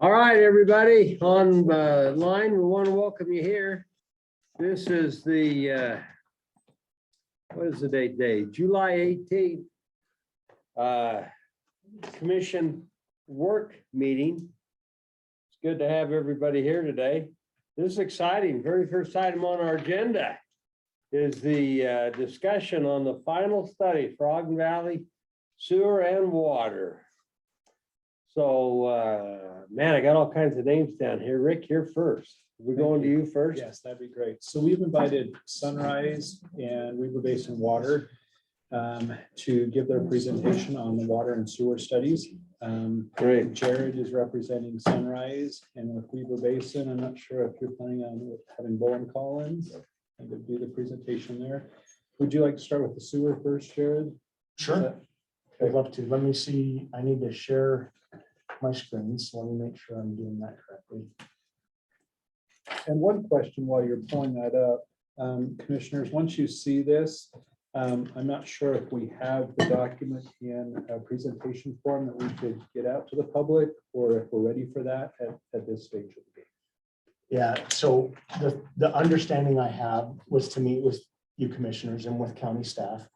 All right, everybody on the line, we want to welcome you here. This is the, what is the date today? July 18th. Commission work meeting. It's good to have everybody here today. This is exciting. Very first item on our agenda is the discussion on the final study for Ogden Valley sewer and water. So, man, I got all kinds of names down here. Rick, you're first. We're going to you first. Yes, that'd be great. So we've invited Sunrise and Weaver Basin Water to give their presentation on the water and sewer studies. Great. Jared is representing Sunrise, and with Weaver Basin, I'm not sure if you're planning on having Bowen Collins and to do the presentation there. Would you like to start with the sewer first, Jared? Sure. I'd love to. Let me see. I need to share my screen, so let me make sure I'm doing that correctly. And one question while you're pulling that up, commissioners, once you see this, I'm not sure if we have the document in a presentation form that we could get out to the public, or if we're ready for that at this stage of the game. Yeah, so the understanding I have was to meet with you commissioners and with county staff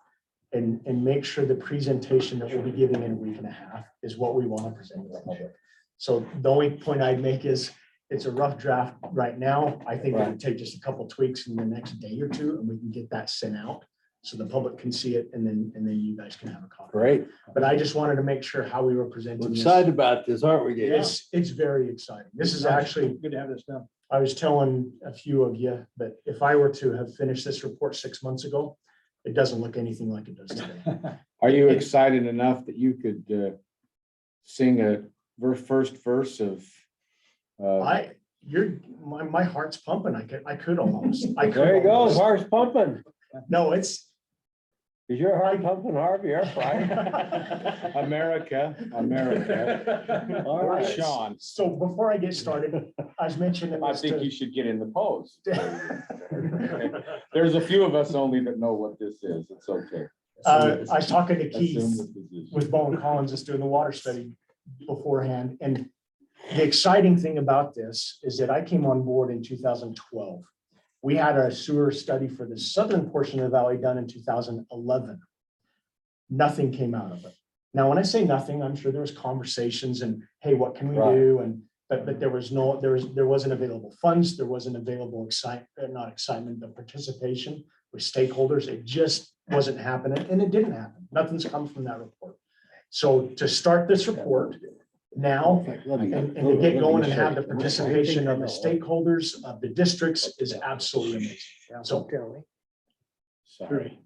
and make sure the presentation that we'll be giving in a week and a half is what we want to present to the public. So the only point I'd make is it's a rough draft right now. I think it would take just a couple tweaks in the next day or two, and we can get that sent out so the public can see it, and then you guys can have a copy. Great. But I just wanted to make sure how we were We're presenting this. excited about this, aren't we, Dave? It's very exciting. This is actually, Good to have this done. I was telling a few of you that if I were to have finished this report 6 months ago, it doesn't look anything like it does today. Are you excited enough that you could sing a first verse of? My heart's pumping. I could almost. I could There you go, almost. heart's pumping. No, it's. Is your heart pumping, Harvey? You're fine. America. All right. Sean, So before I get started, I was mentioning. I think you should get in the pose. There's a few of us only that know what this is. It's okay. I was talking to Keith Assume the position. with Bowen Collins, just doing the water study beforehand. And the exciting thing about this is that I came on board in 2012. We had a sewer study for the southern portion of the valley done in 2011. Nothing came out of it. Now, when I say nothing, I'm sure there was conversations and, hey, what can we do? And but there wasn't available funds. There wasn't available excitement, but participation with stakeholders. It just wasn't happening, and it didn't happen. Nothing's come from that report. So to start this report now and to get going and have the participation of the stakeholders of the districts is absolutely amazing. So Sorry.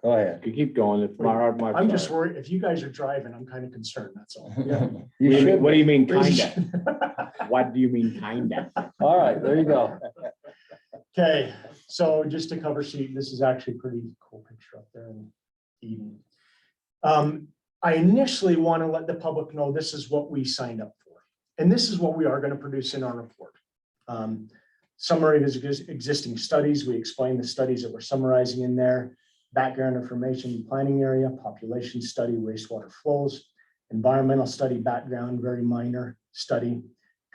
Go ahead. You keep going. It's my heart, my. I'm just worried if you guys are driving, I'm kind of concerned. That's all. You should. What do you mean kinda? What do you mean kinda? All right, there you go. Okay, so just to cover sheet, this is actually a pretty cool picture up there in Eden. I initially want to let the public know this is what we signed up for, and this is what we are going to produce in our report. Summary of existing studies. We explain the studies that we're summarizing in there. Background information, planning area, population study, wastewater flows, environmental study background, very minor study,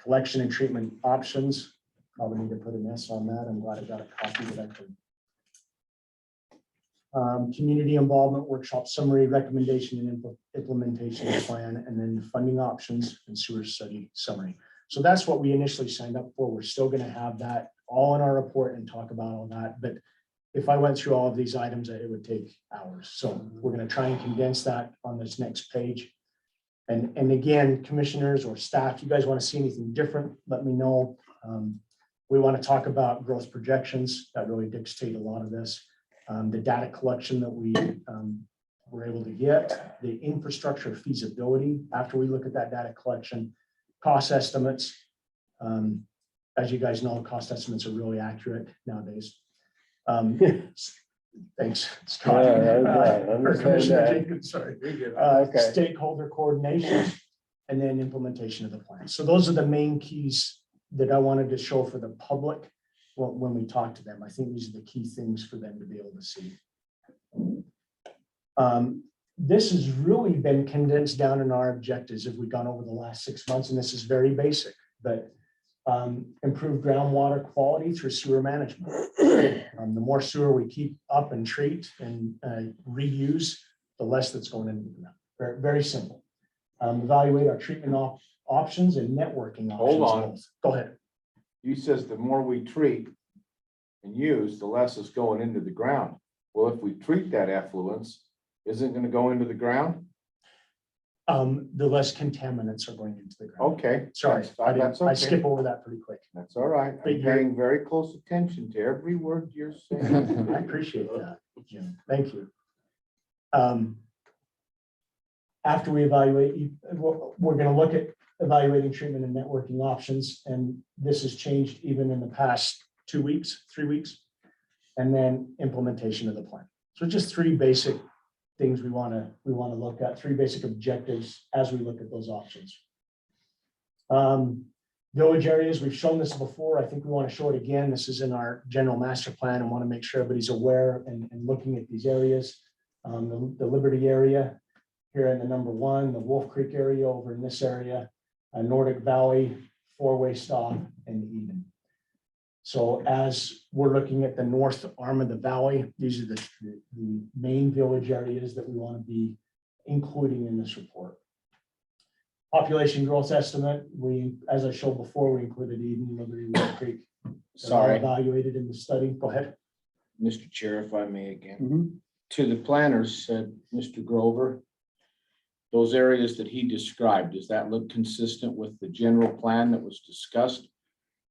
collection and treatment options. Probably need to put an S on that. I'm glad I got a copy that I could. Community involvement workshop summary, recommendation and implementation plan, and then funding options and sewer study summary. So that's what we initially signed up for. We're still going to have that all in our report and talk about all that. But if I went through all of these items, it would take hours. So we're going to try and condense that on this next page. And again, commissioners or staff, you guys want to see anything different, let me know. We want to talk about growth projections that really dictate a lot of this. The data collection that we were able to get, the infrastructure feasibility after we look at that data collection, cost estimates. As you guys know, cost estimates are really accurate nowadays. Thanks, Scott. Or Commissioner Jenkins, sorry. Stakeholder coordination and then implementation of the plan. So those are the main keys that I wanted to show for the public when we talk to them. I think these are the key things for them to be able to see. this has really been condensed down in our objectives as we've gone over the last 6 months, and this is very basic, but improve groundwater quality through sewer management. The more sewer we keep up and treat and reuse, the less that's going into the ground. Very, very simple. Evaluate our treatment options and networking options. Hold on. Go ahead. You says the more we treat and use, the less is going into the ground. Well, if we treat that effluence, isn't it gonna go into the ground? The less contaminants are going into the ground. Okay. Sorry, That's I okay. skip over that pretty quick. That's all right. But I'm you're- paying very close attention to every word you're saying. I appreciate that, Jim. Thank you. After we evaluate, we're going to look at evaluating treatment and networking options, and this has changed even in the past 2 weeks, 3 weeks, and then implementation of the plan. So just 3 basic things we want to look at, 3 basic objectives as we look at those options. Village areas, we've shown this before. I think we want to show it again. This is in our general master plan. I want to make sure everybody's aware and looking at these areas. The Liberty area here in the number 1, the Wolf Creek area over in this area, Nordic Valley, 4-way stop, and Eden. So as we're looking at the north arm of the valley, these are the main village areas that we want to be including in this report. Population growth estimate, as I showed before, we included Eden, Liberty, Wolf Creek. Sorry, Evaluated in the study. Go ahead. Mr. Chair, if I may again. Mhm. To the planners, said Mr. Grover, those areas that he described, does that look consistent with the general plan that was discussed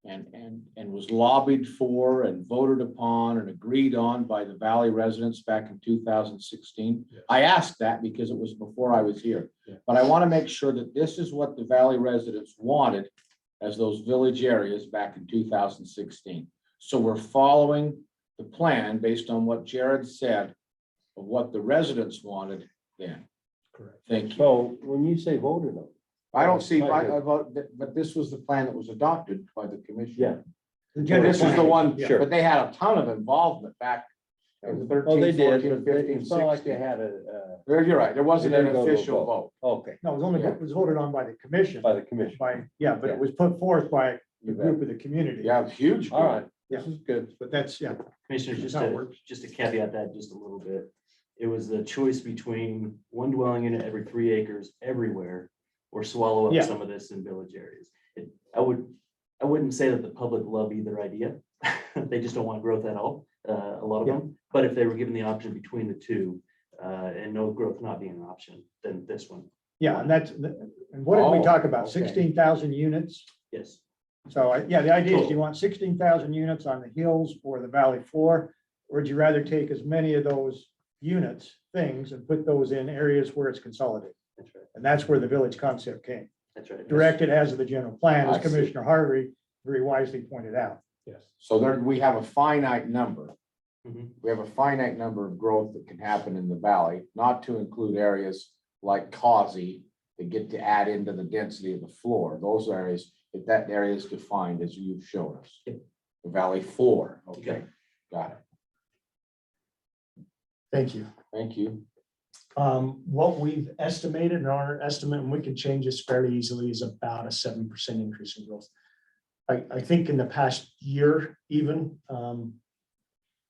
and was lobbied for and voted upon and agreed on by the Valley residents back in 2016? Yes. I asked that because it was before I was here, Yeah. but I want to make sure that this is what the Valley residents wanted as those village areas back in 2016. So we're following the plan based on what Jared said of what the residents wanted then. Correct. Thank you. So when you say voted on, I don't see, but this was the plan that was adopted by the commission. Yeah. This is the one, Sure. but they had a ton of involvement back in 13, oh, they did, 14, but 15, it's not like they 16. had You're right, there wasn't It an didn't go to a official vote. vote. Okay, No, it was only, Yeah. it was voted on by the commission, by the commission. but Yeah. it was put forth by the You bet. group of the community. Yeah, it was huge. All right, Yeah. this is good. But that's, yeah, Commissioner, That's how it works. just to caveat that just a little bit. It was the choice between 1 dwelling unit every 3 acres everywhere or swallow Yeah. up some of this in village areas. I wouldn't say that the public love either idea. They just don't want growth at all, a lot of them. But if they were given the option between the 2 and no growth not being an option, then this one, yeah, and and what did we Oh, talk about? okay. 16,000 units? yes. So, yeah, the idea is, do you want 16,000 units on the hills or the valley floor? Or would you rather take as many of those units, things, and put those in areas where it's consolidated? That's right. And that's where the village concept came, That's right. directed as of the general plan, I as see. Commissioner Harvey very wisely pointed out. Yes. So there, we have a finite number. Mhm. We have a finite number of growth that can happen in the valley, not to include areas like Causey that get to add into the density of the floor. Those areas, if that area is defined as you've shown us. Yep. The valley floor, got okay, it. got it. Thank you. Thank you. What we've estimated in our estimate, and we can change this fairly easily, is about a 7% increase in growth. I think in the past year, even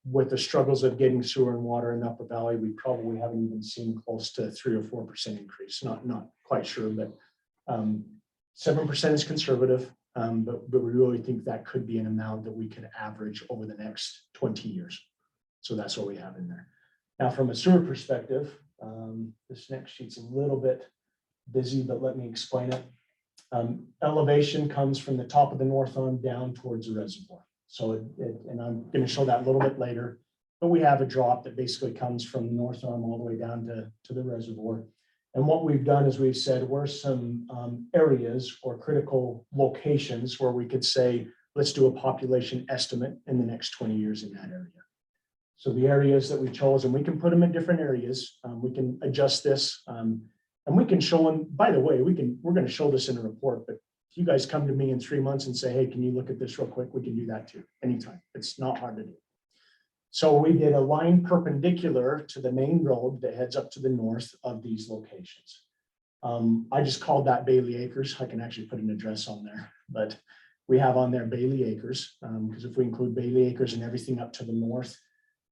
with the struggles of getting sewer and water in the Upper Valley, we probably haven't even seen close to 3 or 4% increase. Not quite sure, but 7% is conservative. But we really think that could be an amount that we could average over the next 20 years. So that's what we have in there. Now, from a sewer perspective, this next sheet's a little bit busy, but let me explain it. Elevation comes from the top of the north arm down towards the reservoir. So and I'm going to show that a little bit later, but we have a drop that basically comes from the north arm all the way down to the reservoir. And what we've done is we've said, where some areas or critical locations where we could say, let's do a population estimate in the next 20 years in that area. So the areas that we chose, and we can put them in different areas. We can adjust this, and we can show them, by the way, we're going to show this in a report, but if you guys come to me in 3 months and say, hey, can you look at this real quick? We can do that too, anytime. It's not hard to do. So we did a line perpendicular to the main road that heads up to the north of these locations. I just called that Bailey Acres. I can actually put an address on there, but we have on there Bailey Acres, because if we include Bailey Acres and everything up to the north,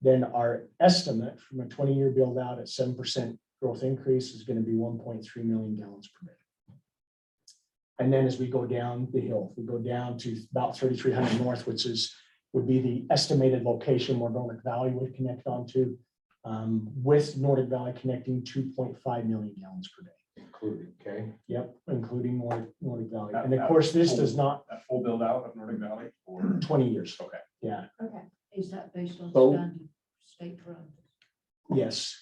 then our estimate from a 20-year build out at 7% growth increase is going to be 1.3 million gallons per day. And then as we go down the hill, we go down to about 3,300 north, which would be the estimated location where Nordic Valley would connect onto, with Nordic Valley connecting 2.5 million gallons per day. Including, okay? Yep, including Nordic Valley. And of course, this does not, A full build out of Nordic Valley or? 20 years. Okay. Yeah, Okay, is that based on Oh. standard state parameters? yes,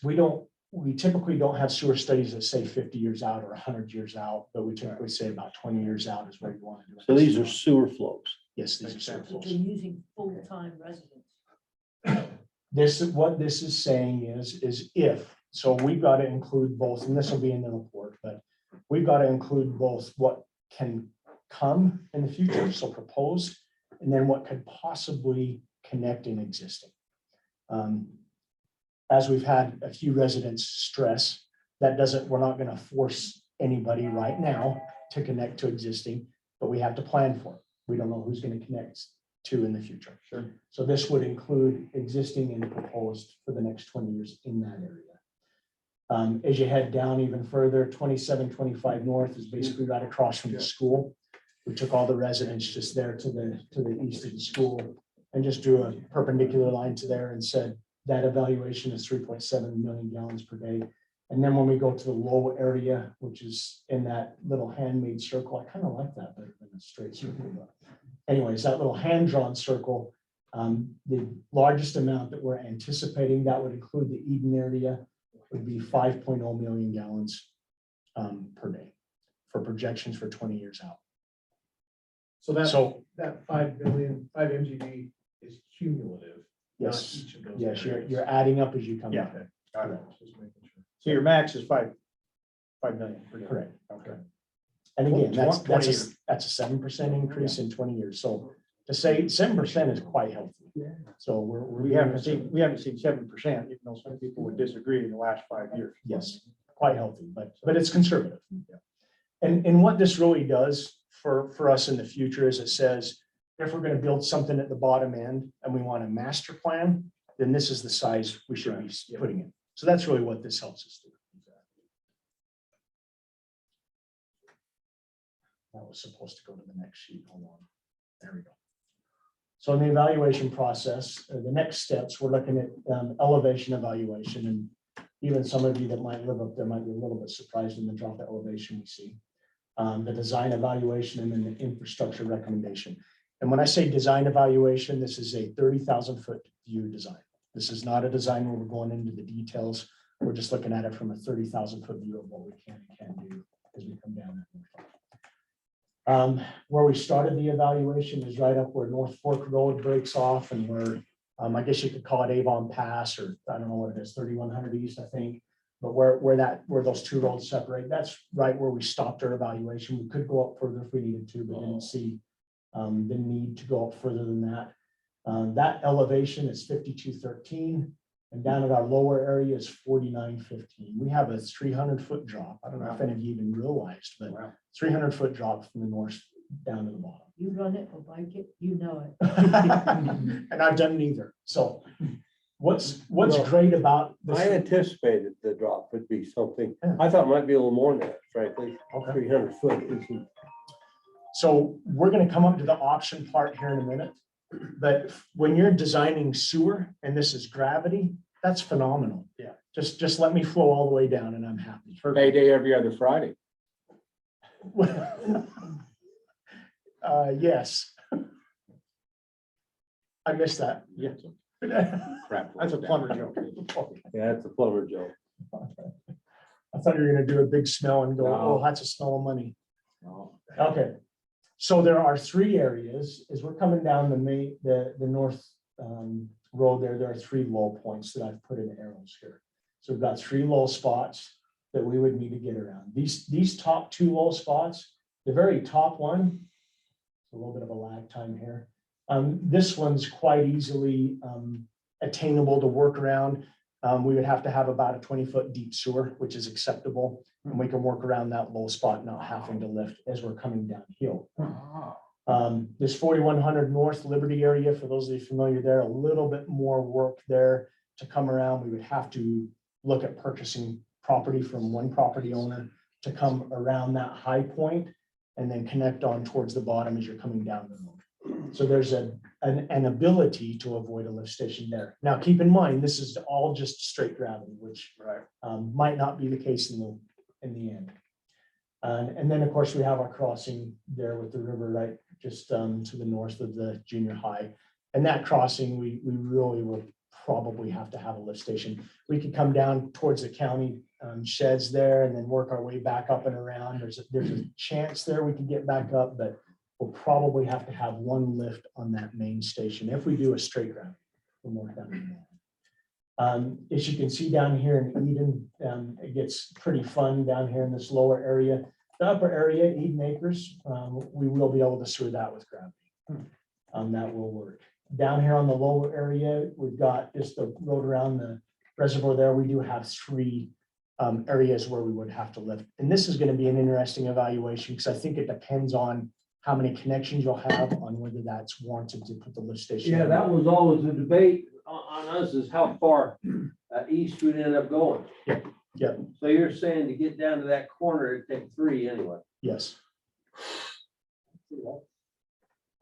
we typically don't have sewer studies that say 50 years out or 100 years out, but we typically say about 20 years out is where you want to do it. So these are sewer flows. Yes, these are sewer But flows. you're using full-time residents. What this is saying is if, so we've got to include both, and this will be in the report, but we've got to include both what can come in the future, so proposed, and then what could possibly connect in existing. As we've had a few residents stress, we're not going to force anybody right now to connect to existing, but we have to plan for it. We don't know who's going to connect to in the future. Sure. So this would include existing and proposed for the next 20 years in that area. As you head down even further, 2725 north is basically right across from the school. We took all the residents just there to the east of the school and just drew a perpendicular line to there and said that evaluation is 3.7 million gallons per day. And then when we go to the low area, which is in that little handmade circle, I kind of like that better than a straight circle. But anyways, that little hand-drawn circle, the largest amount that we're anticipating, that would include the Eden area, would be 5.0 million gallons per day for projections for 20 years out. So that 5 MGD is cumulative. not Yes, each of those yes, areas. you're adding up as you come Yeah. up. Got it. Just making sure. So your max is 5 million. Correct. Okay. And again, that's 20 a 7% increase in 20 years. So to say 7% is quite healthy. So we're. We haven't seen 7%, even though some people would disagree in the last 5 years. Yes, quite healthy, but it's conservative. And what this really does for us in the future is it says, if we're going to build something at the bottom end and we want a master plan, then this is the size we should be putting in. So that's really what this helps us do. That was supposed to go to the next sheet. Hold on. There we go. So in the evaluation process, the next steps, we're looking at elevation evaluation, and even some of you that might live up there might be a little bit surprised in the drop elevation we see. The design evaluation and then the infrastructure recommendation. And when I say design evaluation, this is a 30,000 foot view design. This is not a design where we're going into the details. We're just looking at it from a 30,000 foot view of what we can and can't do as we come down that. Where we started the evaluation is right up where North Fork Road breaks off and where, I guess you could call it Avon Pass, or I don't know what it is, 3100 East, I think. But where those two roads separate, that's right where we stopped our evaluation. We could go up further if we needed to, but didn't see the need to go up further than that. That elevation is 5213, and down at our lower area is 4915. We have a 300 foot drop. I don't know if any of you even realized, but 300 foot drop from the north down to the bottom. You run it or bike it, you know it. And I've done neither. So what's Well, great about this? I anticipated the drop would be something, Yeah. I thought it might be a little more than that, frankly, Okay. 300 foot isn't. So we're going to come up to the option part here in a minute. But when you're designing sewer and this is gravity, that's phenomenal. Yeah. Just let me flow all the way down and I'm happy. Payday every other Friday. Yes. I missed that. Yeah. Crap. That's a plumber joke. Yeah, it's a plumber joke. I thought you were going to do a big smell and go, No. oh, that's a smell of money. No. Okay, so there are three areas, as we're coming down the north road there are three low points that I've put in arrows here. So we've got three low spots that we would need to get around. These top two low spots, the very top one, a little bit of a lag time here. This one's quite easily attainable to work around. We would have to have about a 20-foot deep sewer, which is acceptable. And we can work around that low spot, not having to lift as we're coming downhill. This 4100 North Liberty area, for those of you familiar there, a little bit more work there to come around. We would have to look at purchasing property from one property owner to come around that high point and then connect on towards the bottom as you're coming down the road. So there's an ability to avoid a lift station there. Now, keep in mind, this is all just straight gravity, which might not be the case in the end. And then, of course, we have our crossing there with the river, right, just to the north of the junior high. And that crossing, we really will probably have to have a lift station. We could come down towards the county sheds there and then work our way back up and around. There's a chance there we could get back up, but we'll probably have to have one lift on that main station if we do a straight route. We'll work down. As you can see down here in Eden, it gets pretty fun down here in this lower area. The upper area, Eden Acres, we will be able to sewer that with gravity. That will work. Down here on the lower area, we've got just the road around the reservoir there. We do have 3 areas where we would have to lift. And this is going to be an interesting evaluation because I think it depends on how many connections you'll have on whether that's warranted to put the lift station. Yeah, in. that was always a debate on us is how far east we'd end up going. Yep. So you're saying to get down to that corner, it'd take 3 anyway. Yes.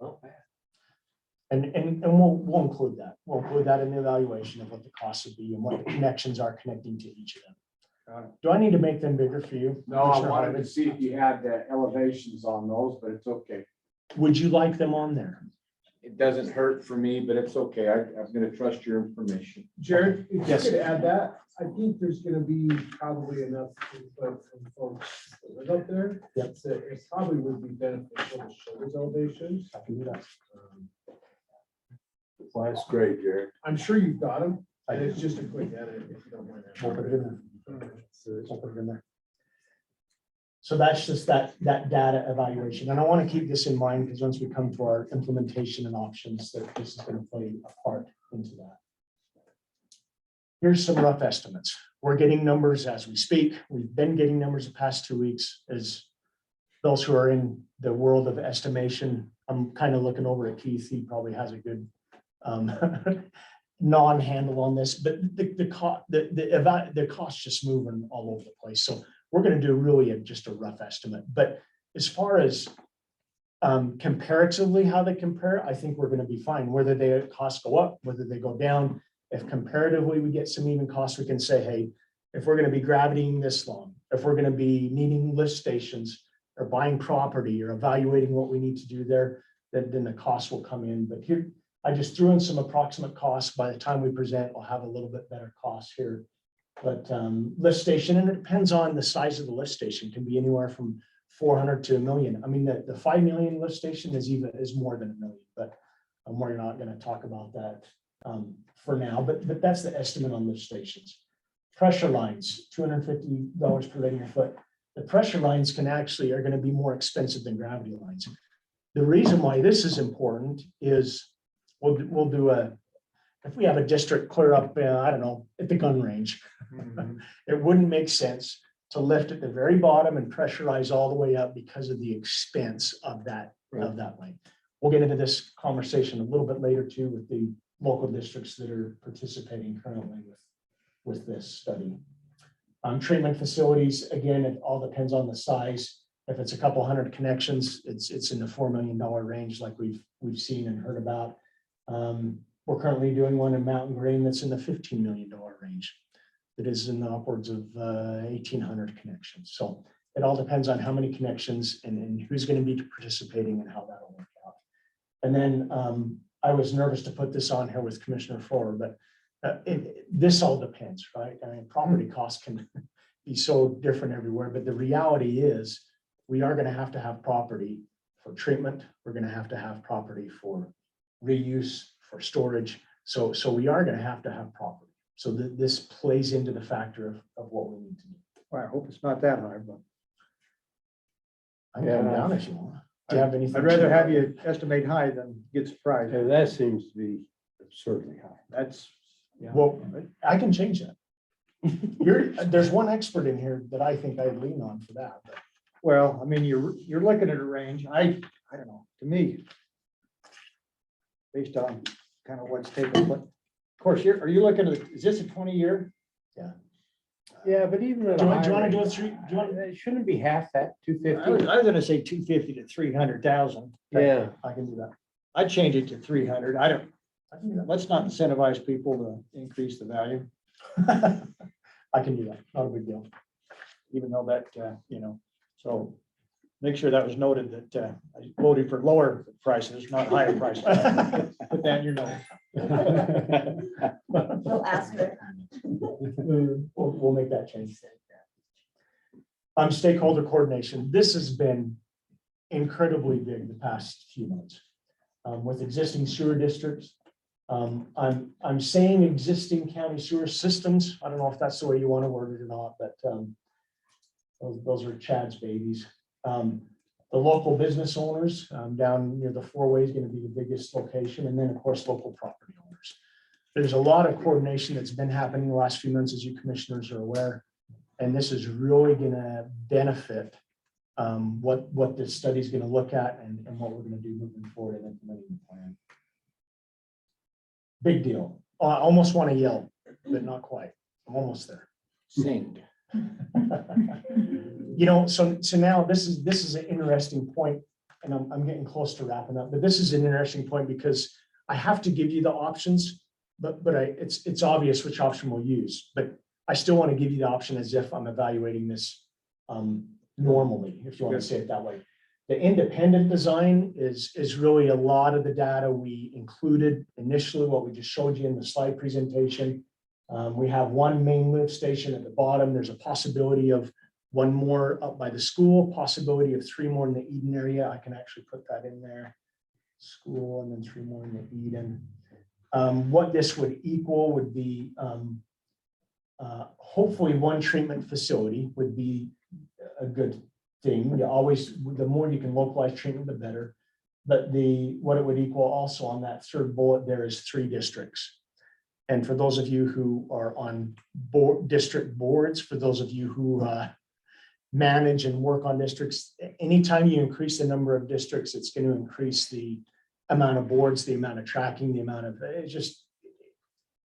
Not bad. And we'll include that. We'll include that in the evaluation of what the costs would be and what the connections are connecting to each of them. Do I need to make them bigger for you? No, I Commissioner wanted Harvey? to see if you had the elevations on those, but it's okay. Would you like them on there? It doesn't hurt for me, but it's okay. I'm gonna trust your information. Jared, if Yes. you could add that, I think there's gonna be probably enough input from folks that live up there. Yep. So it probably would be beneficial to show those elevations. I can do that. Well, that's great, Jared. I'm sure you've got them, I and do. it's just a quick edit if you don't mind. We'll put it in there. We'll put it in there. So that's just that data evaluation. And I want to keep this in mind because once we come to our implementation and options, that this is going to play a part into that. Here's some rough estimates. We're getting numbers as we speak. We've been getting numbers the past 2 weeks. As those who are in the world of estimation, I'm kind of looking over at Keith. He probably has a good non-handle on this, but the cost just moving all over the place. So we're going to do really just a rough estimate. But as far as comparatively how they compare, I think we're going to be fine. Whether the costs go up, whether they go down, if comparatively we get some even costs, we can say, hey, if we're going to be gravitying this long, if we're going to be needing lift stations or buying property or evaluating what we need to do there, then the costs will come in. But here, I just threw in some approximate costs. By the time we present, we'll have a little bit better costs here. But lift station, and it depends on the size of the lift station, can be anywhere from 400 to $1 million. I mean, the 5 million lift station is more than $1 million, but we're not going to talk about that for now. But that's the estimate on lift stations. Pressure lines, $250 per linear foot. The pressure lines are going to be more expensive than gravity lines. The reason why this is important is we'll do if we have a district clear up, I don't know, at the gun range, it wouldn't make sense to lift at the very bottom and pressurize all the way up because of the expense of that lane. We'll get into this conversation a little bit later too with the local districts that are participating currently with this study. Treatment facilities, again, it all depends on the size. If it's a couple hundred connections, it's in the $4 million range like we've seen and heard about. We're currently doing one in Mountain Green that's in the $15 million range. It is in the upwards of 1,800 connections. So it all depends on how many connections and who's going to be participating and how that'll work out. And then I was nervous to put this on here with Commissioner Fuller, but this all depends, right? I mean, property costs can be so different everywhere, but the reality is we are going to have property for treatment. We're going to have property for reuse, for storage. So we are going to have property. So this plays into the factor of what we need to do. Well, I hope it's not that high, but I can come down if you want. Do you have anything? I'd rather have you estimate high than get surprised. And that seems to be absurdly high. That's Yeah. Well, I can change that. There's one expert in here that I think I'd lean on for that, but Well, I mean, you're looking at a range. I don't know, to me. Based on kind of what's taken, but of course, are you looking at, is this a 20-year? Yeah, but even. at do a you want high to do rate, it three? Do you want? It shouldn't be half that, two I was fifty. gonna say 250 to 300,000. Yeah, I can do that. I'd change it to 300. I can do that. Let's not incentivize people to increase the value, I can do that. Not a big deal. even though that, so make sure that was noted that I voted for lower prices, not higher prices. Put that in your notes. We'll ask her. We'll make that change. Stakeholder coordination. This has been incredibly big the past few months. With existing sewer districts. I'm saying existing county sewer systems. I don't know if that's the way you want to word it or not, but those are Chad's babies. The local business owners down near the four-way is going to be the biggest location, and then of course local property owners. There's a lot of coordination that's been happening the last few months, as you commissioners are aware, and this is really going to benefit what this study is going to look at and what we're going to do moving forward and implementing the plan. Big deal. I almost want to yell, but not quite. I'm almost there. Sing. So now this is an interesting point, and I'm getting close to wrapping up, but this is an interesting point because I have to give you the options, but it's obvious which option we'll use, but I still want to give you the option as if I'm evaluating this normally, if you want to say it that way. The independent design is really a lot of the data we included initially, what we just showed you in the slide presentation. We have one main lift station at the bottom. There's a possibility of one more up by the school, possibility of 3 more in the Eden area. I can actually put that in there. School and then 3 more in the Eden. What this would equal would be hopefully 1 treatment facility would be a good thing. You always, the more you can localize treatment, the better. But what it would equal also on that third bullet there is 3 districts. And for those of you who are on district boards, for those of you who manage and work on districts, anytime you increase the number of districts, it's going to increase the amount of boards, the amount of tracking, the amount of,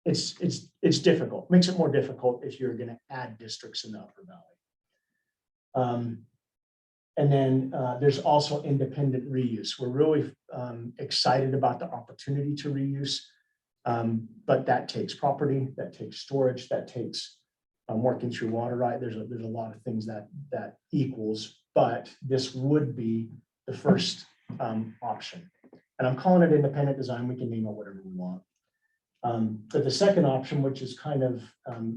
it's difficult. Makes it more difficult if you're going to add districts in the Upper Valley. And then there's also independent reuse. We're really excited about the opportunity to reuse. But that takes property, that takes storage, that takes working through water right. There's a lot of things that equals, but this would be the first option. And I'm calling it independent design. We can name it whatever we want. But the second option, which is kind of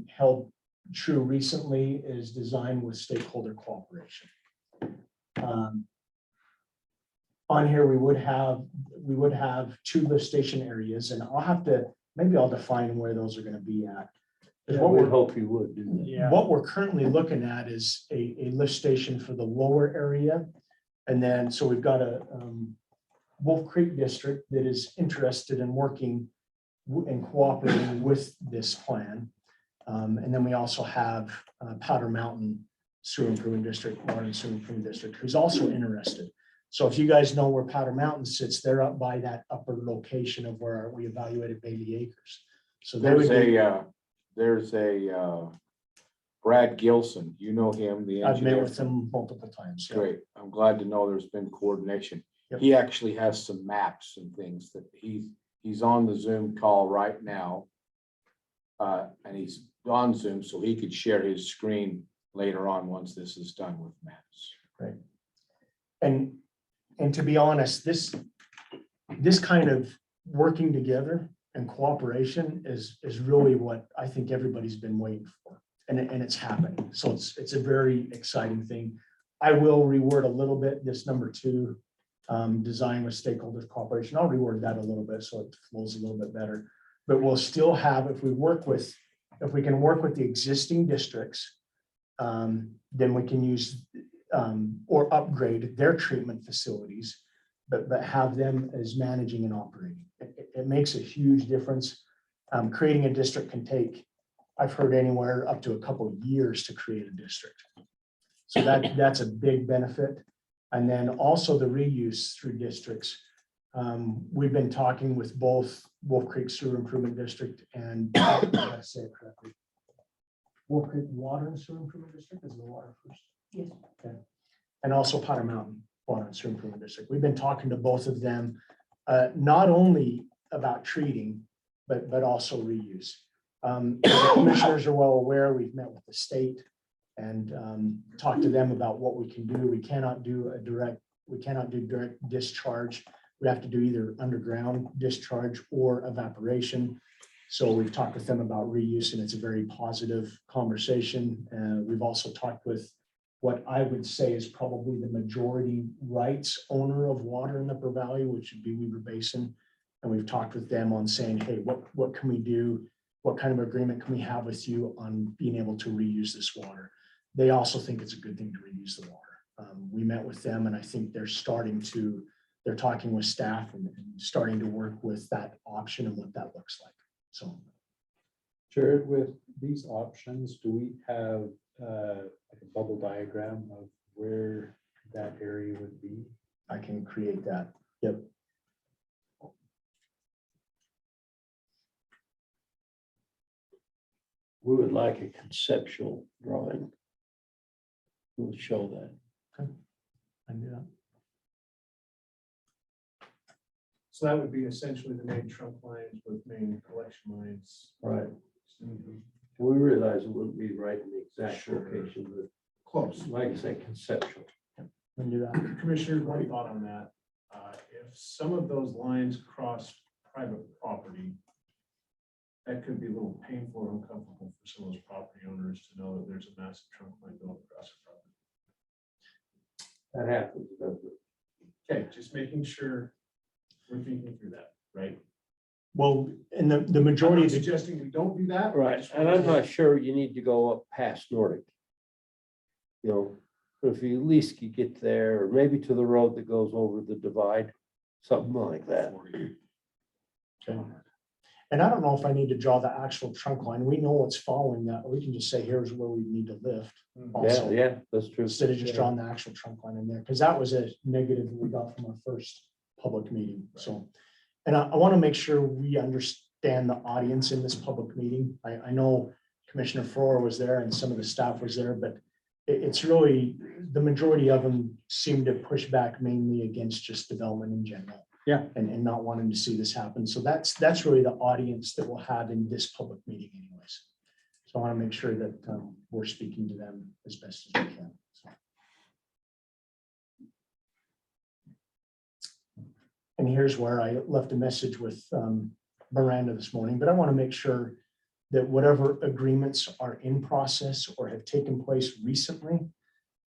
held true recently, is design with stakeholder cooperation. On here, we would have 2 lift station areas, and maybe I'll define where those are going to be at. I would hope you would do that. Yeah. What we're currently looking at is a lift station for the lower area. And then, so we've got a Wolf Creek district that is interested in working and cooperating with this plan. And then we also have Powder Mountain Sewer Improvement District, Martin Sewer Improvement District, who's also interested. So if you guys know where Powder Mountain sits, they're up by that upper location of where we evaluated Bailey Acres. So There's a Brad Gilson, you know him, the I've met engineer. with them multiple times. Yeah. Great. I'm glad to know there's been coordination. Yep. He actually has some maps and things that he's on the Zoom call right now. And he's on Zoom, so he could share his screen later on once this is done with maps. Right. And to be honest, this kind of working together and cooperation is really what I think everybody's been waiting for. And it's happening. So it's a very exciting thing. I will reword a little bit this number 2, design with stakeholders cooperation. I'll reword that a little bit so it flows a little bit better. But we'll still have, if we can work with the existing districts, then we can use or upgrade their treatment facilities, but have them as managing and operating. It makes a huge difference. Creating a district can take, I've heard anywhere up to a couple of years to create a district. So that's a big benefit. And then also the reuse through districts. We've been talking with both Wolf Creek Sewer Improvement District and, I gotta say it correctly, Wolf Creek Water and Sewer Improvement District is the water first. Yes. Okay. And also Powder Mountain Water and Sewer Improvement District. We've been talking to both of them, not only about treating, but also reuse. The commissioners are well aware, we've met with the state and talked to them about what we can do. We cannot do direct discharge. We have to do either underground discharge or evaporation. So we've talked with them about reuse, and it's a very positive conversation. We've also talked with what I would say is probably the majority rights owner of water in the Upper Valley, which would be Weaver Basin. And we've talked with them on saying, hey, what can we do? What kind of agreement can we have with you on being able to reuse this water? They also think it's a good thing to reuse the water. We met with them, and I think they're talking with staff and starting to work with that option and what that looks like. So. Jared, with these options, do we have like a bubble diagram of where that area would be? I can create that. Yep. We would like a conceptual drawing. We'll show that. I can do that. So that would be essentially the main trunk lines with main collection lines. Right. Mhm. We realize it wouldn't be right in the exact Sure. location, but Close. like I say, conceptual. I can do that. Commissioner, one thought on that. If some of those lines cross private property, that could be a little painful or uncomfortable for some of those property owners to know that there's a massive trunk line going across the property. That happens, doesn't it? Okay, just making sure we're thinking through that, right? Well, and the I'm majority not of the, suggesting we don't do that. I Right, just and wanna- I'm not sure you need to go up past Nordic. You know, if you at least could get there, or maybe to the road that goes over the divide, something like that. and I don't know if I need to draw the actual trunk line. We know what's following that. We can just say, here's where we need to lift. Yeah, Also, yeah, that's true. instead of just drawing the actual trunk line in there, because that was a negative that we got from our first public meeting. So, and I want to make sure we understand the audience in this public meeting. I know Commissioner Froer was there and some of the staff was there, but it's really, the majority of them seem to push back mainly against just development in general. Yeah. And not wanting to see this happen. So that's really the audience that we'll have in this public meeting anyways. So I want to make sure that we're speaking to them as best as we can. So. And here's where I left a message with Miranda this morning, but I want to make sure that whatever agreements are in process or have taken place recently,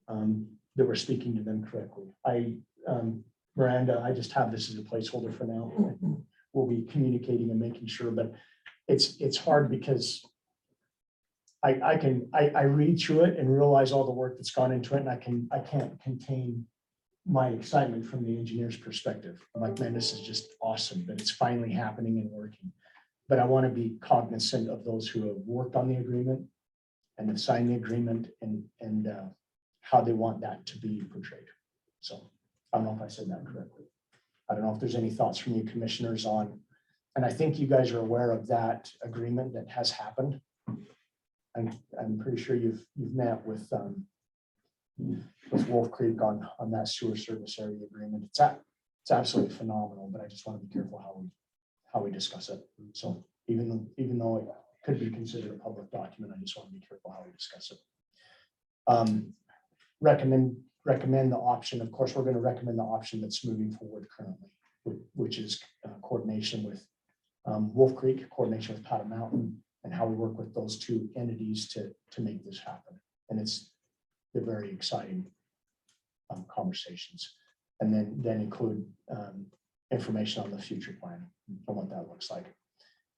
that we're speaking to them correctly. Miranda, I just have this as a placeholder for now. We'll be communicating and making sure, but it's hard because I read through it and realize all the work that's gone into it, and I can't contain my excitement from the engineer's perspective. I'm like, man, this is just awesome that it's finally happening and working. But I want to be cognizant of those who have worked on the agreement and have signed the agreement and how they want that to be portrayed. So I don't know if I said that correctly. I don't know if there's any thoughts from you commissioners on, and I think you guys are aware of that agreement that has happened. I'm pretty sure you've met with Wolf Creek on that sewer service area agreement. It's absolutely phenomenal, but I just want to be careful how we discuss it. So even though it could be considered a public document, I just want to be careful how we discuss it. Recommend the option. Of course, we're going to recommend the option that's moving forward currently, which is coordination with Wolf Creek, coordination with Powder Mountain, and how we work with those two entities to make this happen. And they're very exciting conversations. And then include information on the future plan and what that looks like.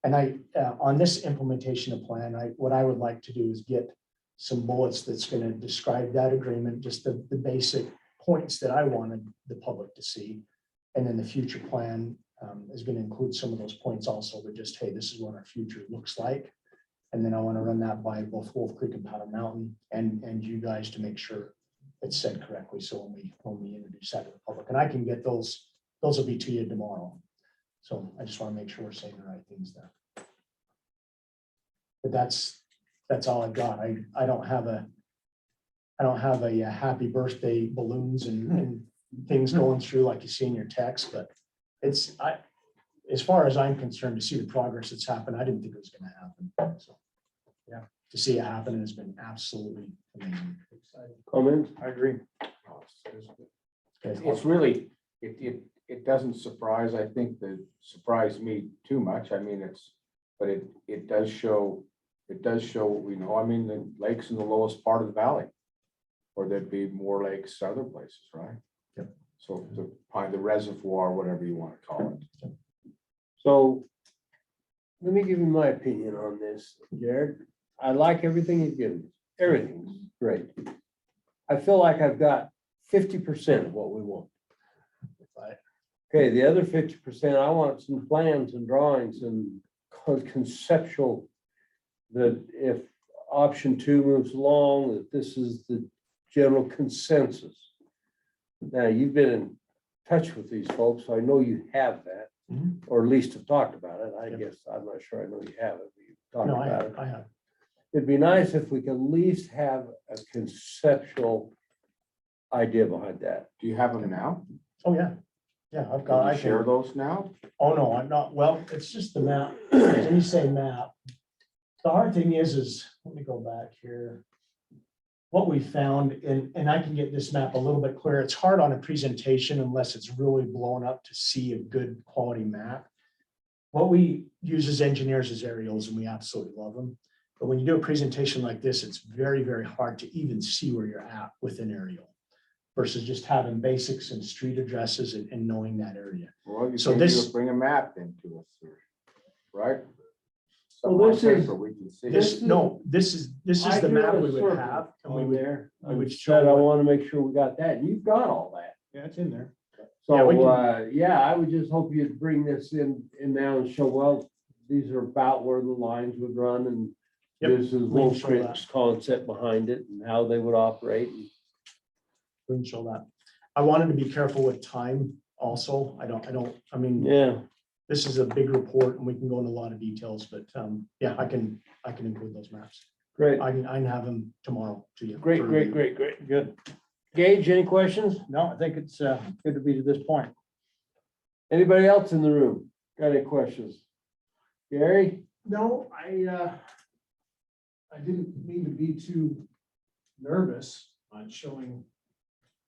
And on this implementation of plan, what I would like to do is get some bullets that's going to describe that agreement, just the basic points that I wanted the public to see. And then the future plan, is gonna include some of those points also, but just, hey, this is what our future looks like. And then I want to run that by both Wolf Creek and Powder Mountain and you guys to make sure it's said correctly. So when we introduce that to the public, and I can get those will be to you tomorrow. So I just want to make sure we're saying the right things there. But that's all I've got. I don't have a happy birthday balloons and things going through like you see in your text, but as far as I'm concerned, to see the progress that's happened, I didn't think it was gonna happen. So, yeah, to see it happen has been absolutely amazing. Comments? I agree. It's really, it doesn't surprise, I think that surprised me too much. I mean, but it does show what we know. I mean, the lake's in the lowest part of the valley. Or there'd be more lakes other places, right? Yep. So probably the reservoir, whatever you want to call it. So let me give you my opinion on this, Jared. I like everything you've given. Everything's great. I feel like I've got 50% of what we want. Okay, the other 50%, I want some plans and drawings and conceptual, that if option 2 moves along, that this is the general consensus. Now, you've been in touch with these folks, so I know you have that. Or at least have talked about it. I guess, I'm not sure I know you have it, but you've talked No, about it. I have. It'd be nice if we could at least have a conceptual idea behind that. Do you have them now? Oh, yeah. Yeah, I've got, Can I you share can, those now? oh, no, I'm not, well, it's just the map. When you say map, the hard thing is, let me go back here. What we found, and I can get this map a little bit clearer. It's hard on a presentation unless it's really blown up to see a good quality map. What we use as engineers is aerials, and we absolutely love them. But when you do a presentation like this, it's very, very hard to even see where you're at with an aerial versus just having basics and street addresses and knowing that area. Well, you So can this- bring a map into us, right? Well, Something on this is- paper we can see. This is I the drew map a we would circle have. And we on would, there. we would I show said I what- want to make sure we got that, and you've got all that. Yeah, it's in there. Yeah, we So, yeah, I would just hope you'd bring this in now and show, well, these are about where the lines would run, and Yep, this is we can Wolf show Creek's concept behind it and how they would operate. we can show that. I wanted to be careful with time also. I mean, Yeah, this is a big report and we can go into a lot of details, but yeah, I can include those maps. great, I can have them tomorrow to you. great, for great, review. great. Good. Gage, any questions? No, I think it's good to be to this point. Anybody else in the room? Got any questions? Gary? No, I didn't mean to be too nervous on showing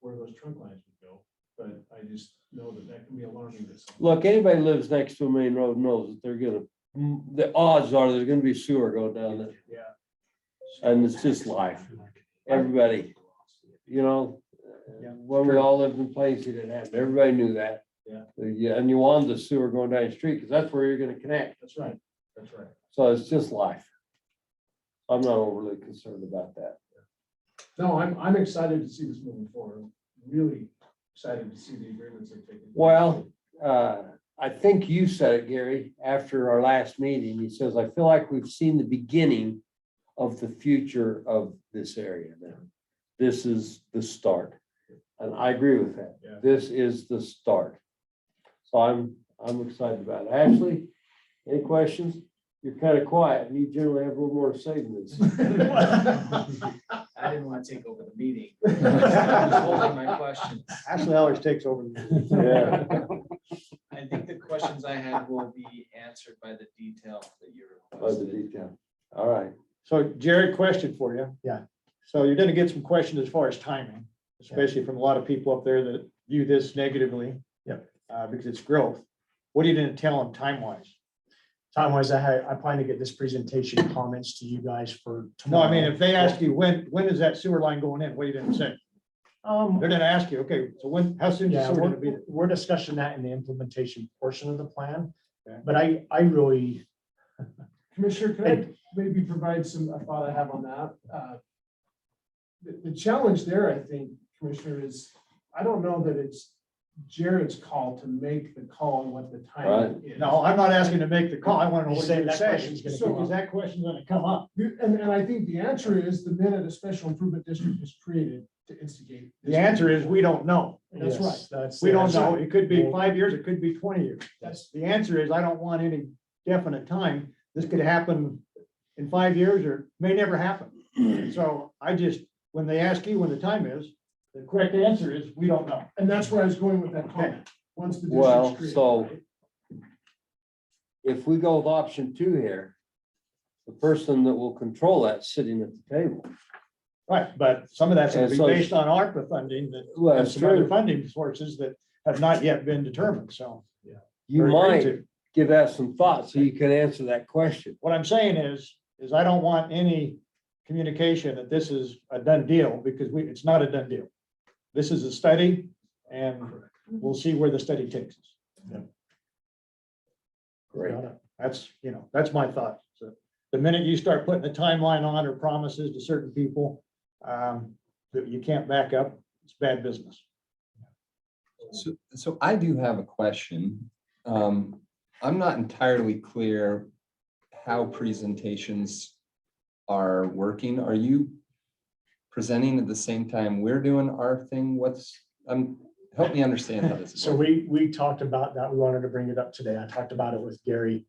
where those trunk lines would go, but I just know that can be alarming to some. Look, anybody who lives next to a main road knows that they're gonna, the odds are there's gonna be sewer going down there. Yeah. And it's just life. Everybody, you know, when we all lived in Plains, it didn't happen. Everybody knew that. Yeah. Yeah, and you wanted the sewer going down the street because that's where you're gonna connect. That's right. That's right. So it's just life. I'm not overly concerned about that. No, I'm excited to see this moving forward. Really excited to see the agreements that take. Well, I think you said it, Gary, after our last meeting. He says, I feel like we've seen the beginning of the future of this area now. This is the start. And I agree with that. Yeah. This is the start. So I'm excited about it. Ashley, any questions? You're kind of quiet and you generally have a little more to say than this. I didn't want to take over the meeting. I was holding my questions. Ashley always takes over. Yeah. I think the questions I had will be answered by the detail that you By the requested. detail. All right. So Jared, question for you. Yeah. So you're gonna get some questions as far as timing, especially from a lot of people up there that view this negatively. Yep. Because it's growth. What are you gonna tell them time wise? Time wise, I plan to get this presentation comments to you guys for No, tomorrow. I mean, if they ask you, when is that sewer line going in? What are you gonna say? They're gonna ask you, okay, so how soon is Yeah, the sewer gonna be there? we're discussing that in the implementation portion of the plan. Okay. But I really, Commissioner, could I maybe provide a thought I have on that? The challenge there, I think, Commissioner, is I don't know that it's Jared's call to make the call on what the Right. timing is. No, I'm not asking to make the call. I want to know You what say you're that saying. question's gonna So, come because up. that question's gonna come up. And I think the answer is the minute a special improvement district is created to instigate. The answer is, we don't know. That's right. Yes, that's. We don't that's- know. It could be 5 years, it could be 20 years. That's, The answer is, I don't want any definite time. This could happen in 5 years or may never happen. So I just, when they ask you when the time is, the correct answer is, we don't know. and that's where I was going with that comment. Once the Well, district's created. so- right? If we go with option 2 here, the person that will control that sitting at the table. Right, but some of that's gonna be And so- based on ARPA funding that Well, have that's some other true. funding sources that have not yet been determined, so. You or agreed might to. give that some thought so you can answer that question. What I'm saying is I don't want any communication that this is a done deal, because it's not a done deal. This is a study, and we'll see where the study takes us. Great. That's, that's my thought. So the minute you start putting a timeline on or promises to certain people, that you can't back up, it's bad business. So I do have a question. I'm not entirely clear how presentations are working. Are you presenting at the same time we're doing our thing? Help me understand how this is. So we talked about that. We wanted to bring it up today. I talked about it with Gary.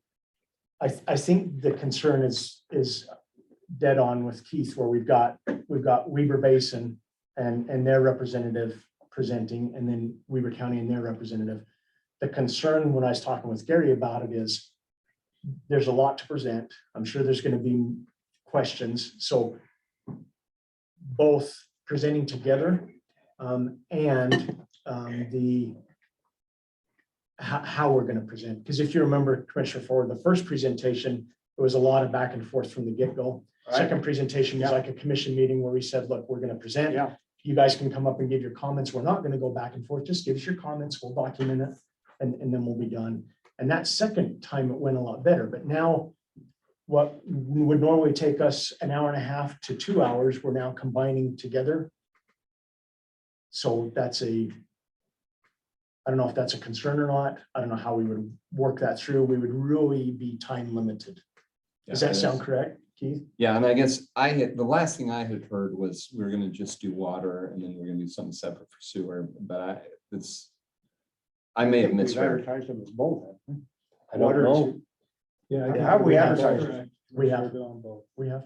I think the concern is dead on with Keith, where we've got Weber Basin and their representative presenting, and then Weber County and their representative. The concern when I was talking with Gary about it is there's a lot to present. I'm sure there's going to be questions. So both presenting together and how we're going to present. Because if you remember, Commissioner Ford, the first presentation, there was a lot of back and forth from the get-go. Second presentation was like a commission meeting where we said, look, we're going to present. Yeah. You guys can come up and give your comments. We're not going to go back and forth. Just give us your comments. We'll document it and then we'll be done. And that second time it went a lot better. But now what would normally take us an hour and a half to 2 hours, we're now combining together. So I don't know if that's a concern or not. I don't know how we would work that through. We would really be time limited. Does that sound correct, Keith? Yeah, and I guess the last thing I had heard was we were gonna just do water and then we're gonna do something separate for sewer, but I may have We've misheard. advertised them as both. haven't I don't know. Yeah. How we advertise Correct. We have. We're doing both. We have.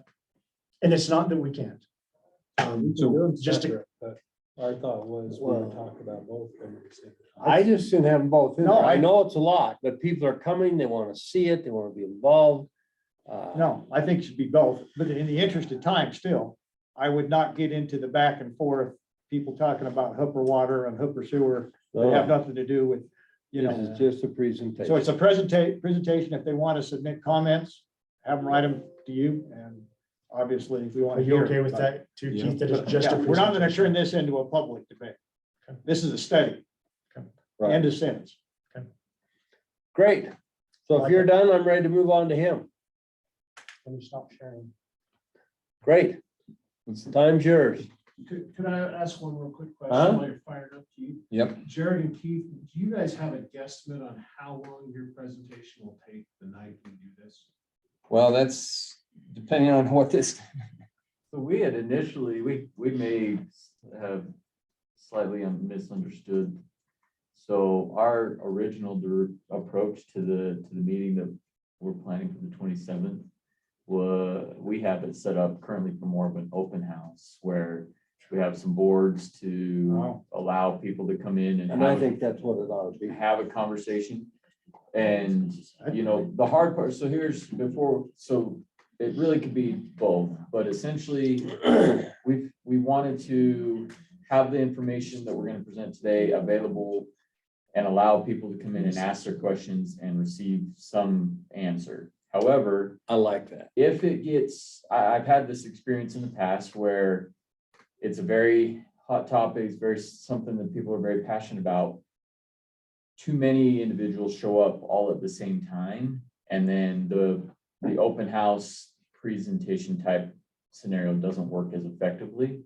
And it's not that we can't. We So can do them just to- separate, but our thought was we would talk about both. at the same time. I just didn't have them both in No, there. I I- know it's a lot, but people are coming, they want to see it, they want to be involved. No, I think it should be both, but in the interest of time still, I would not get into the back and forth, people talking about Hooper water and Hooper sewer. They have nothing to do with, This is just a presentation. so it's a presentation. If they want to submit comments, have them write them to you, and obviously, if we want Are to you hear. okay with that too, Yeah. Keith? That it's just Yeah, a we're not going to presentation? turn this into a public debate. This is a study. Right. End of sentence. Great. So if you're done, I'm ready to move on to him. Let me stop sharing. Great. Time's yours. Could I ask one real quick Huh? question while you're fired up, Keith? Yep. Jared and Keith, do you guys have a guesstimate on how long your presentation will take the night we do this? Well, that's depending on what this, So we had initially, we may have slightly misunderstood. So our original approach to the meeting that we're planning for the 27th, we have it set up currently for more of an open house where we have some boards to allow people to come in And I have- think that's what it ought to be. have a conversation. And, the hard part, so it really could be both, but essentially, we wanted to have the information that we're gonna present today available and allow people to come in and ask their questions and receive some answer. However, I like that. if it gets, I've had this experience in the past where it's a very hot topic, it's very something that people are very passionate about. Too many individuals show up all at the same time, and then the open house presentation type scenario doesn't work as effectively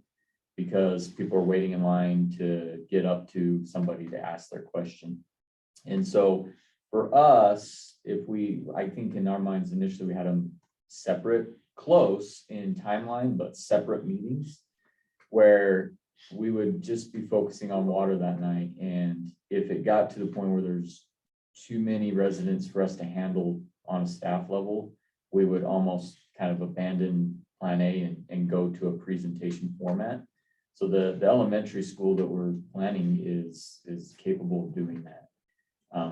because people are waiting in line to get up to somebody to ask their question. And so for us, I think in our minds initially, we had them separate, close in timeline, but separate meetings where we would just be focusing on water that night. And if it got to the point where there's too many residents for us to handle on a staff level, we would almost kind of abandon plan A and go to a presentation format. So the elementary school that we're planning is capable of doing that.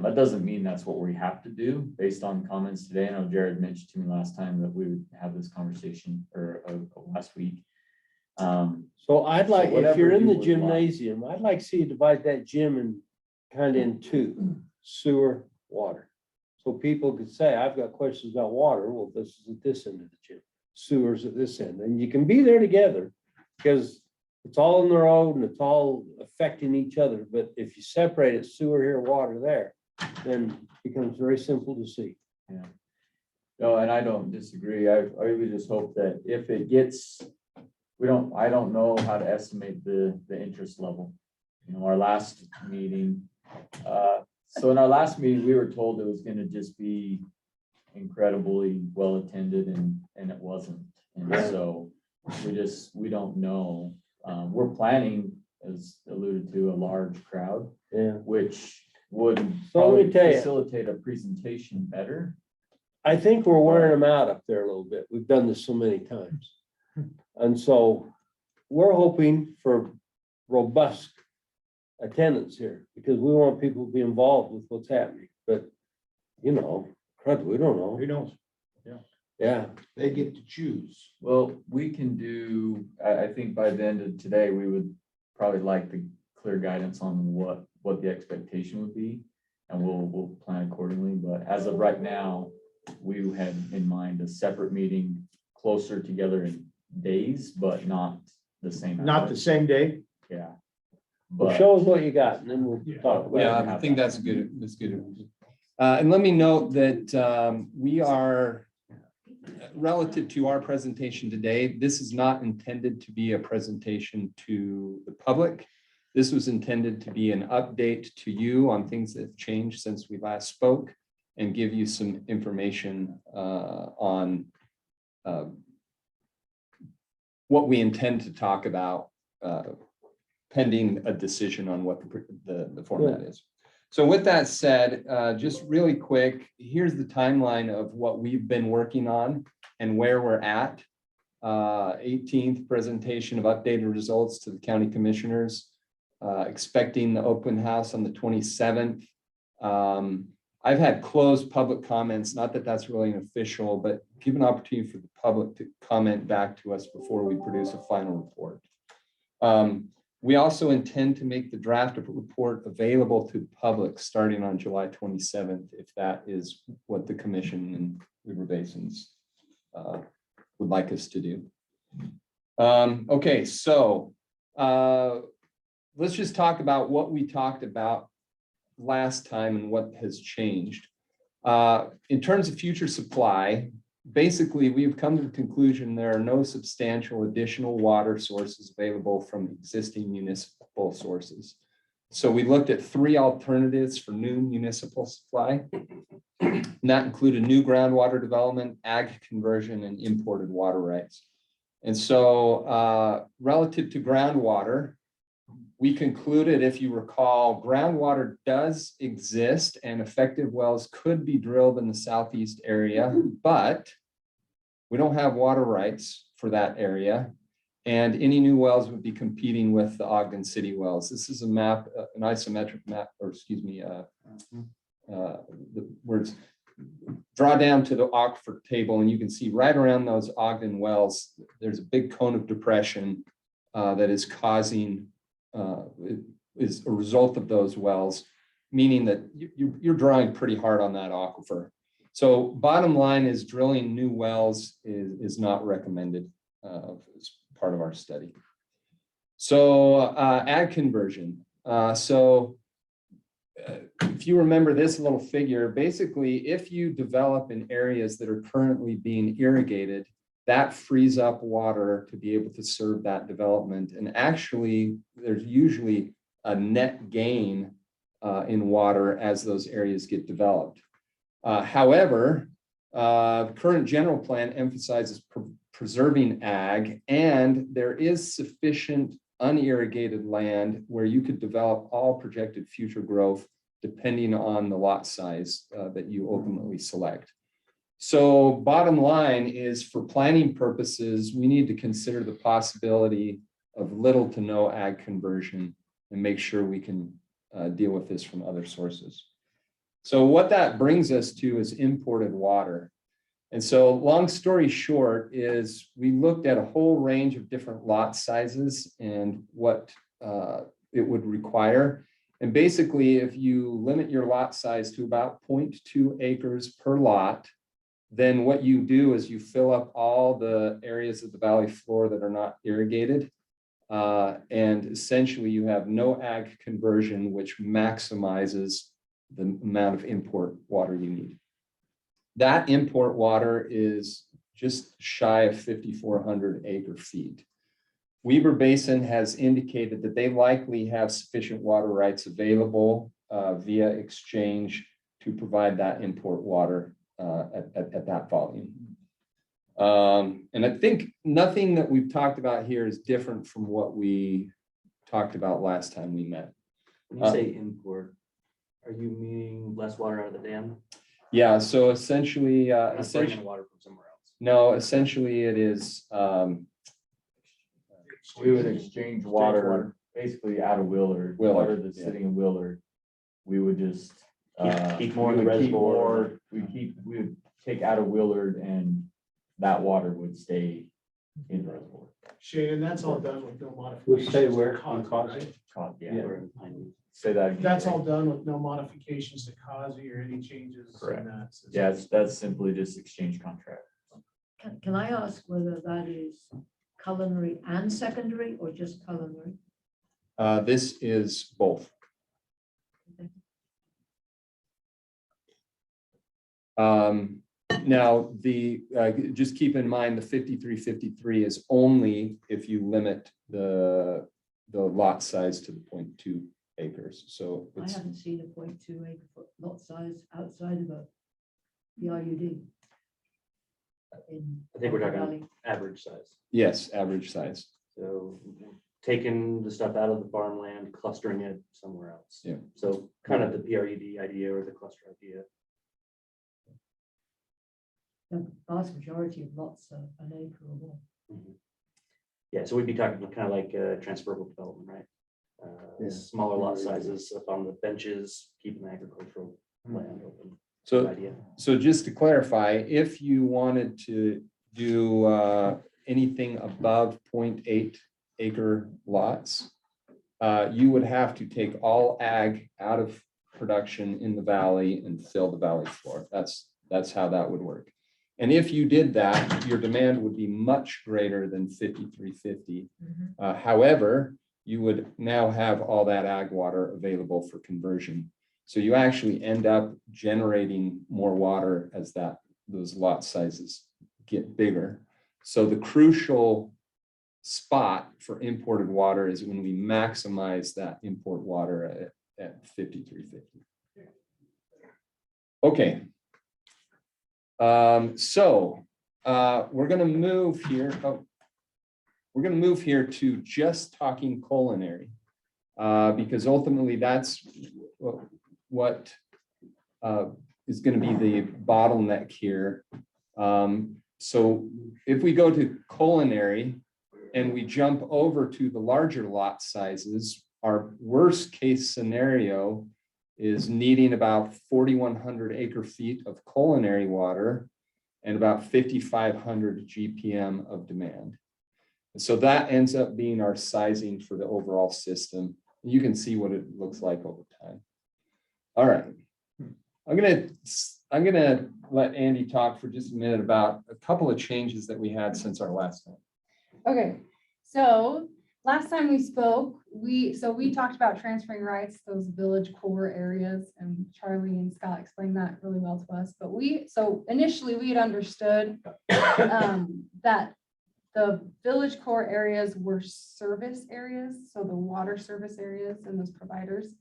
That doesn't mean that's what we have to do based on comments today. I know Jared mentioned to me last time that we would have this conversation or last week. So I'd like, if whatever you're in you the would like. gymnasium, I'd like to see you divide that gym in kind of in two, sewer, water. So people could say, I've got questions about water. Well, this is at this end of the gym, sewers at this end, and you can be there together because it's all in the road and it's all affecting each other. But if you separate it, sewer here, water there, then it becomes very simple to see. Yeah. No, and I don't disagree. I would just hope that if it gets, I don't know how to estimate the interest level. You know, our last meeting, so in our last meeting, we were told it was gonna just be incredibly well attended and it wasn't. And so we don't know. We're planning, as alluded to, a large crowd, Yeah. which would So let me probably tell you. facilitate a presentation better. I think we're wearing them out up there a little bit. We've done this so many times. And so we're hoping for robust attendance here because we want people to be involved with what's happening. But, you know, crud, we don't know. Who knows? Yeah. They get to choose. Well, we can do, I think by the end of today, we would probably like the clear guidance on what the expectation would be. And we'll plan accordingly. But as of right now, we had in mind a separate meeting closer together in days, but not the same. Not the hours. same day. Yeah. Well, But show us what you got and then we'll talk about it. Yeah, I think that's good. That's good. And let me note that we are, relative to our presentation today, this is not intended to be a presentation to the public. This was intended to be an update to you on things that have changed since we last spoke and give you some information on what we intend to talk about pending a decision on what the format is. So with that said, just really quick, here's the timeline of what we've been working on and where we're at. 18th presentation of updated results to the county commissioners, expecting the open house on the 27th. I've had closed public comments, not that that's really an official, but give an opportunity for the public to comment back to us before we produce a final report. We also intend to make the draft of a report available to the public starting on July 27th, if that is what the commission and River Basins would like us to do. Okay, so let's just talk about what we talked about last time and what has changed. In terms of future supply, basically, we've come to the conclusion there are no substantial additional water sources available from existing municipal sources. So we looked at 3 alternatives for new municipal supply. And that included new groundwater development, ag conversion, and imported water rights. And so relative to groundwater, we concluded, if you recall, groundwater does exist and effective wells could be drilled in the southeast area, but we don't have water rights for that area. And any new wells would be competing with the Ogden City wells. This is a map, an isometric map, or excuse me, the words draw down to the aquifer table, and you can see right around those Ogden wells, there's a big cone of depression that is causing, is a result of those wells, meaning that you're drawing pretty hard on that aquifer. So bottom line is drilling new wells is not recommended as part of our study. So ag conversion. If you remember this little figure, basically, if you develop in areas that are currently being irrigated, that frees up water to be able to serve that development. And actually, there's usually a net gain in water as those areas get developed. However, current general plan emphasizes preserving ag, and there is sufficient unirrigated land where you could develop all projected future growth depending on the lot size that you ultimately select. So bottom line is, for planning purposes, we need to consider the possibility of little to no ag conversion and make sure we can deal with this from other sources. So what that brings us to is imported water. And so long story short is, we looked at a whole range of different lot sizes and what it would require. And basically, if you limit your lot size to about 0.2 acres per lot, then what you do is you fill up all the areas of the valley floor that are not irrigated. And essentially you have no ag conversion, which maximizes the amount of import water you need. That import water is just shy of 5,400 acre feet. Weber Basin has indicated that they likely have sufficient water rights available via exchange to provide that import water at that volume. And I think nothing that we've talked about here is different from what we talked about last time we met. When you say import, are you meaning less water out of the dam? Yeah, so essentially, Not bringing in water from somewhere else. no, essentially it is, We would exchange water basically out of Willard, water that's yeah. sitting in Willard. We would just. Keep more in we the would keep reservoir. more- we would take out of Willard, and that water would stay in the reservoir. Shane, that's all done with no Would modifications. stay where? to Causey, right? Yeah, we're in Pineview. Say that again. That's all done with no modifications to Causey or any changes Correct. in that. Yeah, that's simply just exchange contract. Can I ask whether that is culinary and secondary or just culinary? this is both. Now, just keep in mind, the 5353 is only if you limit the lot size to the 0.2 acres. So I it's, haven't seen a 0.2 acre foot lot size outside of a PRUD. I think we're talking average size. yes, average size. So taking the stuff out of the farmland, clustering it somewhere else. Yeah. So kind of the PRUD idea or the cluster idea. The vast majority of lots are an acre or more. Mhm. Yeah, so we'd be talking kind of like transferable development, right? Yeah. Smaller lot sizes up on the benches, keeping the agricultural land open. So, Idea. so just to clarify, if you wanted to do anything above 0.8 acre lots, you would have to take all ag out of production in the valley and fill the valley floor. That's how that would work. And if you did that, your demand would be much greater than 5,350. However, you would now have all that ag water available for conversion. So you actually end up generating more water as those lot sizes get bigger. So the crucial spot for imported water is when we maximize that import water at 5,350. Okay. So we're going to move here. We're going to move here to just talking culinary, because ultimately that's what is going to be the bottleneck here. So if we go to culinary and we jump over to the larger lot sizes, our worst case scenario is needing about 4,100 acre feet of culinary water and about 5,500 GPM of demand. So that ends up being our sizing for the overall system. You can see what it looks like over time. All right. I'm gonna let Andy talk for just a minute about a couple of changes that we had since our last time. Okay, so last time we spoke, we talked about transferring rights, those village core areas, and Charlie and Scott explained that really well to us. But so initially we had understood that the village core areas were service areas, so the water service areas and those providers.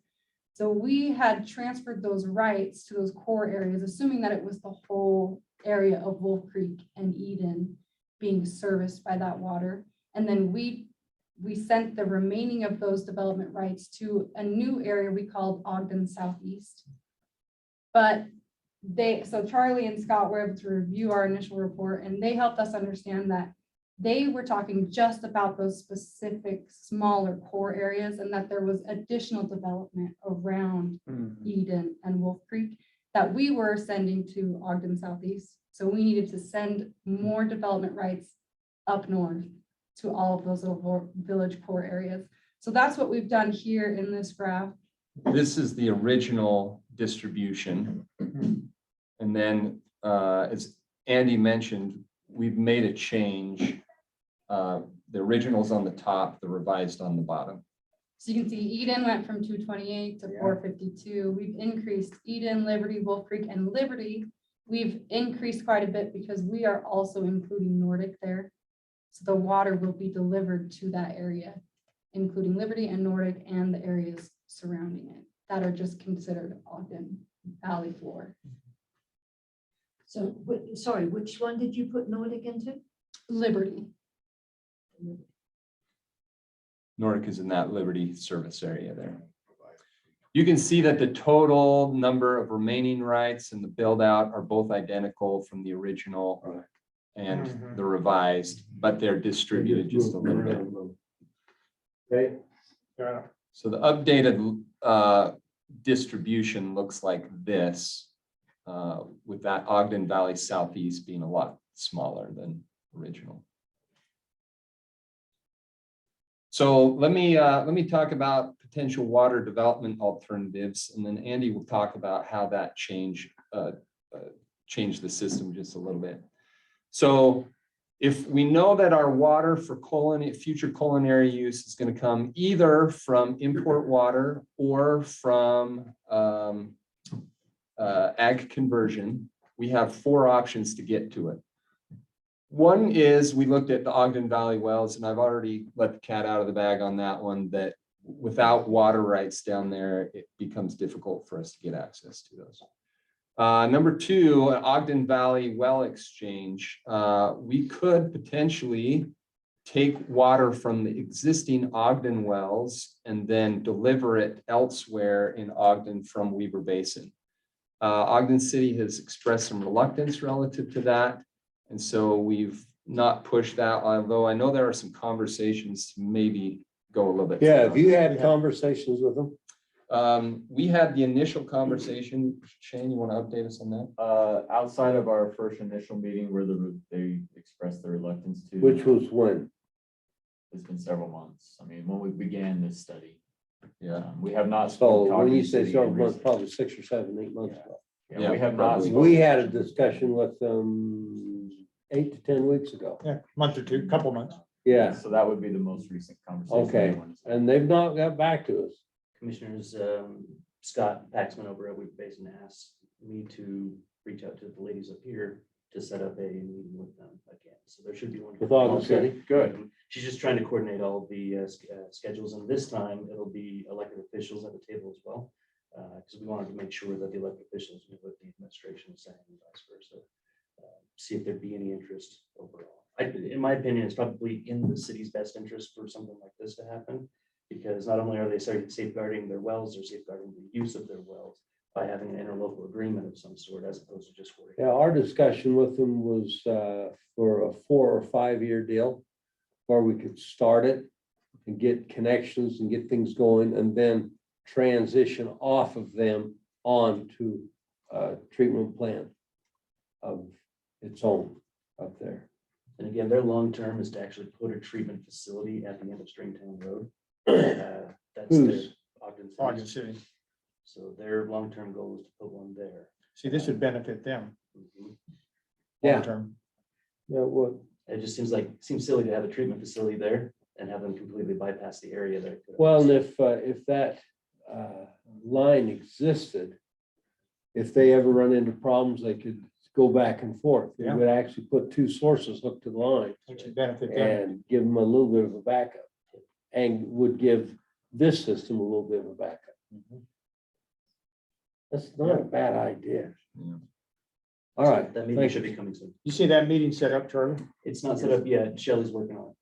So we had transferred those rights to those core areas, assuming that it was the whole area of Wolf Creek and Eden being serviced by that water. And then we sent the remaining of those development rights to a new area we called Ogden Southeast. But so Charlie and Scott were able to review our initial report, and they helped us understand that they were talking just about those specific smaller core areas, and that there was additional development around Eden and Wolf Creek that we were sending to Ogden Southeast. So we needed to send more development rights up north to all of those little village core areas. So that's what we've done here in this graph. This is the original distribution. And then, as Andy mentioned, we've made a change. The original's on the top, the revised on the bottom. So you can see Eden went from 228 to 452. We've increased Eden, Liberty, Wolf Creek, and Liberty. We've increased quite a bit because we are also including Nordic there. So the water will be delivered to that area, including Liberty and Nordic and the areas surrounding it that are just considered Ogden Valley floor. So, sorry, which one did you put Nordic into? Liberty. Nordic is in that Liberty service area there. You can see that the total number of remaining rights and the build out are both identical from the original and the revised, but they're distributed just a little bit. Okay, So the updated distribution looks like this, with that Ogden Valley Southeast being a lot smaller than original. So let me talk about potential water development alternatives, and then Andy will talk about how that changed the system just a little bit. So if we know that our water for future culinary use is going to come either from import water or from ag conversion, we have 4 options to get to it. One is we looked at the Ogden Valley wells, and I've already let the cat out of the bag on that one, that without water rights down there, it becomes difficult for us to get access to those. Number 2, Ogden Valley well exchange. We could potentially take water from the existing Ogden wells and then deliver it elsewhere in Ogden from Weber Basin. Ogden City has expressed some reluctance relative to that. And so we've not pushed that, although I know there are some conversations to maybe go a little bit. yeah, have you had conversations with them? We had the initial conversation. Shane, you want to update us on that? Outside of our first initial meeting where they expressed their reluctance to. Which was when? It's been several months. I mean, when we began this study. Yeah. We have not. So spoken when you to say the several months, recent- probably 6 or 7, 8 months ago. Yeah, we have not. probably. We had a discussion with them 8 to 10 weeks ago. Yeah, month or two, couple months. Yeah, So that would be the most recent conversation. okay, and they've not got back to us. Commissioners, Scott Paxman over at Weaver Basin asked me to reach out to the ladies up here to set up a meeting with them again. So there should be one. With Ogden City? Good. She's just trying to coordinate all of the schedules, and this time it'll be elected officials at the table as well. Because we wanted to make sure that the elected officials knew what the administration was saying and vice versa. See if there'd be any interest overall. In my opinion, it's probably in the city's best interest for something like this to happen, because not only are they safeguarding their wells, they're safeguarding the use of their wells by having an interlocal agreement of some sort, as opposed to just worrying. Yeah, our discussion with them was for a 4 or 5 year deal where we could start it and get connections and get things going and then transition off of them onto a treatment plant of its own up there. And again, their long term is to actually put a treatment facility at the end of Stringtown Road. That's their Who's? Ogden City. City. So their long term goal is to put one there. See, this would benefit them Mhm. Yeah. long term. Yeah, well, It just seems silly to have a treatment facility there and have them completely bypass the area there. well, and if that line existed, if they ever run into problems, they could go back and forth. We Yeah. would actually put two sources hooked to the line Which would benefit them. and give them a little bit of a backup. And would give this system a little bit of a backup. That's not a bad idea. Yeah. All right. That meeting thank should you. be coming soon. You see that meeting set up, Charlie? It's not set up yet. Shelley's working on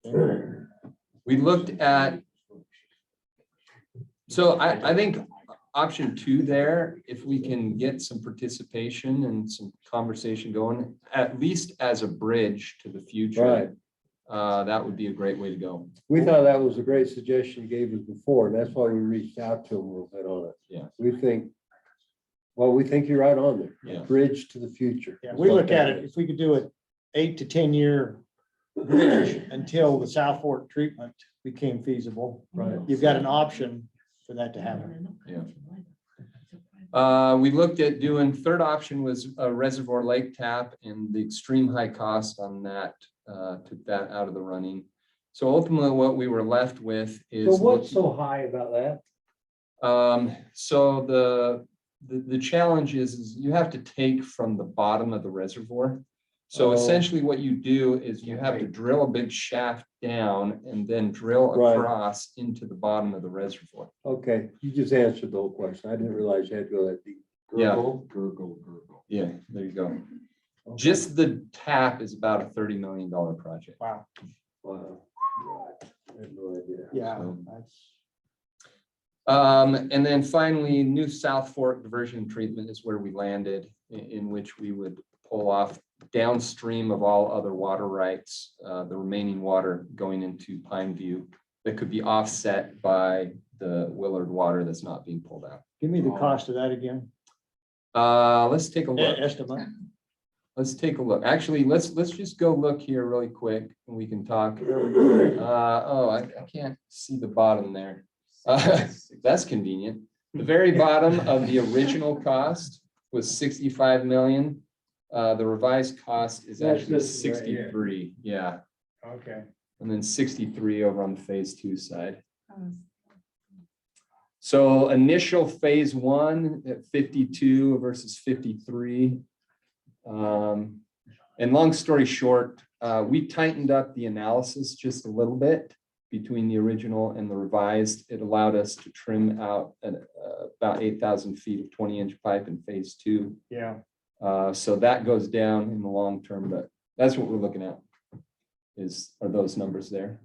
it. We looked at, so I think option 2 there, if we can get some participation and some conversation going, at least as a bridge to the future. Right. That would be a great way to go. We thought that was a great suggestion you gave us before, and that's why we reached out to them a little bit on it. Yeah. We think you're right on there. Yeah. Bridge to the future. Yeah, we look at it, if we could do it 8 to 10 year bridge until the South Fork treatment became feasible. Right. You've got an option for that to happen. We looked at doing, third option was a reservoir lake tap, and the extreme high cost on that took that out of the running. So ultimately what we were left with is. So what's so high about that? So the challenge is you have to take from the bottom of the reservoir. So Oh. essentially what you do is you have to drill a big shaft down and then drill Right. across into the bottom of the reservoir. Okay, you just answered the whole question. I didn't realize you had to go that deep. Yeah. Gurgle. Yeah, there you go. Just the tap is about a $30 million project. Wow. Wow. Right. I had no idea. Yeah, So- that's. And then finally, new South Fork diversion treatment is where we landed, in which we would pull off downstream of all other water rights, the remaining water going into Pine View that could be offset by the Willard water that's not being pulled out. Give me the cost of that again. Let's take a look. Estimate. Let's take a look. Actually, let's just go look here really quick and we can talk. I can't see the bottom there. That's convenient. The very bottom of the original cost was 65 million. The revised cost is That's actually this one right here. 63. Yeah. Okay. And then 63 over on the phase 2 side. So initial phase 1 at 52 versus 53. And long story short, we tightened up the analysis just a little bit between the original and the revised. It allowed us to trim out about 8,000 feet of 20-inch pipe in phase 2. Yeah. So that goes down in the long term, but that's what we're looking at. Are those numbers there?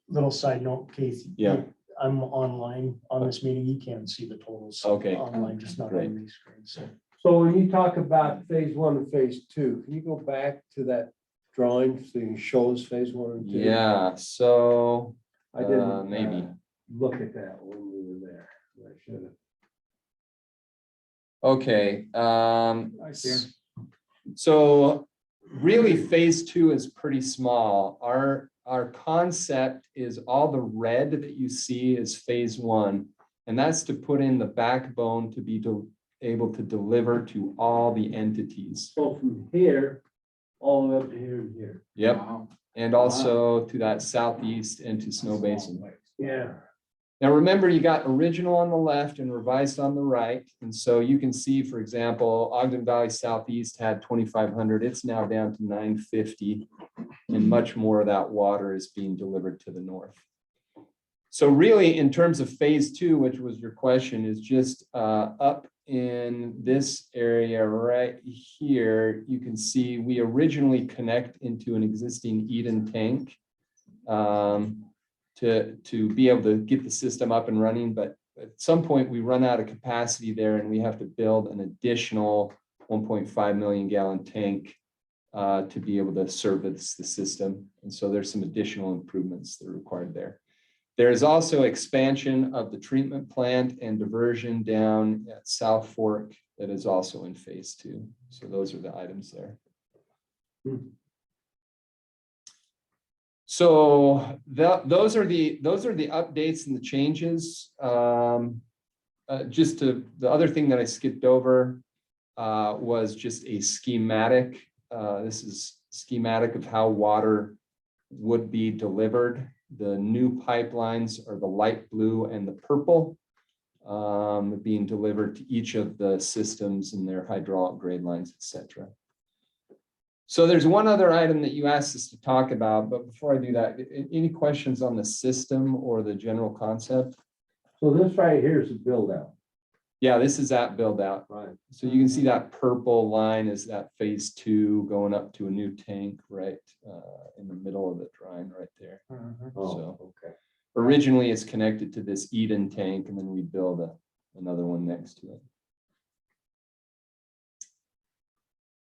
Little side note, Keith. Yeah. I'm online on this meeting. You can see the totals. Okay. Online, just not Great. on the screen. So So when you talk about phase 1 and phase 2, can you go back to that drawing so you can show us phase 1 and 2? Yeah, so I didn't maybe. look at that when we were there. I should have. Okay. I see. So really, phase 2 is pretty small. Our concept is all the red that you see is phase 1, and that's to put in the backbone to be able to deliver to all the entities. So from here, all the way up to here and here. Yep, Wow. and also to that southeast and to Snow Basin. Yeah. Now, remember, you got original on the left and revised on the right. And so you can see, for example, Ogden Valley Southeast had 2,500. It's now down to 950. And much more of that water is being delivered to the north. So really, in terms of phase 2, which was your question, is just up in this area right here. You can see we originally connect into an existing Eden tank. To be able to get the system up and running, but at some point we run out of capacity there and we have to build an additional 1.5 million gallon tank to be able to service the system. And so there's some additional improvements that are required there. There is also expansion of the treatment plant and diversion down at South Fork that is also in phase 2. So those are the items there. So those are the updates and the changes. Just to the other thing that I skipped over was just a schematic. This is schematic of how water would be delivered. The new pipelines are the light blue and the purple. being delivered to each of the systems and their hydraulic grade lines, etc. So there's one other item that you asked us to talk about, but before I do that, any questions on the system or the general concept? So this right here is the build out. Yeah, this is that build out. Right. So you can see that purple line is that phase 2 going up to a new tank right in the middle of the drawing right there. So Okay. originally it's connected to this Eden tank and then we build another one next to it.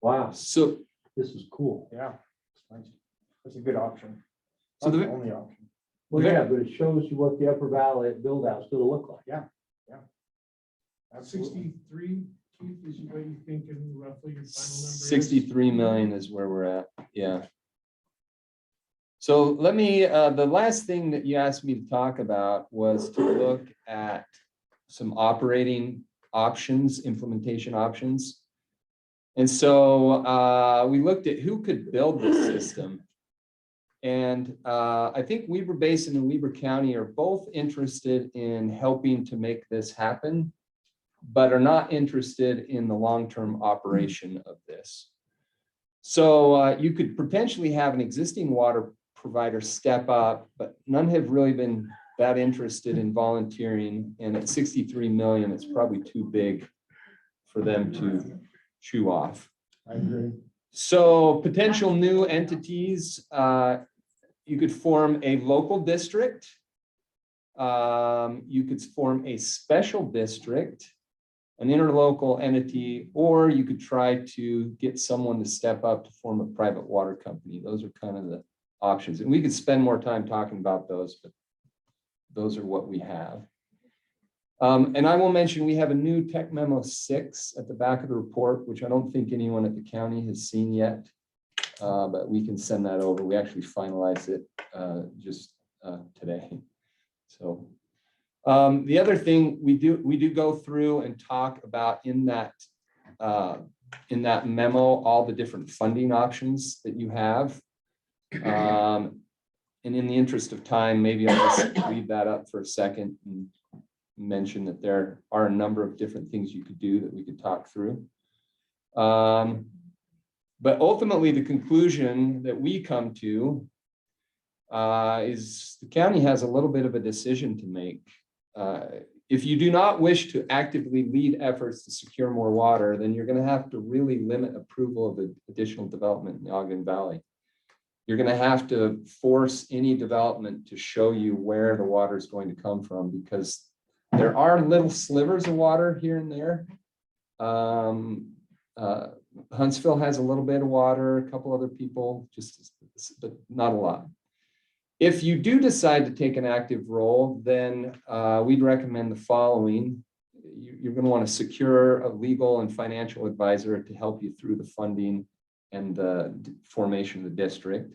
Wow, So, this is cool. Yeah. That's a good option. So Not the- the only option. Well, yeah, but it shows you what the Upper Valley build out is gonna look like. Yeah. Absolutely. 63, Keith, is what you thinking roughly your final number is? 63 million is where we're at, yeah. So let me, the last thing that you asked me to talk about was to look at some operating options, implementation options. And so we looked at who could build this system. And I think Weber Basin and Weber County are both interested in helping to make this happen, but are not interested in the long-term operation of this. So you could potentially have an existing water provider step up, but none have really been that interested in volunteering. And at 63 million, it's probably too big for them to chew off. I agree. So potential new entities, you could form a local district. You could form a special district, an interlocal entity, or you could try to get someone to step up to form a private water company. Those are kind of the options. And we could spend more time talking about those, but those are what we have. And I will mention, we have a new Tech Memo 6 at the back of the report, which I don't think anyone at the county has seen yet, but we can send that over. We actually finalized it just today. So the other thing we do go through and talk about in that memo, all the different funding options that you have. And in the interest of time, maybe I'll just leave that up for a second and mention that there are a number of different things you could do that we could talk through. But ultimately, the conclusion that we come to is the county has a little bit of a decision to make. If you do not wish to actively lead efforts to secure more water, then you're going to have to really limit approval of additional development in the Ogden Valley. You're going to have to force any development to show you where the water is going to come from, because there are little slivers of water here and there. Huntsville has a little bit of water, a couple other people, but not a lot. If you do decide to take an active role, then we'd recommend the following. You're going to want to secure a legal and financial advisor to help you through the funding and the formation of the district.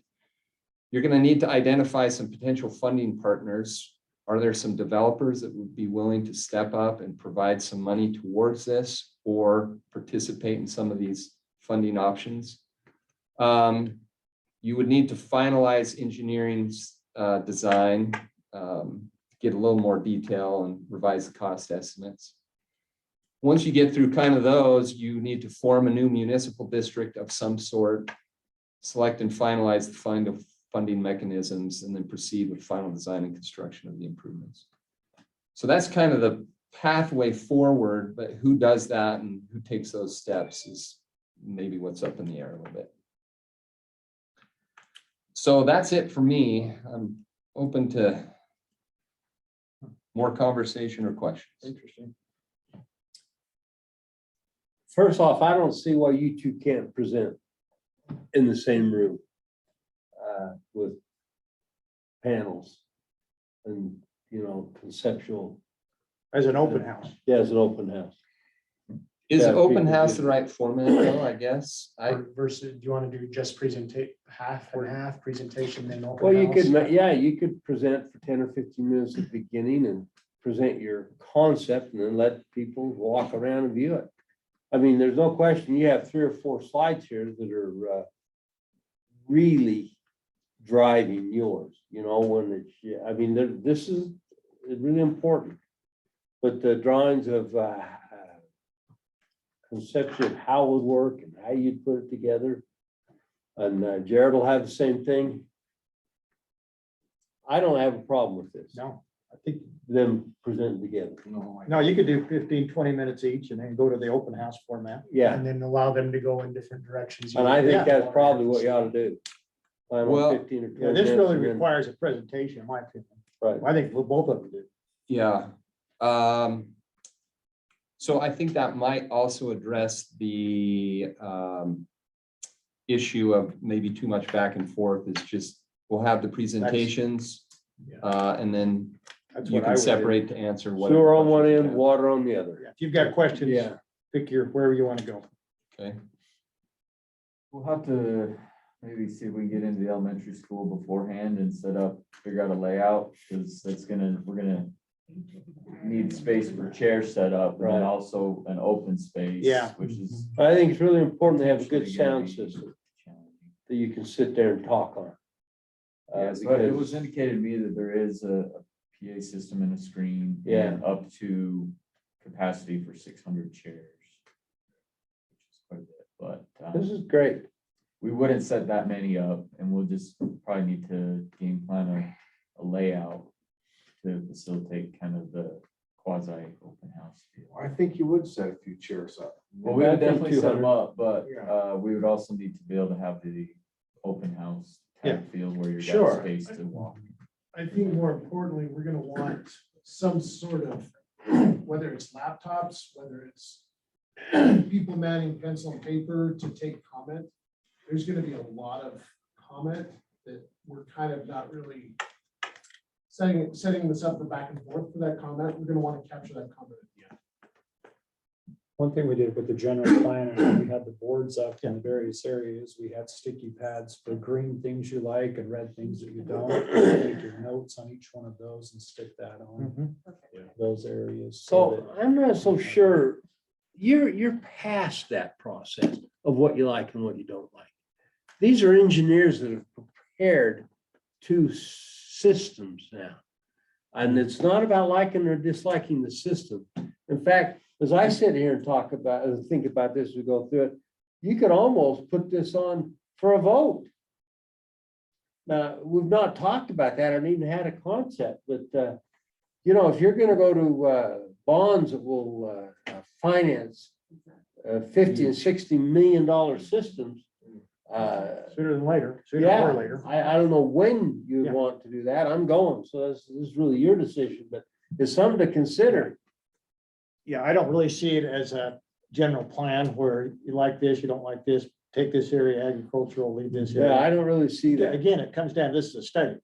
You're going to need to identify some potential funding partners. Are there some developers that would be willing to step up and provide some money towards this or participate in some of these funding options? You would need to finalize engineering design, get a little more detail and revise the cost estimates. Once you get through kind of those, you need to form a new municipal district of some sort, select and finalize the funding mechanisms, and then proceed with final design and construction of the improvements. So that's kind of the pathway forward, but who does that and who takes those steps is maybe what's up in the air a little bit. So that's it for me. I'm open to more conversation or questions. Interesting. First off, I don't see why you two can't present in the same room with panels and, conceptual. As an open house. Yeah, as an open house. Is Yeah, open people house do. the right format though, I guess? Versus, do you want to do just half and half presentation, then open Well, you house? could, you could present for 10 or 15 minutes at the beginning and present your concept and then let people walk around and view it. I mean, there's no question you have 3 or 4 slides here that are really driving yours, when it's, this is really important. but the drawings of conception of how it would work and how you'd put it together. And Jared will have the same thing. I don't have a problem with this, No, I think, them presenting together. no, you could do 15, 20 minutes each and then go to the open house format. Yeah, And then allow them to go in different directions. and I think Yeah. that's probably what you ought to do. Plan Well, on 15 or 20 Yeah, this minutes really and then- requires a presentation, in my opinion. Right. I think both of them do. Yeah. So I think that might also address the issue of maybe too much back and forth. It's just, we'll have the presentations. And then That's you what I can would do. separate to answer what. Sewer on one end, water on the other. Yeah, if you've got questions, Yeah. pick wherever you want to go. Okay, We'll have to maybe see if we can get into the elementary school beforehand and figure out a layout, because we're gonna need space for chairs set up, and Right. then also an open space. Yeah. Which is. I think it's really important to have a good potentially gonna sound be system challenging. that you can sit there and talk on. Yes, but it Because- was indicated to me that there is a PA system and a screen. Yeah. And up to capacity for 600 chairs. Which is quite a bit, but. This is great. We wouldn't set that many up, and we'll just probably need to game plan a layout to facilitate kind of the quasi open house feel. I think you would set a few chairs up. Well, we would I think definitely set them 200. up, but we would also need to be able to have the open house type feel where you're got Sure. space to walk. I think more importantly, we're gonna want some sort of, whether it's laptops, whether it's people manning pencil and paper to take comment. There's gonna be a lot of comment that we're kind of not really setting this up for back and forth for that comment. We're gonna want to capture that comment at the end. One thing we did with the general plan, is when we had the boards up in the various areas, we had sticky pads for green things you like and red things that you don't. Take your notes on each one of those and stick that on those areas. So I'm not so sure, you're past that process of what you like and what you don't like. These are engineers that have prepared two systems now. And it's not about liking or disliking the system. In fact, as I sit here and talk about, and think about this, as we go through it, you could almost put this on for a vote. Now, we've not talked about that, and even had a concept, but, if you're gonna go to, bonds that will, finance, 50 and $60 million systems, Sooner than later, sooner yeah, or later. I don't know when you Yeah. want to do that. I'm going, so this is really your decision, but it's something to consider. Yeah, I don't really see it as a general plan where you like this, you don't like this, take this area agricultural, leave this. Yeah, I don't really see that. Again, it comes down, this is a study.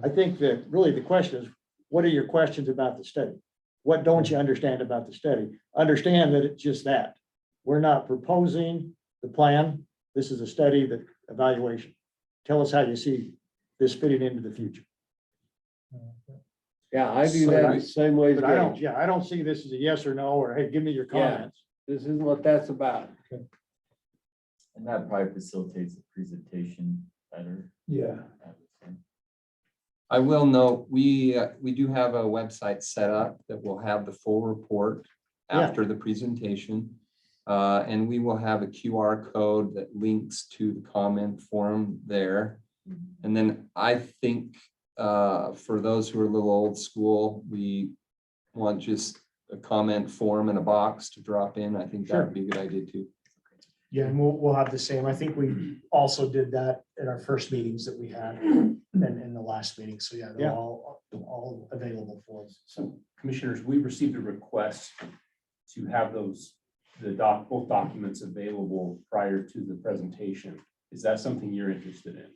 I think that really the question is, what are your questions about the study? What don't you understand about the study? Understand that it's just that. We're not proposing the plan. This is a study, that evaluation. Tell us how you see this fitting into the future. Yeah, I do So that I- the same way as But I don't, Gage. I don't see this as a yes or no, or hey, give me your Yeah. comments. This isn't what that's about. And that probably facilitates the presentation better. Yeah. I would say. I will note, we do have a website set up that will have the full report Yeah. after the presentation. And we will have a QR code that links to the comment form there. And then I think for those who are a little old school, we want just a comment form in a box to drop in. I think that would be a good idea too. Yeah, and we'll have the same. I think we also did that in our first meetings that we had and in the last meeting. So yeah, they're Yeah. all available for us. So commissioners, we received a request to have both documents available prior to the presentation. Is that something you're interested in?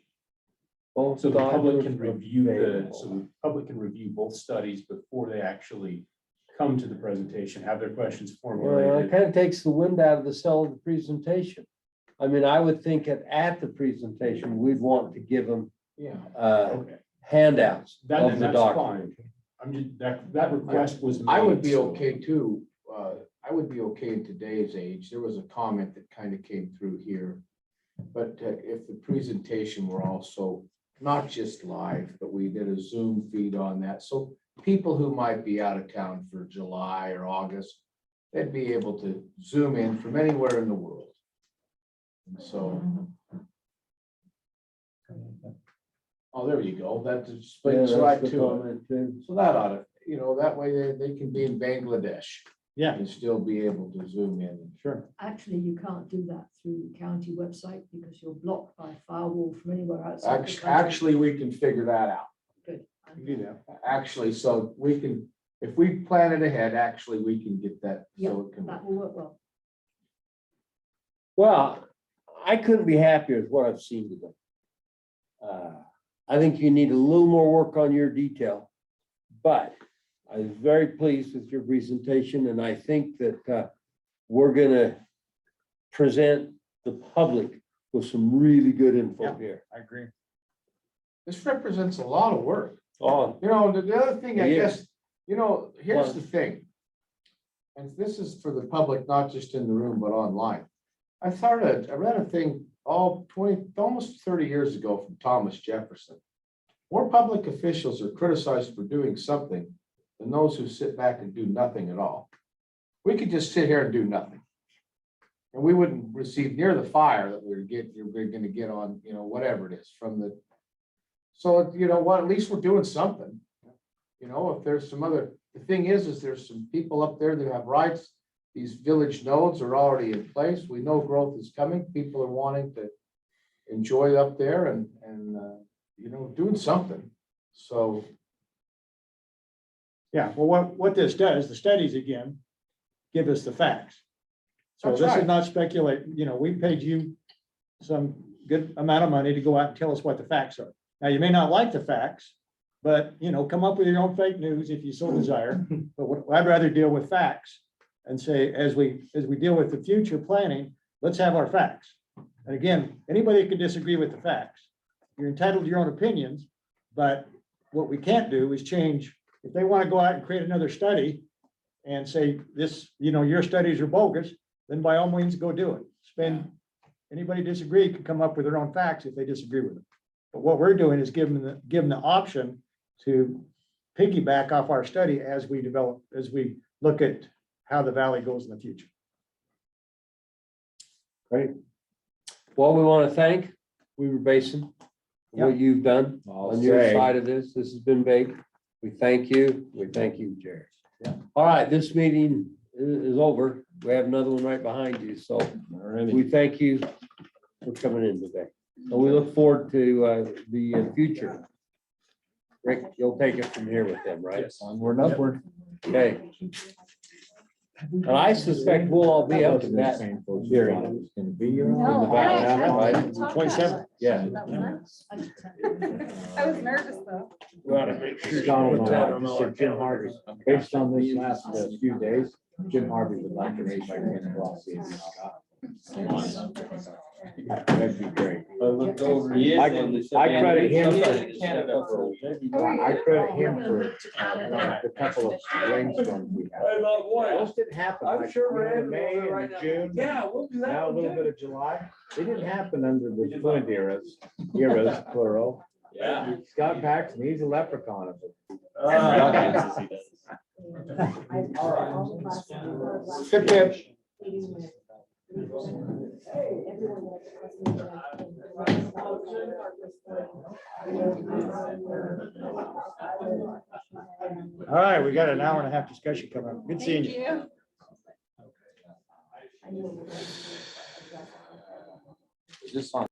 Both So the public can documents review available. so the public can review both studies before they actually come to the presentation, have their questions Well, it formulated. kind of takes the wind out of the sail of the presentation. I mean, I would think at the presentation, we'd want to give them Okay, handouts That- of and the that's document. fine. I'm just, that request was. I would made, be so- okay too. I would be okay in today's age. There was a comment that kind of came through here. But if the presentation were also not just live, but we did a Zoom feed on that. So people who might be out of town for July or August, they'd be able to zoom in from anywhere in the world. And so. Oh, there you go. That Yeah, explains that's right the to it. comment too. So that ought to, that way they can be in Bangladesh. Yeah. And still be able to zoom in. Sure. Actually, you can't do that through the county website because you're blocked by a firewall from anywhere outside. the country. Actually, we can figure that out. Good. You can do that. Actually, so we can, if we plan it ahead, actually, we can get that. Yeah, So it can. that will work well. Well, I couldn't be happier with what I've seen today. I think you need a little more work on your detail, but I was very pleased with your presentation, and I think that we're gonna present the public with some really good info here. I agree. This represents a lot of work. Oh, The other thing, I Yeah. guess, here's the thing. And this is for the public, not just in the room, but online. I read a thing almost 30 years ago from Thomas Jefferson. More public officials are criticized for doing something than those who sit back and do nothing at all. We could just sit here and do nothing. And we wouldn't receive near the fire that we're gonna get on, whatever it is from the. So, you know what, at least we're doing something. If there's the thing is there's some people up there that have rights. These village nodes are already in place. We know growth is coming. People are wanting to enjoy up there and doing something. So. Yeah, well, what this does, the studies again, give us the facts. So That's this right. is not speculate, we paid you some good amount of money to go out and tell us what the facts are. Now, you may not like the facts, but, come up with your own fake news if you so desire. But I'd rather deal with facts and say, as we deal with the future planning, let's have our facts. And again, anybody can disagree with the facts. You're entitled to your own opinions, but what we can't do is change. If they want to go out and create another study and say this, your studies are bogus, then by all means, go do it. Anybody disagree can come up with their own facts if they disagree with it. But what we're doing is giving the option to piggyback off our study as we look at how the valley goes in the future. great. Well, we want to thank Weaver Basin for what you've done on your side of this. This has been big. We thank you. We thank you, Jared. Yeah. All right, this meeting is over. We have another one right behind you, so we thank you for coming in today. And we look forward to the future. Rick, you'll take it from here with them, right? Onward and upward. Okay. And I suspect we'll all be up to that. Hearing. No, Right? 27. Yeah. I was nervous though. We ought to make sure. Jim Harvey, based on this last few days, Jim Harvey would like to raise my hand. That'd be great. I looked over. I credit him Canada for. I credit him for the couple of rainstorms we had. Those didn't happen. I'm like, sure we're in May right and now. June. Yeah, we'll do that. Now a one little too. bit of July. They didn't happen under the Flint eras, plural. Yeah. Scott Paxton, he's a leprechaun of it. Tip, tip. All right, we got an hour and a half discussion coming up. Good seeing you. Thank you. Is this on?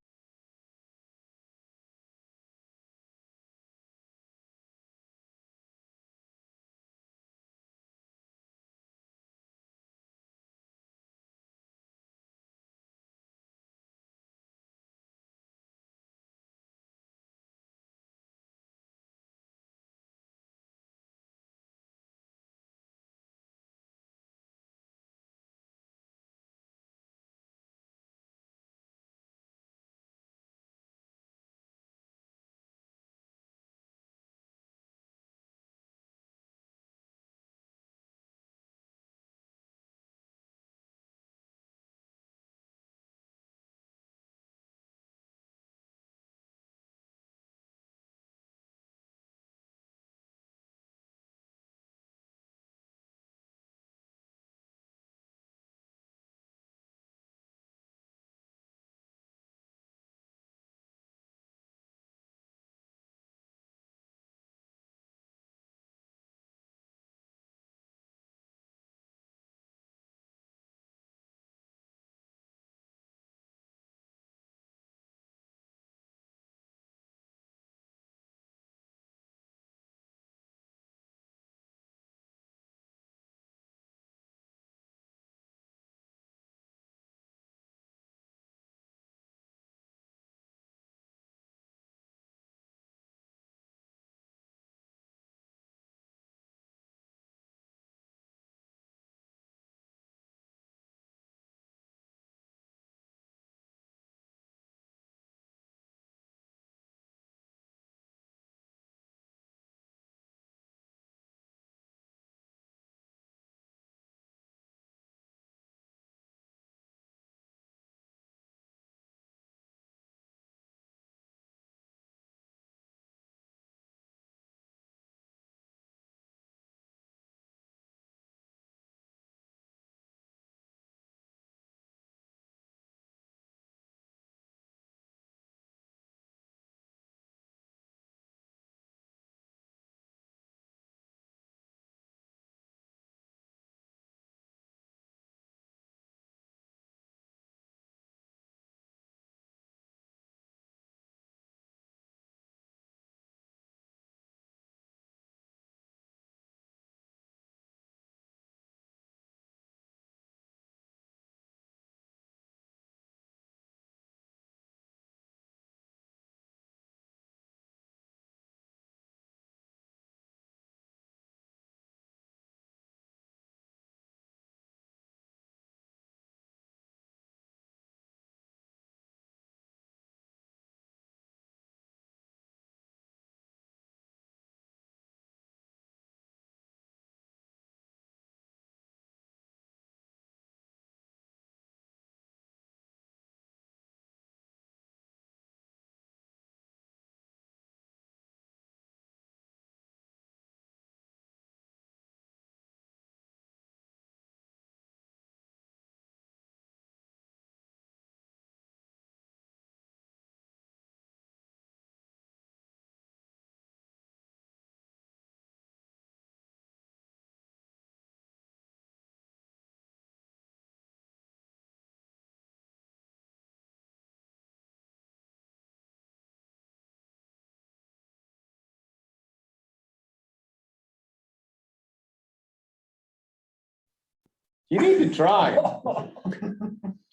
You need to try. All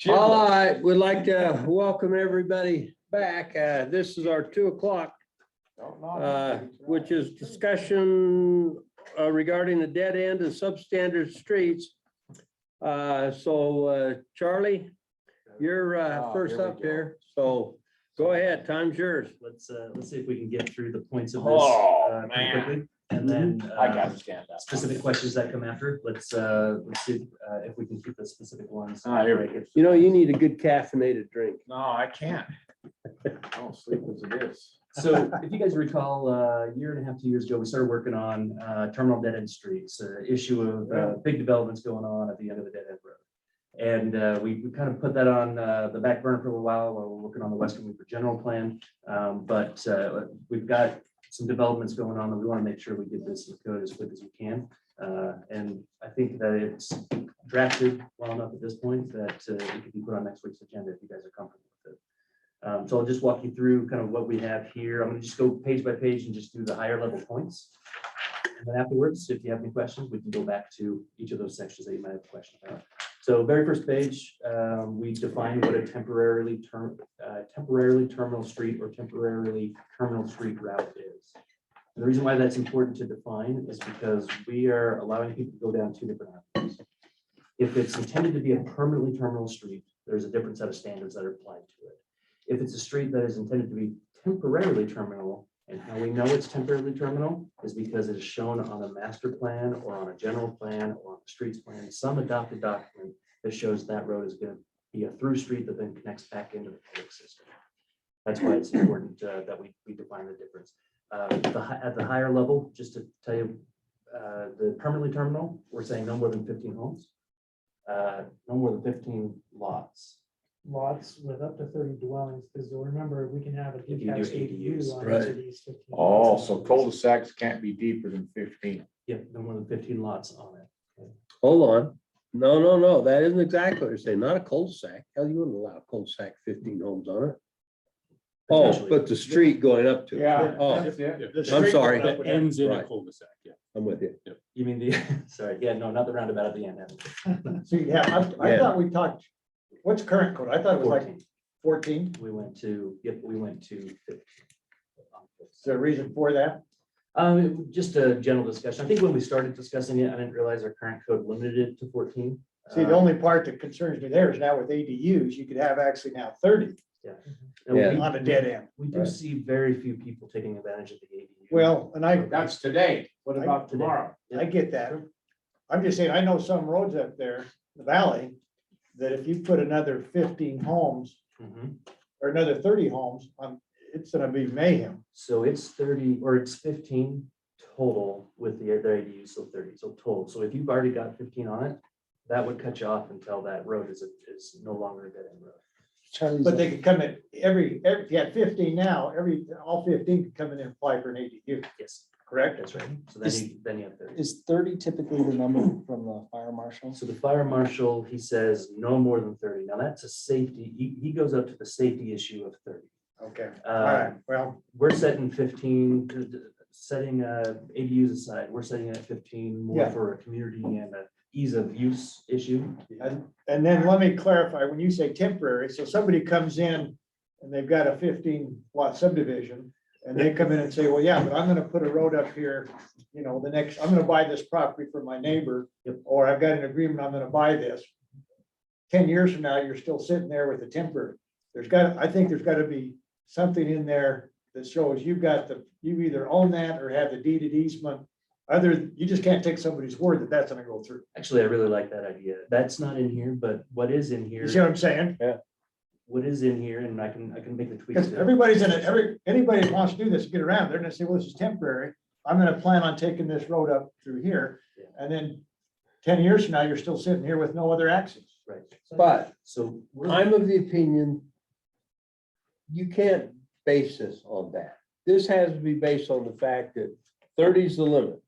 right, we'd like to welcome everybody back. This is our 2:00, which is discussion regarding the dead end of substandard streets. So Charlie, you're first here we up go. here, so go ahead, time's yours. Let's see if we can get through the points of this. Oh, pretty man. quickly. And then I gotta stand up. specific questions that come after. Let's see if we can keep the specific ones. Here we go. You know, you need a good caffeinated drink. No, I can't. I don't sleep as it is. So if you guys recall, a year and a half, 2 years ago, we started working on terminal dead end streets, issue of big developments going on at the end of the dead end road. And we kind of put that on the back burner for a while while we're working on the Western Weaver general plan. But we've got some developments going on that we want to make sure we get this code as quick as we can. And I think that it's drafted well enough at this point that it could be put on next week's agenda if you guys are comfortable with it. So I'll just walk you through kind of what we have here. I'm going to just go page by page and just do the higher level points. And then afterwards, if you have any questions, we can go back to each of those sections that you might have questions about. So very first page, we define what a temporarily terminal street or temporarily terminal street route is. And the reason why that's important to define is because we are allowing people to go down two different avenues. If it's intended to be a permanently terminal street, there's a different set of standards that are applied to it. If it's a street that is intended to be temporarily terminal, and how we know it's temporarily terminal is because it is shown on a master plan or on a general plan or on a streets plan, some adopted document that shows that road is going to be a through street that then connects back into the public system. That's why it's important that we define the difference. At the higher level, just to tell you, the permanently terminal, we're saying no more than 15 homes, no more than 15 lots. Lots with up to 30 dwellings, because you'll remember, we can have a If you do detached ADUs, ADU on right. each of these 15 Oh, lots. so cul-de-sacs can't be deeper than 15. Yep, no more than 15 lots on it. Hold on. No, that isn't exactly what you're saying. Not a cul-de-sac. Hell, you wouldn't allow a cul-de-sac 15 homes on it. Oh, Potentially. but the street going up to it. Oh, That's it. The I'm street sorry. went up That with ends in a Right. cul-de-sac, yeah. I'm with you. You mean the, sorry, yeah, no, not the roundabout at the end. See, yeah, I Yeah. thought we talked, what's current code? I thought it was like 14. 14. We went to 15. Is there a reason for that? Just a general discussion. I think when we started discussing it, I didn't realize our current code limited it to 14. See, the only part that concerns me there is now with ADUs, you could have actually now 30 And Yeah. we- on a dead end. We do Right. see very few people taking advantage of the ADU. Well, and I That's today. What about Today. tomorrow? get that. I'm just saying, I know some roads up there, in the valley, that if you put another 15 homes Mhm. or another 30 homes, it's gonna be mayhem. So it's 30 or it's 15 total with the other ADU, so 30, so total. So if you've already got 15 on it, that would cut you off until that road is no longer a dead end road. But they could come in, if you had 15 now, all 15 could come in and apply for an ADU, Yes, correct? that's right. So then you have 30. Is 30 typically the number from the fire marshal? So the fire marshal, he says no more than 30. Now that's a safety, he goes up to the safety issue of 30. Okay, all right, well, We're setting 15, setting ADUs aside, we're setting it at 15 more Yeah. for a community and a ease of use issue. and then let me clarify, when you say temporary, so somebody comes in and they've got a 15 lot subdivision, and they come in and say, well, yeah, but I'm gonna put a road up here, I'm gonna buy this property from my neighbor, Yep. or I've got an agreement, I'm gonna buy this. 10 years from now, you're still sitting there with a temporary. I think there's gotta be something in there that shows you either own that or have the deeded easement. You just can't take somebody's word that that's gonna go through. Actually, I really like that idea. That's not in here, but what is in here, You see what I'm saying? what is in here, and I can make the tweaks. Because to it. everybody's in it, anybody that wants to do this, get around, they're gonna say, well, this is temporary. I'm gonna plan on taking this road up through here. Yeah. And then 10 years from now, you're still sitting here with no other access. Right. But So I'm of the opinion you can't base this on that. This has to be based on the fact that 30 is the limit.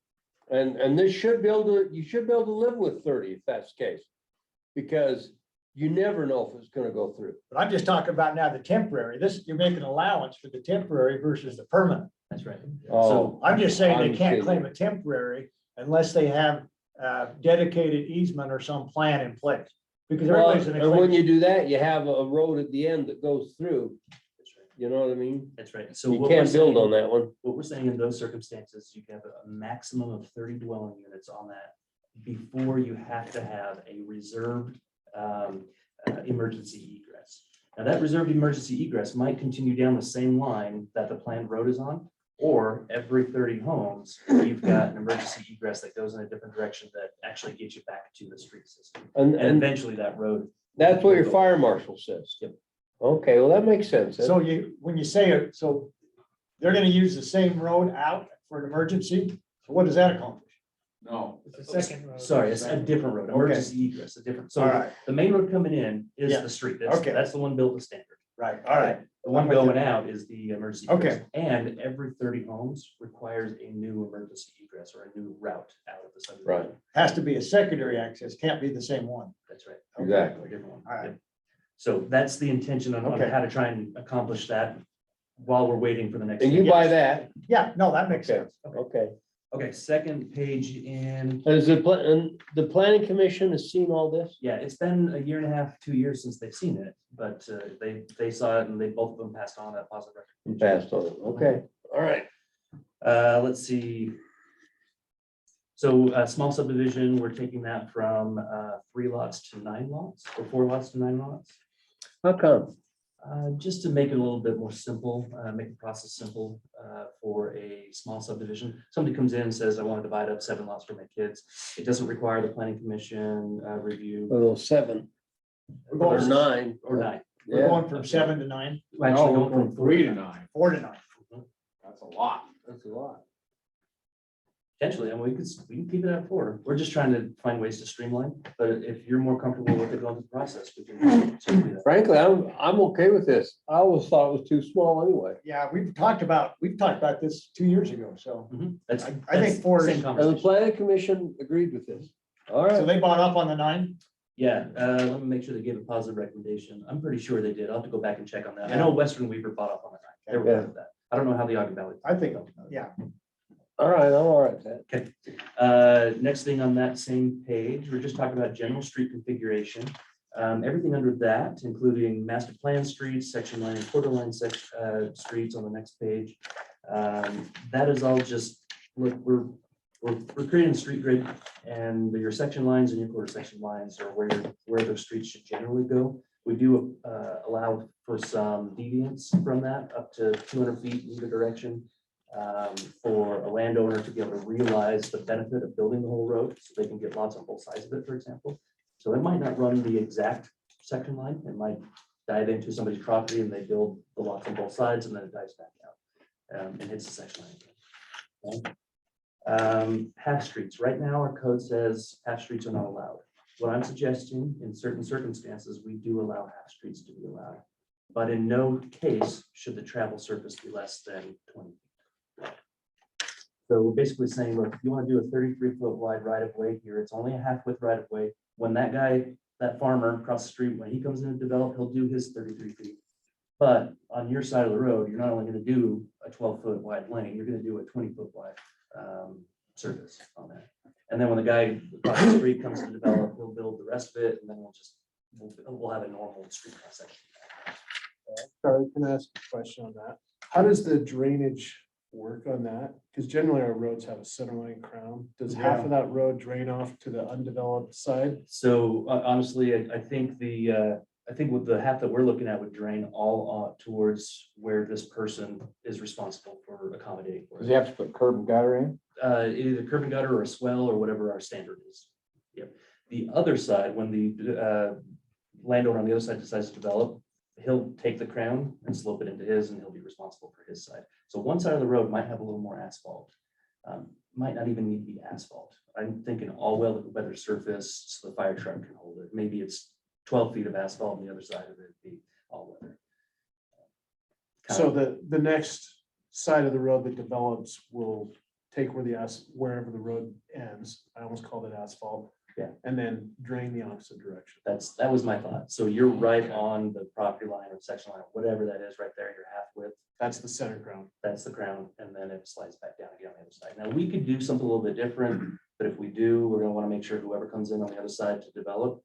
And this should be able to, you should be able to live with 30 if that's the case. Because you never know if it's gonna go through. But I'm just talking about now the temporary. You're making allowance for the temporary versus the permanent. that's right. Oh, I'm just saying they I'm can't kidding. claim a temporary unless they have dedicated easement or some plan in place. Because Well, everybody's gonna and when claim, you do that, you have a road at the end that goes through, That's right. you know what I mean? That's right. So You what we're can't build saying- on that one. What we're saying in those circumstances, you can have a maximum of 30 dwelling units on that before you have to have a reserved emergency egress. Now, that reserved emergency egress might continue down the same line that the planned road is on, or every 30 homes, you've got an emergency egress that goes in a different direction that actually gets you back to the street system. And And eventually that road. that's what your fire marshal says. Yep. Okay, well, that makes sense. so when you say it, so they're gonna use the same road out for an emergency, so what does that accomplish? No. It's a second road. Sorry, it's a different road, emergency egress, a different, so All right. the main road coming in is Yeah. the street. Okay. That's the one built to standard. Right, all right. The one going out is the emergency. Okay. egress. And every 30 homes requires a new emergency egress or a new route out of the subdivision. Right. Has to be a secondary access, can't be the same one. That's right. Exactly. A different one. All right. Yep. So that's the intention on Okay. how to try and accomplish that while we're waiting for the next. And you phase. buy that, Yeah, no, that makes Okay. sense. okay. Okay, second page in, And and the planning commission has seen all this? yeah, it's been a year and a half, 2 years since they've seen it, but they saw it and they both of them passed on that positive record. You passed on it, okay, all right. Let's see. So small subdivision, we're taking that from 3 lots to 9 lots, or 4 lots to 9 lots. How come? Just to make it a little bit more simple, make the process simple for a small subdivision. Somebody comes in and says, I want to divide up 7 lots for my kids. It doesn't require the planning commission review A little 7 We're or going, 9. or 9. we're Yeah, going from 7 to 9, We're actually No, going from 3 to 9. 4 to 9. That's a lot. that's a lot. Potentially, and we can keep it at 4. We're just trying to find ways to streamline, but if you're more comfortable with it going through the process, we can certainly do that. Frankly, I'm okay with this. I always thought it was too small anyway. Yeah, we've talked about this 2 years ago, so. That's, I think that's 4 is- same And the conversation. planning commission agreed with this. All So right, they bought up on the 9? Yeah, let me make sure they gave a positive recommendation. I'm pretty sure they did. I'll have to go back and check on that. I know Western Weaver bought up on the 9. They were aware of that. I don't know how the Ogden Valley. I think, yeah. all right, I'm all right with that. Okay, next thing on that same page, we're just talking about general street configuration. Everything under that, including master plan streets, section line and quarter line streets on the next page. That is all just, look, we're creating a street grid, and your section lines and your quarter section lines are where those streets should generally go. We do allow for some deviance from that, up to 200 feet in either direction. For a landowner to be able to realize the benefit of building the whole road, so they can get lots on both sides of it, for example. So it might not run the exact section line, it might dive into somebody's property and they build the lots on both sides and then it dives back out and hits the section line again. Okay. Half streets, right now our code says half streets are not allowed. What I'm suggesting, in certain circumstances, we do allow half streets to be allowed, but in no case should the travel surface be less than 20 feet. So we're basically saying, look, if you want to do a 33-foot wide right of way here, it's only a half width right of way. When that guy, that farmer across the street, when he comes in to develop, he'll do his 33 feet. But on your side of the road, you're not only going to do a 12-foot wide lane, you're going to do a 20-foot wide surface on that. And then when the guy across the street comes to develop, he'll build the rest of it, and then we'll have a normal street cross section. Charlie, can I ask a question on that? How does the drainage work on that? Because generally our roads have a centerline crown. Does half of that road drain off to the undeveloped side? So honestly, I think I think with the half that we're looking at would drain all towards where this person is responsible for accommodating. for Does it. he have to put curb and gutter in? Either curb and gutter or a swell or whatever our standard is. Yep. The other side, when the landowner on the other side decides to develop, he'll take the crown and slope it into his, and he'll be responsible for his side. So one side of the road might have a little more asphalt, might not even need to be asphalt. I'm thinking all weather surface, so the fire truck can hold it. Maybe it's 12 feet of asphalt, and the other side of it be all weather. So the next side of the road that develops will take wherever the road ends. I almost called it asphalt. Yeah. And then drain the opposite direction. That was my thought. So you're right on the property line or section line, whatever that is right there, your half width. That's the center crown. That's the crown, and then it slides back down again on the other side. Now, we could do something a little bit different. But if we do, we're gonna wanna make sure whoever comes in on the other side to develop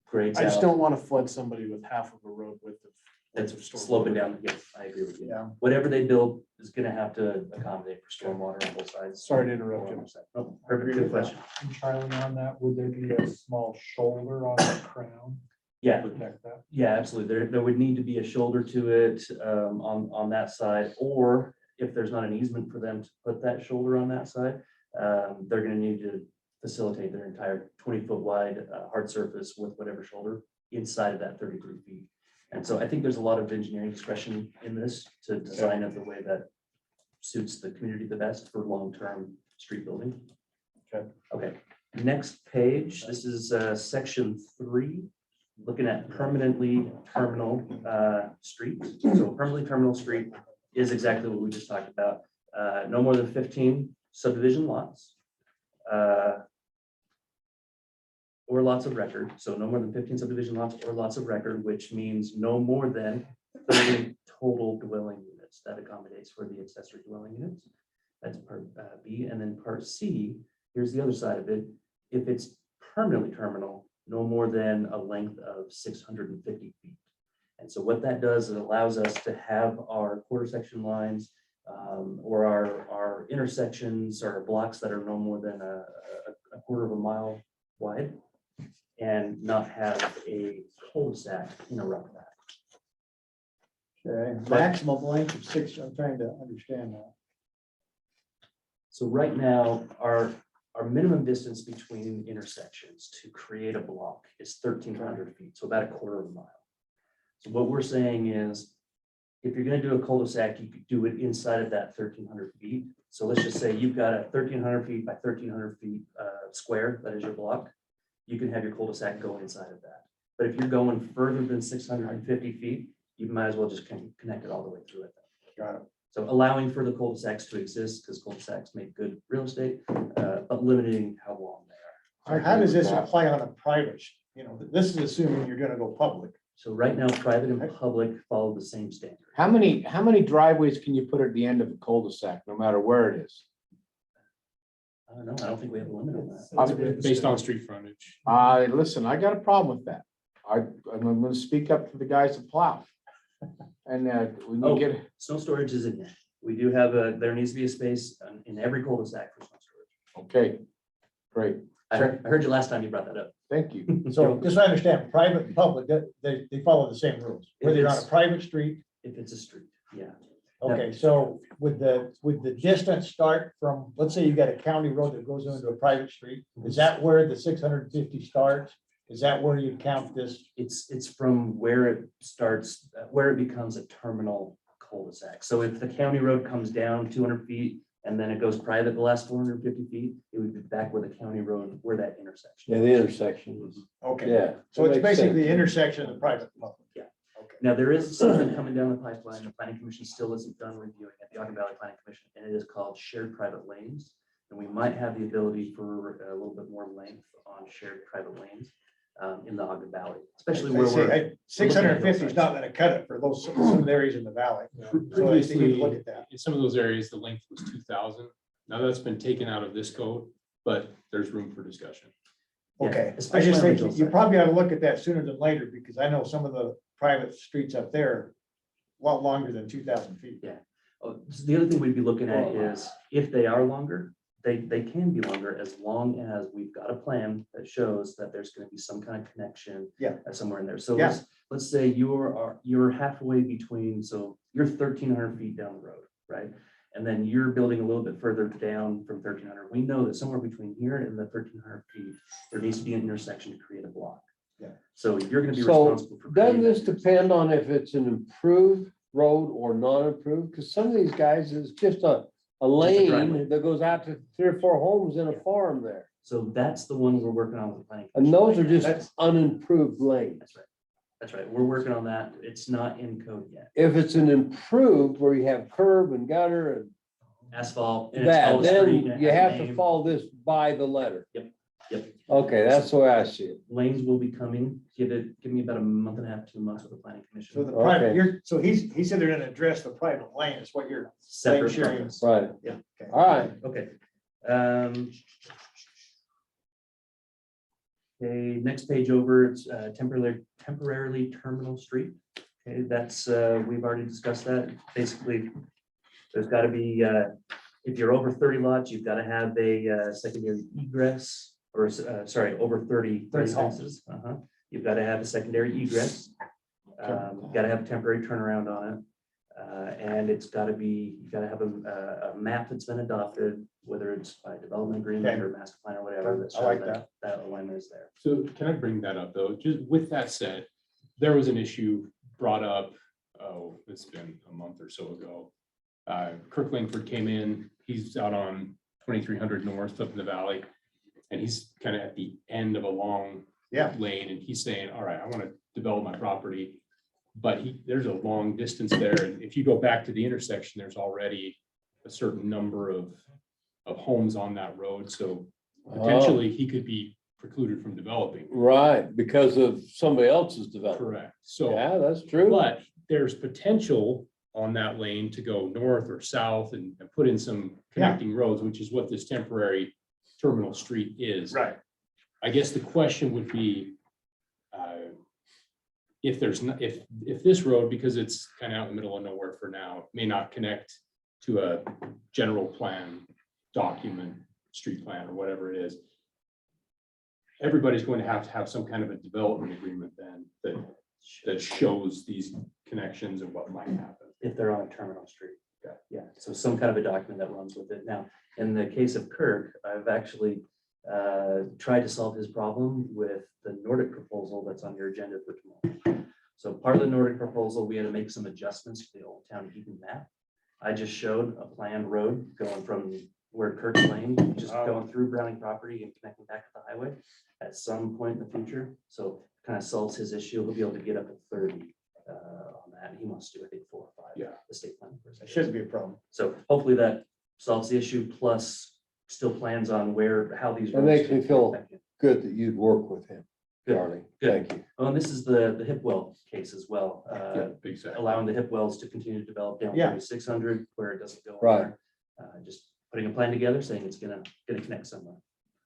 grades I just out. don't want to flood somebody with half of a road width of. That's stormwater. sloping down. Yes, I agree with you. Yeah. Whatever they build is gonna have to accommodate for stormwater on both sides. Sorry to interrupt you. Oh, perfect, good question. And Charlie, on that, would there be a small shoulder on the crown Yeah, to protect that? yeah, absolutely. There would need to be a shoulder to it on that side, or if there's not an easement for them to put that shoulder on that side, they're gonna need to facilitate their entire 20-foot wide hard surface with whatever shoulder inside of that 33 feet. And so I think there's a lot of engineering discretion in this to design it the way that suits the community the best for long-term street building. Okay, next page, this is section 3, looking at permanently terminal street. So permanently terminal street is exactly what we just talked about. No more than 15 subdivision lots. Or lots of record, so no more than 15 subdivision lots or lots of record, which means no more than 30 total dwelling units. That accommodates for the accessory dwelling units. That's part B, and then part C, here's the other side of it. If it's permanently terminal, no more than a length of 650 feet. And so what that does is it allows us to have our quarter section lines or our intersections or blocks that are no more than a quarter of a mile wide, and not have a cul-de-sac interrupt that. Okay, maximum length of 6, I'm trying to understand that. So right now, our minimum distance between intersections to create a block is 1,300 feet, so about a quarter of a mile. So what we're saying is, if you're gonna do a cul-de-sac, you could do it inside of that 1,300 feet. So let's just say you've got a 1,300 feet by 1,300 feet square, that is your block. You can have your cul-de-sac go inside of that. But if you're going further than 650 feet, you might as well just connect it all the way through it. Got it. So allowing for the cul-de-sacs to exist, because cul-de-sacs make good real estate, but limiting how long they are. How does this apply on a private, this is assuming you're gonna go public. So right now, private and public follow the same standard. How many driveways can you put at the end of a cul-de-sac, no matter where it is? I don't know. I don't think we have a limit on that. Based on street frontage. Listen, I got a problem with that. I'm gonna speak up for the guys that plow. And when you get, Snow storage is in there. We do have there needs to be a space in every cul-de-sac for snow storage. okay, great, I heard you last time you brought that up. thank you. So just so I understand, private and public, they follow the same rules, whether you're on a private street. If it's a street, yeah. Okay, so would the distance start from, let's say you got a county road that goes into a private street, is that where the 650 starts? Is that where you count this? It's from where it starts, where it becomes a terminal cul-de-sac. So if the county road comes down 200 feet and then it goes private the last 450 feet, it would be back where the county road, where that intersection. Yeah, the intersection is, Okay, yeah. so it's that makes basically the sense. intersection of the private and public. Yeah. Now, there is something coming down the pipeline. The planning commission still isn't done reviewing at the Ogden Valley Planning Commission, and it is called shared private lanes. And we might have the ability for a little bit more length on shared private lanes in the Ogden Valley, especially where we're. 650 is not gonna cut it for those, some areas in the valley. So I think you Previously, look at that. in some of those areas, the length was 2,000. Now that's been taken out of this code, but there's room for discussion. Yeah, Okay, I especially just on think regional you side. probably ought to look at that sooner than later, because I know some of the private streets up there a lot longer than 2,000 feet. Yeah. Oh, so the other thing we'd be looking at is if they are longer, they can be longer as long as we've got a plan that shows that there's going to be some kind of connection. Yeah. Somewhere in there. So Yeah. let's say you're halfway between, so you're 1,300 feet down the road, right? And then you're building a little bit further down from 1,300. We know that somewhere between here and the 1,300 feet, there needs to be an intersection to create a block. Yeah. So you're going to be So responsible for. doesn't creating this that depend on if it's an improved road or non-improved? Because some of these guys is just a driveway. lane that goes out to 3 or 4 homes in a farm there. So that's the one we're working on with the planning. And those are commission. just unimproved lanes. That's right. That's right. We're working on that. It's not in code yet. If it's an improved where you have curb and gutter and Asphalt. and it's that, called a street then and it you has a have to name. follow this by the letter. Yep. Yep. Okay, that's the way I see it. Lanes will be coming. Give me about a month and a half, 2 months with the planning commission. So the private, Okay. so he said they're gonna address the private lane, is what you're Separate sharing. programs. Right. Yeah. Okay. All right. Okay. Okay, next page over, it's temporarily terminal street. Okay, that's, we've already discussed that. Basically, there's got to be, if you're over 30 lots, you've got to have a secondary egress, or, sorry, over 30 houses. You've got to have a secondary egress. Got to have a temporary turnaround on it. And it's got to be, you got to have a map that's been adopted, whether it's by development agreement or master plan or whatever. I like That alignment is there. So can I bring that up though? Just with that said, there was an issue brought up, oh, it's been a month or so ago. Kirk Langford came in, he's out on 2300 North up in the valley. And he's kind of at the end of a long lane and he's saying, all right, I want to develop my property. But there's a long distance there. And if you go back to the intersection, there's already a certain number of homes on that road. So potentially he could be precluded from developing. Right, because of somebody else's development. Correct. So, Yeah, that's true. but there's potential on that lane to go north or south and put in some connecting roads, which is what this temporary terminal street is. Right. I guess the question would be, if there's not, if this road, because it's kind of out in the middle of nowhere for now, may not connect to a general plan document, street plan or whatever it is, everybody's going to have some kind of a development agreement then that shows these connections and what might happen. If they're on a terminal street. Yeah, so some kind of a document that runs with it. Now, in the case of Kirk, I've actually tried to solve his problem with the Nordic proposal that's on your agenda for tomorrow. So part of the Nordic proposal, we had to make some adjustments to the Old Town Eden map. I just showed a planned road going from where Kirk's Lane, just going through Browning property and connecting back to the highway at some point in the future. So kind of solves his issue. He'll be able to get up to 30 on that. He wants to do, I think, 4 or 5. Yeah. The state plan. It shouldn't be a problem. So hopefully that solves the issue, plus still plans on how these. That makes me feel good that you'd work with him, Charlie. Thank you. Oh, and this is the Hipwell case as well. Big second. Allowing the Hipwells to continue to develop down 3600 where it doesn't go. Right. anywhere. Just putting a plan together, saying it's gonna connect somewhere.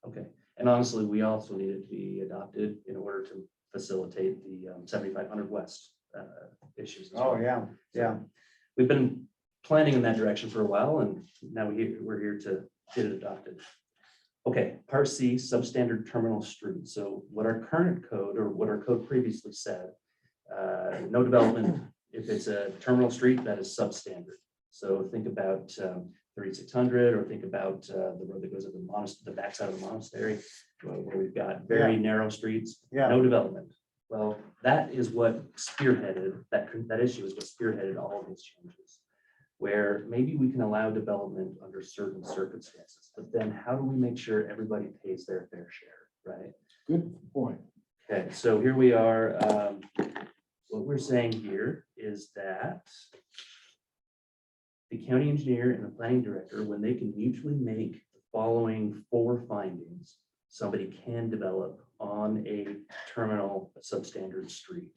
Okay, and honestly, we also need it to be adopted in order to facilitate the 7500 West issues. as well. Yeah. We've been planning in that direction for a while, and now we're here to get it adopted. Okay, Part C, substandard terminal street. So what our current code, or what our code previously said, no development if it's a terminal street that is substandard. So think about 3600, or think about the road that goes up the backside of the monastery, where we've got very narrow streets, no development. Well, that is what spearheaded, that issue is what spearheaded all of these changes, where maybe we can allow development under certain circumstances, but then how do we make sure everybody pays their fair share, right? Good point. Okay, so here we are. What we're saying here is that the county engineer and the planning director, when they can mutually make the following 4 findings, somebody can develop on a terminal substandard street.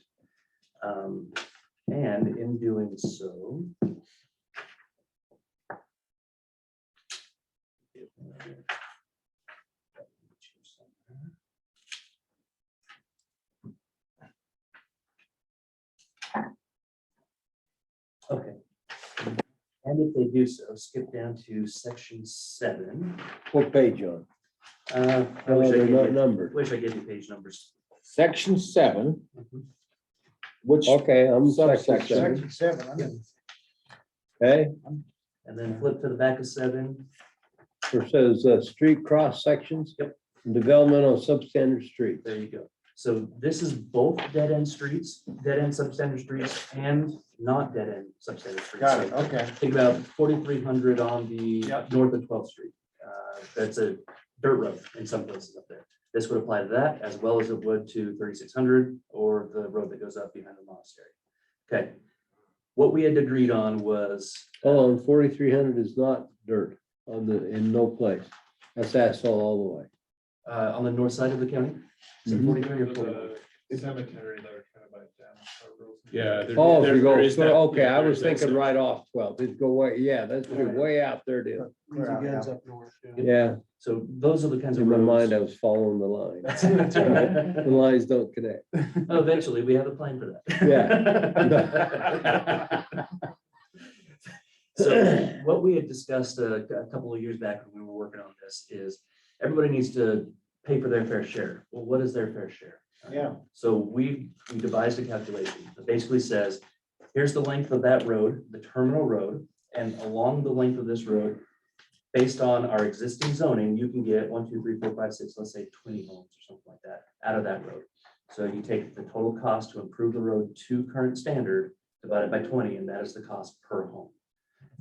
And in doing so, okay. And if they do so, skip down to section 7. What page on? I No, wish I they're gave not you- numbered. wish I gave you page numbers. Section 7, which Okay, I'm section Subsection. 7. Okay, And then flip to the back of 7. it says street cross sections. Yep. And development on substandard streets. There you go. So this is both dead end streets, dead end substandard streets, and not dead end substandard streets. Got it. So Okay. think about 4300 on the north of 12th Street. That's a dirt road in some places up there. This would apply to that as well as it would to 3600 or the road that goes up behind the monastery. Okay. What we had agreed on was, Hold on, 4300 is not dirt in no place. That's asphalt all the way. on the north side of the county. Is it Mhm. 43 or 44? Cemetery that are kind of like down. Yeah. there- Oh, if there- you go, there is that- okay, yeah, I there was is that thinking section. right off 12, it'd go way, yeah, that's way out there, dude. Yeah. up north. Yeah, So those are the kinds of in my mind, I roads. was following the line. That's right. The lines don't connect. Oh, eventually, we have a plan for that. So what we had discussed a couple of years back when we were working on this is everybody needs to pay for their fair share. Well, what is their fair share? Yeah. So we devised a calculation that basically says, here's the length of that road, the terminal road, and along the length of this road, based on our existing zoning, you can get 1, 2, 3, 4, 5, 6, let's say 20 homes or something like that out of that road. So you take the total cost to improve the road to current standard, divided by 20, and that is the cost per home.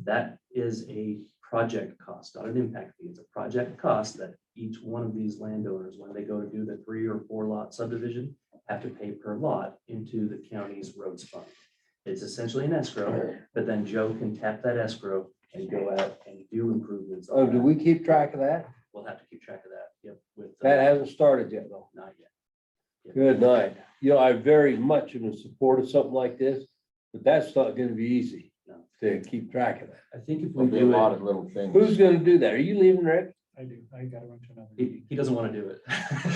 That is a project cost, not an impact fee. It's a project cost that each one of these landowners, when they go to do the 3 or 4 lot subdivision, have to pay per lot into the county's roads fund. It's essentially an escrow, but then Joe can tap that escrow and go out and do improvements. on Oh, do that. we keep track of that? We'll have to keep track of that. Yep. With That hasn't started yet, though. not yet. Yep. Good night. You know, I very much am in support of something like this, but that's not gonna be easy No. to keep track of that. I think if we There'll be a do lot it, of little things. Who's gonna do that? Are you leaving, Rick? I do, I gotta run to another. he doesn't want to do it.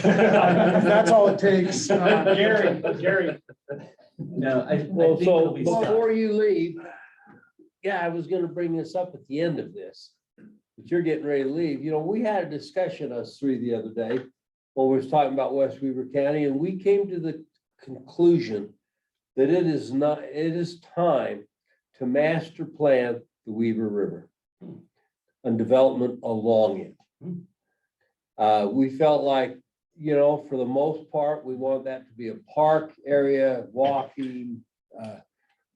That's all it takes. Gary. No, I Well, think so it'll be stuck. before you leave, yeah, I was gonna bring this up at the end of this. But you're getting ready to leave. You know, we had a discussion, us three, the other day, when we was talking about West Weaver County, and we came to the conclusion that it is time to master plan the Weaver River and development along it. We felt like, you know, for the most part, we want that to be a park area, walking,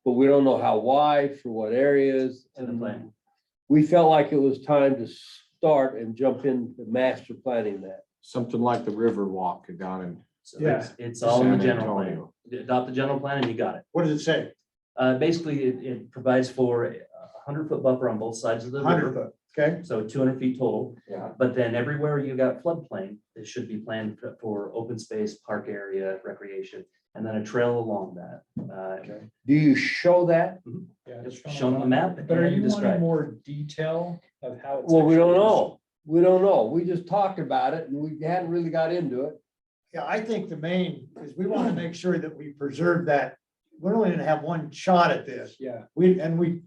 but we don't know how wide, for what areas. In the plan. We felt like it was time to start and jump into master planning that. Something like the river walk down in So Yeah. it's all in the San general plan. Antonio. Adopt the general plan and you got it. What does it say? Basically, it provides for a 100-foot buffer on both sides of the 100 river. foot, okay? So 200 feet total, Yeah. but then everywhere you got floodplain, it should be planned for open space, park area, recreation, and then a trail along that. Do you show that? Yeah, It's shown on the map But are and you wanting described. more detail of how? it's Well, we don't actually- know. We don't know. We just talked about it and we hadn't really got into it. Yeah, I think the main is we want to make sure that we preserve that. We're only gonna have one shot at this. Yeah,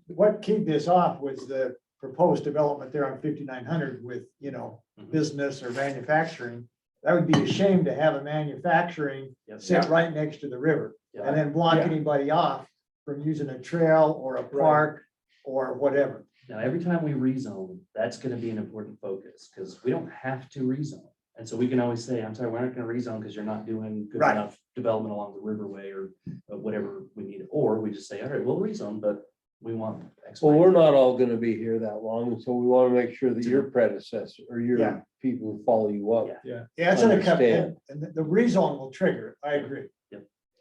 What kicked this off was the proposed development there on 5900 with, Mhm. business or manufacturing. That would be a shame to have a manufacturing Yep. sit right next to the river Yeah. and then block Yeah. anybody off from using a trail or a park or whatever. Now, every time we rezone, that's gonna be an important focus, because we don't have to rezone. And so we can always say, I'm sorry, we're not gonna rezone because you're not doing good Right. enough development along the riverway or whatever we need. Or we just say, all right, we'll rezone, but we want X, Well, Y, we're and Z." not all gonna be here that long, and so we wanna make sure that your predecessor or Yeah. your people who follow you up. Yeah. Yeah, it's gonna come, Understand. and the rezone will trigger it. I agree.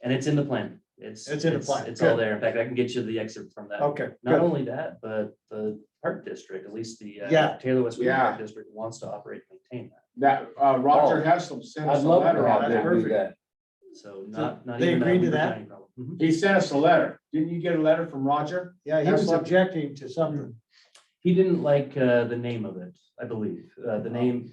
And it's in the plan. It's in the plan. It's all Good. there. In fact, I can get you the excerpt from that. Okay. Not good. only that, but the park district, at least the Yeah. Taylor West Weaver Yeah. Park District wants to operate and maintain that. That, Roger Hessel sent I'd us a love letter to on have that's them that. do perfect. that. So not They even a agreed to Weaver that? County problem. Mhm. He sent us a letter. Didn't you get a letter from Roger? Yeah, he was Excellent. objecting to something. He didn't like the name of it, I believe. The name,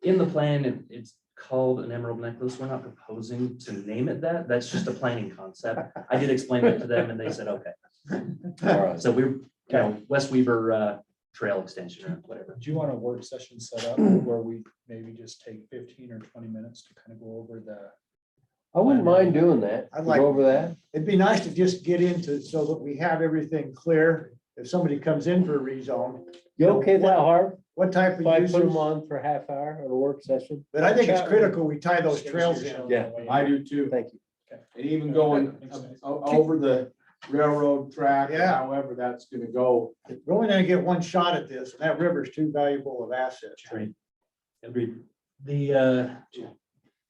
in the plan, it's called an emerald necklace. We're not proposing to name it that. That's just a planning concept. I did explain it to them and they said, okay. All right. So we're, West Weaver Trail Extension or whatever. do you want a work session set up where we maybe just take 15 or 20 minutes to kind of go over the? I wouldn't mind doing that. I'd like- Go over that. It'd be nice to just get into so that we have everything clear. If somebody comes in for a rezone, You okay with that, Harv? what type If of I put them uses? on for a half hour at a work session? But I think it's critical we tie those trails in. Yeah. I do too. Thank you. And even going over the railroad track, Yeah. however that's gonna go. We're only gonna get one shot at this, and that river's too valuable of assets. Agreed.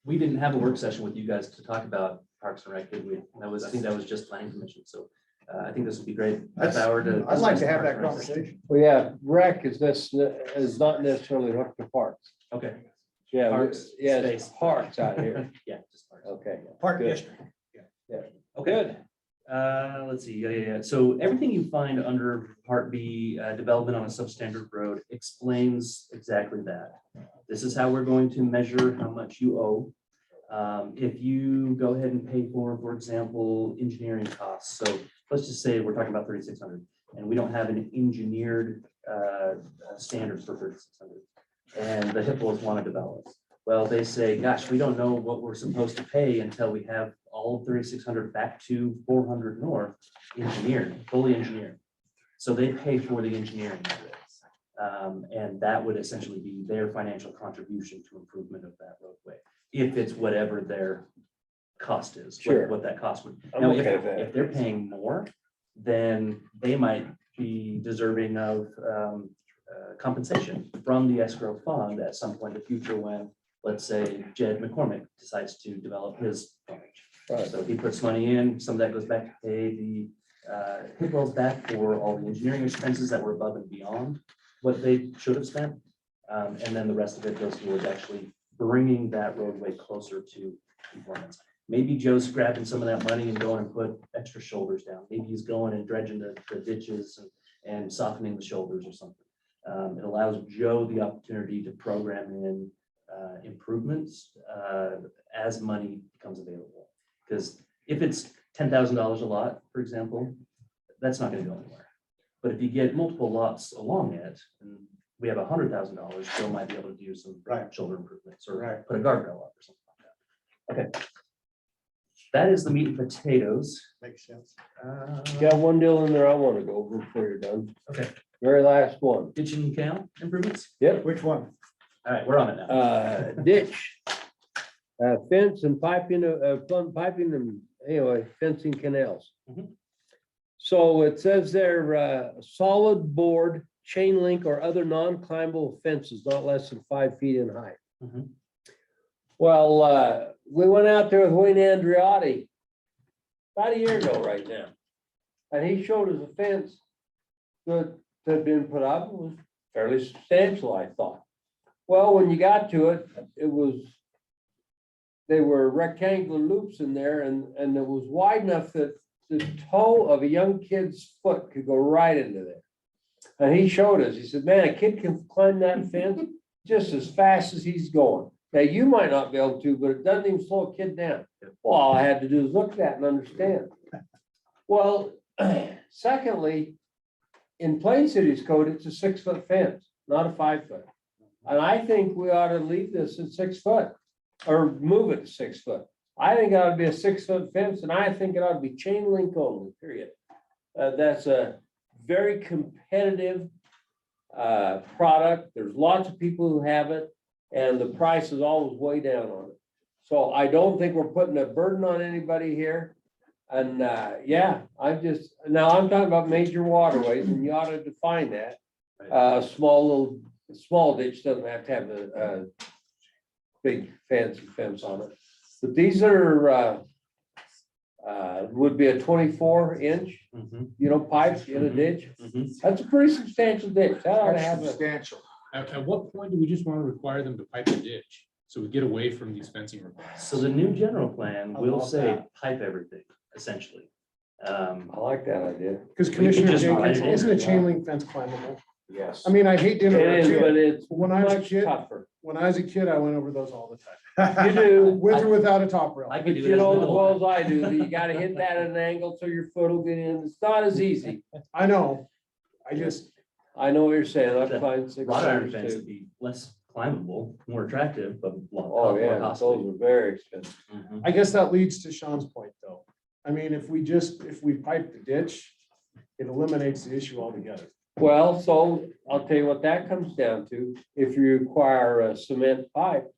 We didn't have a work session with you guys to talk about Parks and Rec, did we? I think that was just planning commission. So I think this would be great. Half hour to. I'd like to have discuss that the Parks and Rec. conversation. Well, yeah, rec is not necessarily hooked to parks. Okay, Yeah, Parks, yeah, space. it's parks out here. yeah, just parks. Okay, Park Good. district. Okay. Let's see, yeah. So everything you find under Part B, development on a substandard road explains exactly that. This is how we're going to measure how much you owe. If you go ahead and pay for example, engineering costs. So let's just say we're talking about 3,600 and we don't have an engineered standard for 3,600 and the HIPPOs want to develop. Well, they say, gosh, we don't know what we're supposed to pay until we have all of 3,600 back to 400 north engineered, fully engineered. So they pay for the engineering of it. And that would essentially be their financial contribution to improvement of that roadway, if it's whatever their cost is, Sure. what that cost would. I'm Now, okay with that. if they're paying more, then they might be deserving of compensation from the escrow fund at some point in the future when, let's say, Jed McCormick decides to develop his frontage. Right. So he puts money in, some of that goes back to pay the HIPPOs back for all the engineering expenses that were above and beyond what they should have spent. And then the rest of it goes towards actually bringing that roadway closer to conformance. Maybe Joe's grabbing some of that money and going and put extra shoulders down. Maybe he's going and dredging the ditches and softening the shoulders or something. It allows Joe the opportunity to program in improvements as money becomes available. Because if it's $10,000 a lot, for example, that's not going to go anywhere. But if you get multiple lots along it, and we have $100,000, Joe might be able to do some shoulder improvements or put a guardrail up or something like that. Okay. That is the meat and potatoes. Makes sense. Got one deal in there I want to go over before you're done. Okay. Very last one. Kitchen canal improvements. Yep. Which one? All right, we're on it now. Ditch. Fence and piping, plumb piping and anyway, fencing canals. Mhm. So it says there, solid board, chain link or other non-climbable fences, not less than 5 feet in height. Mhm. Well, we went out there with Wayne Andriotti about a year ago right now. And he showed us a fence that had been put up. It was fairly substantial, I thought. Well, when you got to it, they were rectangular loops in there and it was wide enough that the toe of a young kid's foot could go right into there. And he showed us, he said, man, a kid can climb that fence just as fast as he's going. Now, you might not be able to, but it doesn't even slow a kid down. Well, all I had to do is look at that and understand. Well, secondly, in Plain City's code, it's a 6-foot fence, not a 5-foot. And I think we ought to leave this at 6 foot or move it to 6 foot. I think it ought to be a 6-foot fence and I think it ought to be chain link only, period. That's a very competitive product. There's lots of people who have it and the price is always way down on it. So I don't think we're putting a burden on anybody here. And yeah, now I'm talking about major waterways and you ought to define that. Small ditch doesn't have to have a big fancy fence on it. But these are, would be a 24-inch, pipes in a ditch. That's a pretty substantial ditch. That ought to have a. Substantial. At what point do we just want to require them to pipe the ditch? So we get away from these fencing requirements? So the new general plan I will love say that. pipe everything, essentially. I like that idea. Because could Commissioner just write Jenkins, it in. isn't a chain link fence climbable? Yes. I mean, I hate doing It it. is, with a but kid. it's When I was a much kid, tougher. when I was a kid, I went over those all the time. You do. With or without a top rail. I But could do you it as know an as well adult. as I do, that you gotta hit that at an angle so your foot will get in. It's not as easy. I know. I know what you're saying. I've The climbed 6 Wrought iron times fence too. would be less climbable, more attractive, but Oh, yeah, those costly. are very expensive. Mhm. I guess that leads to Sean's point, though. I mean, if we pipe the ditch, it eliminates the issue altogether. Well, so I'll tell you what that comes down to. If you require a cement pipe,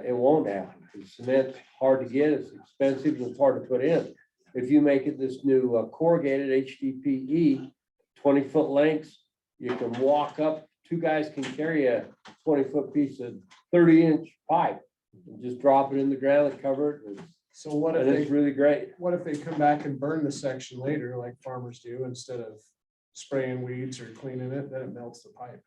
it won't happen. Cement's hard to get, it's expensive, and it's hard to put in. If you make it this new corrugated HDPE, 20-foot lengths, you can walk up, 2 guys can carry a 20-foot piece of 30-inch pipe. And just drop it in the ground and cover it, and So what if it's they, really great. what if they come back and burn the section later, like farmers do, instead of spraying weeds or cleaning it, then it melts the pipe.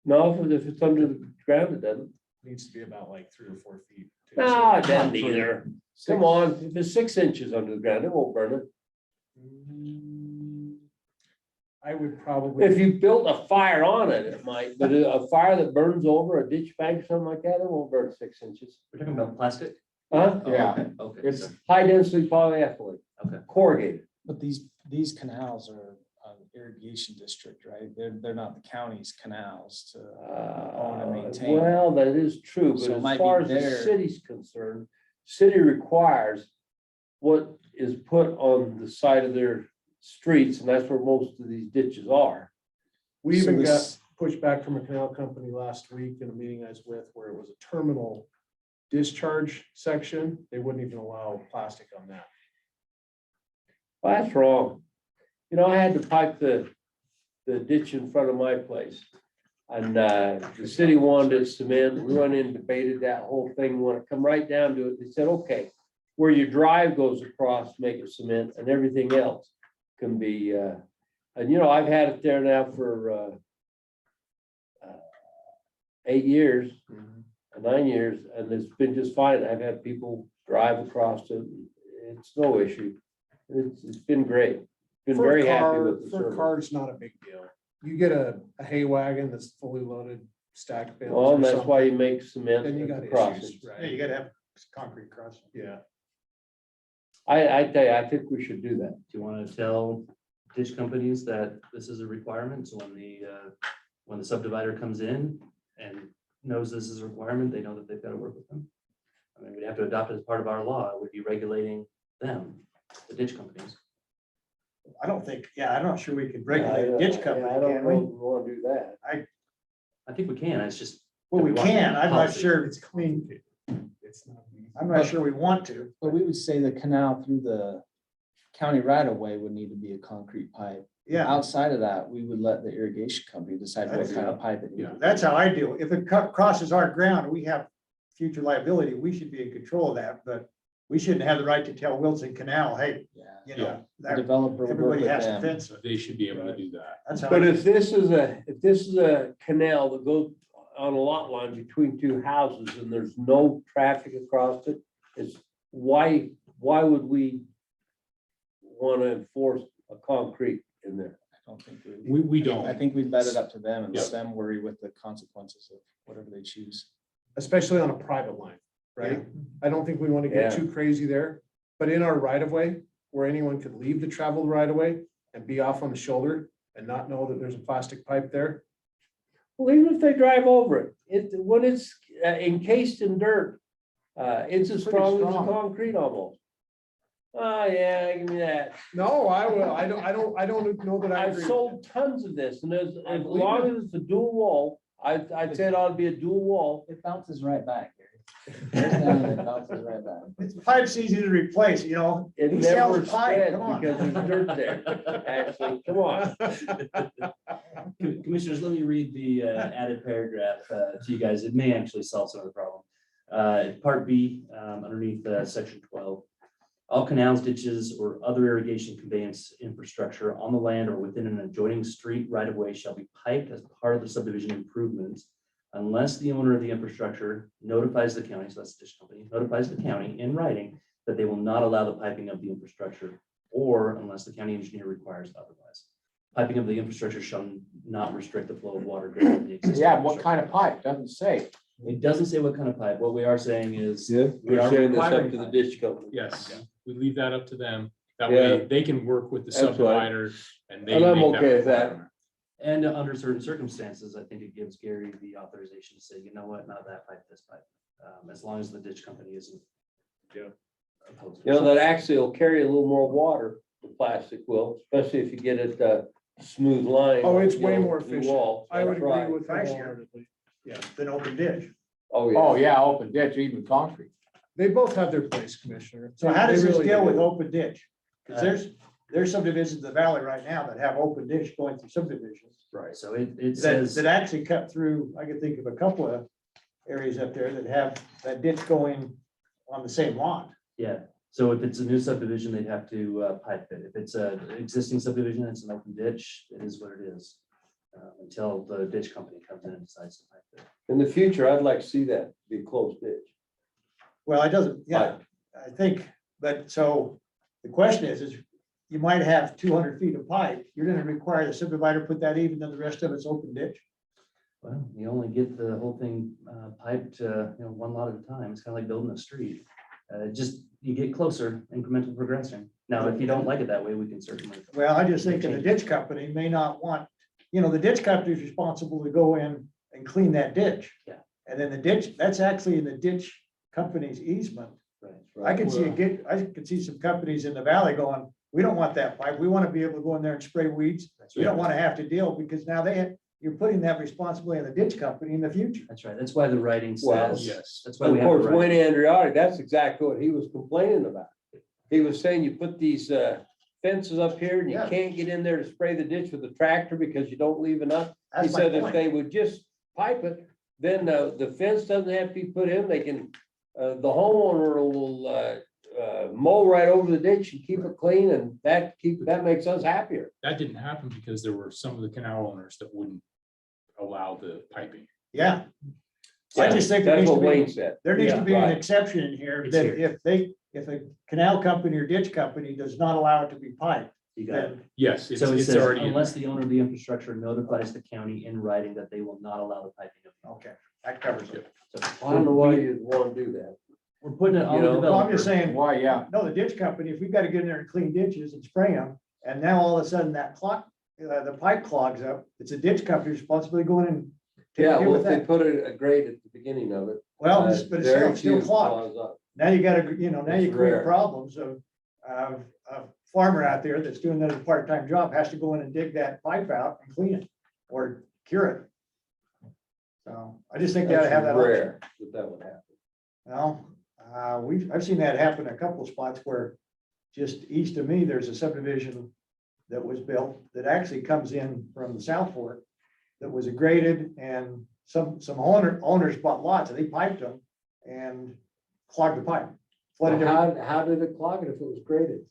No, if it's under the ground, it doesn't. Needs to be about like 3 or 4 feet. too. No, it doesn't either. Come on, if it's 6 inches under the ground, it won't burn it. I would probably. If you built a fire on it, it might, but a fire that burns over a ditch bank or something like that, it won't burn 6 inches. We're talking about plastic? Huh? Oh, Yeah. okay, Okay. It's- sorry. High density polyethylene. Okay. Corrugated. But these canals are an irrigation district, right? They're not the county's canals to own and maintain. Well, that is true, So but it as might far be as the their- city's concerned, city requires what is put on the side of their streets, and that's where most of these ditches are. We even So got this- pushback from a canal company last week in a meeting I was with where it was a terminal discharge section. They wouldn't even allow plastic on that. Well, that's wrong. You know, I had to pipe the ditch in front of my place. And the city wanted cement. We went in, debated that whole thing. When it come right down to it, they said, okay, where your drive goes across, make it cement, and everything else can be, and you know, I've had it there now for 8 years, 9 years, and it's been just fine. I've had people drive across it. It's no issue. It's been great. Been For a very happy car- with the For a service. car, it's not a big deal. You get a hay wagon that's fully loaded, stacked bales. Well, or and that's why you something, make cement Then you at got the issues, crossings. Yeah, you right? gotta have concrete crossing. Yeah. I tell you, I think we should do that. Do you want to tell ditch companies that this is a requirement? So when the subdivider comes in and knows this is a requirement, they know that they've got to work with them. I mean, we'd have to adopt it as part of our law. It would be regulating them, the ditch companies. I don't think, yeah, I'm not sure we could regulate a ditch company, I don't can know we? if we want to do that. I think we can. It's just. Well, we do want can, I'm not policy? sure, I mean, It's not. I'm not sure we want to. But we would say the canal through the county right of way would need to be a concrete pipe. Yeah, Outside of that, we would let the irrigation company decide what kind of pipe it needs. that's how I do. If it crosses our ground, and we have future liability, we should be in control of that, but we shouldn't have the right to tell Wilson Canal, hey, Yeah, you Yeah. know, the that- developer would work everybody with has to them. fence it. They should be able to do that. That's how. But if this is a canal that goes on a lot line between two houses and there's no traffic across it, it's why would we want to enforce a concrete in there? I don't think we. We I don't. think we'd let it up to them and Yep. let them worry with the consequences of whatever they choose. Especially on a private line, right? I don't think we want to get Yeah. too crazy there, but in our right of way, where anyone could leave the traveled right of way and be off on the shoulder and not know that there's a plastic pipe there. Well, even if they drive over it, when it's encased in dirt, it's as Pretty strong as strong. concrete almost. Oh, yeah, give me that. No, I don't know that I I've agree. sold tons of this, and as I believe long it. as it's a dual wall, I'd say it ought to be a dual wall. It bounces right back, Gary. It bounces right back. It's pipe's easy to replace, you know. It He sells never pipe, spreads come on. because there's dirt there. Actually, come on. Commissioners, let me read the added paragraph to you guys. It may actually solve some of the problem. Part B, underneath section 12. All canals, ditches, or other irrigation conveyance infrastructure on the land or within an adjoining street right of way shall be piped as part of the subdivision improvements unless the owner of the infrastructure notifies the county, so that's the ditch company, notifies the county in writing that they will not allow the piping of the infrastructure, or unless the county engineer requires otherwise. Piping of the infrastructure shall not restrict the flow of water greater than the existing. Yeah, what infrastructure. kind of pipe? Doesn't say. It doesn't say what kind of pipe. What we are saying is. Yeah, we are saying this up requiring to the pipe. ditch company. Yes, we leave that up to them. That Yeah. way they can work with the That's right. subdivider and they. And I'm make okay with that. requirement. And under certain circumstances, I think it gives Gary the authorization to say, you know what, not that pipe, this pipe. As long as the ditch company isn't. Opposed. You know, that actually will carry a little more water, the plastic will, especially if you get it smooth line. Oh, it's you way know, more new efficient. wall. I would That's right. agree with you Pricier. wholeheartedly. Yeah, It's an open ditch. Oh, Oh, yeah. yeah, open ditch, even concrete. they both have their place, Commissioner. So how does They this really deal do. with open ditch? Because there's subdivisions in the valley right now that have open ditch going through subdivisions. Right. So it That, says, that actually cut through, I can think of a couple of areas up there that have that ditch going on the same lot. yeah, so if it's a new subdivision, they'd have to pipe it. If it's an existing subdivision, it's an open ditch, it is what it is. Until the ditch company comes in and decides to pipe it. In the future, I'd like to see that be a closed ditch. Well, it doesn't, yeah, I think, but so the question is you might have 200 feet of pipe, you're gonna require the subdivider put that even, then the rest of it's open ditch. Well, you only get the whole thing piped, one lot at a time. It's kind of like building a street. Just, you get closer, incremental progression. Now, if you don't like it that way, we can certainly. Well, I just think that the ditch company may not want, the ditch company is responsible to go in and clean that ditch. Yeah. And then the ditch, that's actually in the ditch company's easement. Right. I can see some companies in the valley going, we don't want that pipe. We want to be able to go in there and spray weeds. We don't want to have to deal because now you're putting that responsibility on the ditch company in the future. That's right. That's why the writing Well, says. yes. That's why Of we have. course, the Wayne writing. Andriotti, that's exactly what he was complaining about. He was saying you put these fences up here and you Yeah. can't get in there to spray the ditch with a tractor because you don't leave enough. He That's my said if point. they would just pipe it, then the fence doesn't have to be put in. They can, the homeowner will mow right over the ditch and keep it clean, and that makes us happier. That didn't happen because there were some of the canal owners that wouldn't allow the piping. Yeah. I just think there That's needs to what Wayne be, said. there needs to Yeah, be an right. exception in here It's that here. if a canal company or ditch company does not allow it to be piped, You got it. then Yes, it's So it it's says, already. in unless the owner of the infrastructure notifies the county in writing that they will not allow the piping of. okay, that covers it. So I don't know why you'd want to do that. we're putting it on You the know, Well, I'm developer. just saying, Why, yeah, no, the ditch company, if we've got to get in there and clean ditches and spray them, and now all of a sudden that the pipe clogs up, it's a ditch company's responsibility going and Yeah, taking care well, with if they that. put a grate at the beginning of it. Well, but it's very still few clogged. clogs up. Now you gotta, now you It's create rare. problems of a farmer out there that's doing that as a part-time job has to go in and dig that pipe out and clean it or cure it. So I just think they ought to have that That's option. rare that would happen. Well, I've seen that happen in a couple of spots where just east of me, there's a subdivision that was built that actually comes in from the South Fork that was graded, and some owners bought lots and they piped them and clogged the pipe. Flooded everything. How did it clog it if it was graded?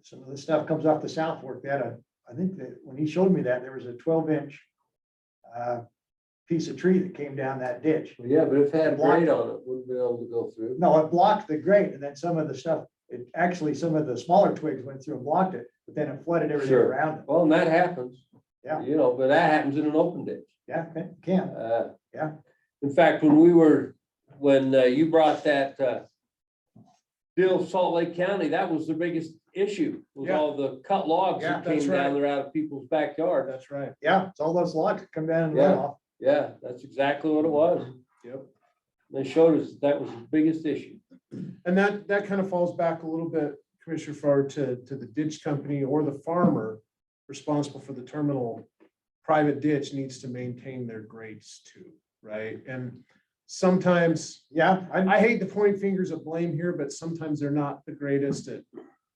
Some of the stuff comes off the South Fork. They had I think that when he showed me that, there was a 12-inch piece of tree that came down that ditch. Well, yeah, but if it had a Blocked grate it. on it, wouldn't be able to go through. No, it blocked the grate, and then some of the stuff, some of the smaller twigs went through and blocked it, but then it flooded everything Sure. around it. Well, and that happens. Yeah. But that happens in an open ditch. Yeah, can. Yeah. In fact, when you brought that deal of Salt Lake County, that was the biggest issue, was Yeah. all the cut logs Yeah, that that's came right. down there out of people's backyard. That's right. Yeah, it's all those logs that come down and Yeah. run off. Yeah, that's exactly what it was. Yep. They showed us that was the biggest issue. And that kind of falls back a little bit, Commissioner Farr, to the ditch company or the farmer responsible for the terminal. Private ditch needs to maintain their grades too, right? And sometimes, Yeah, I hate to point fingers of blame here, but sometimes they're not the greatest at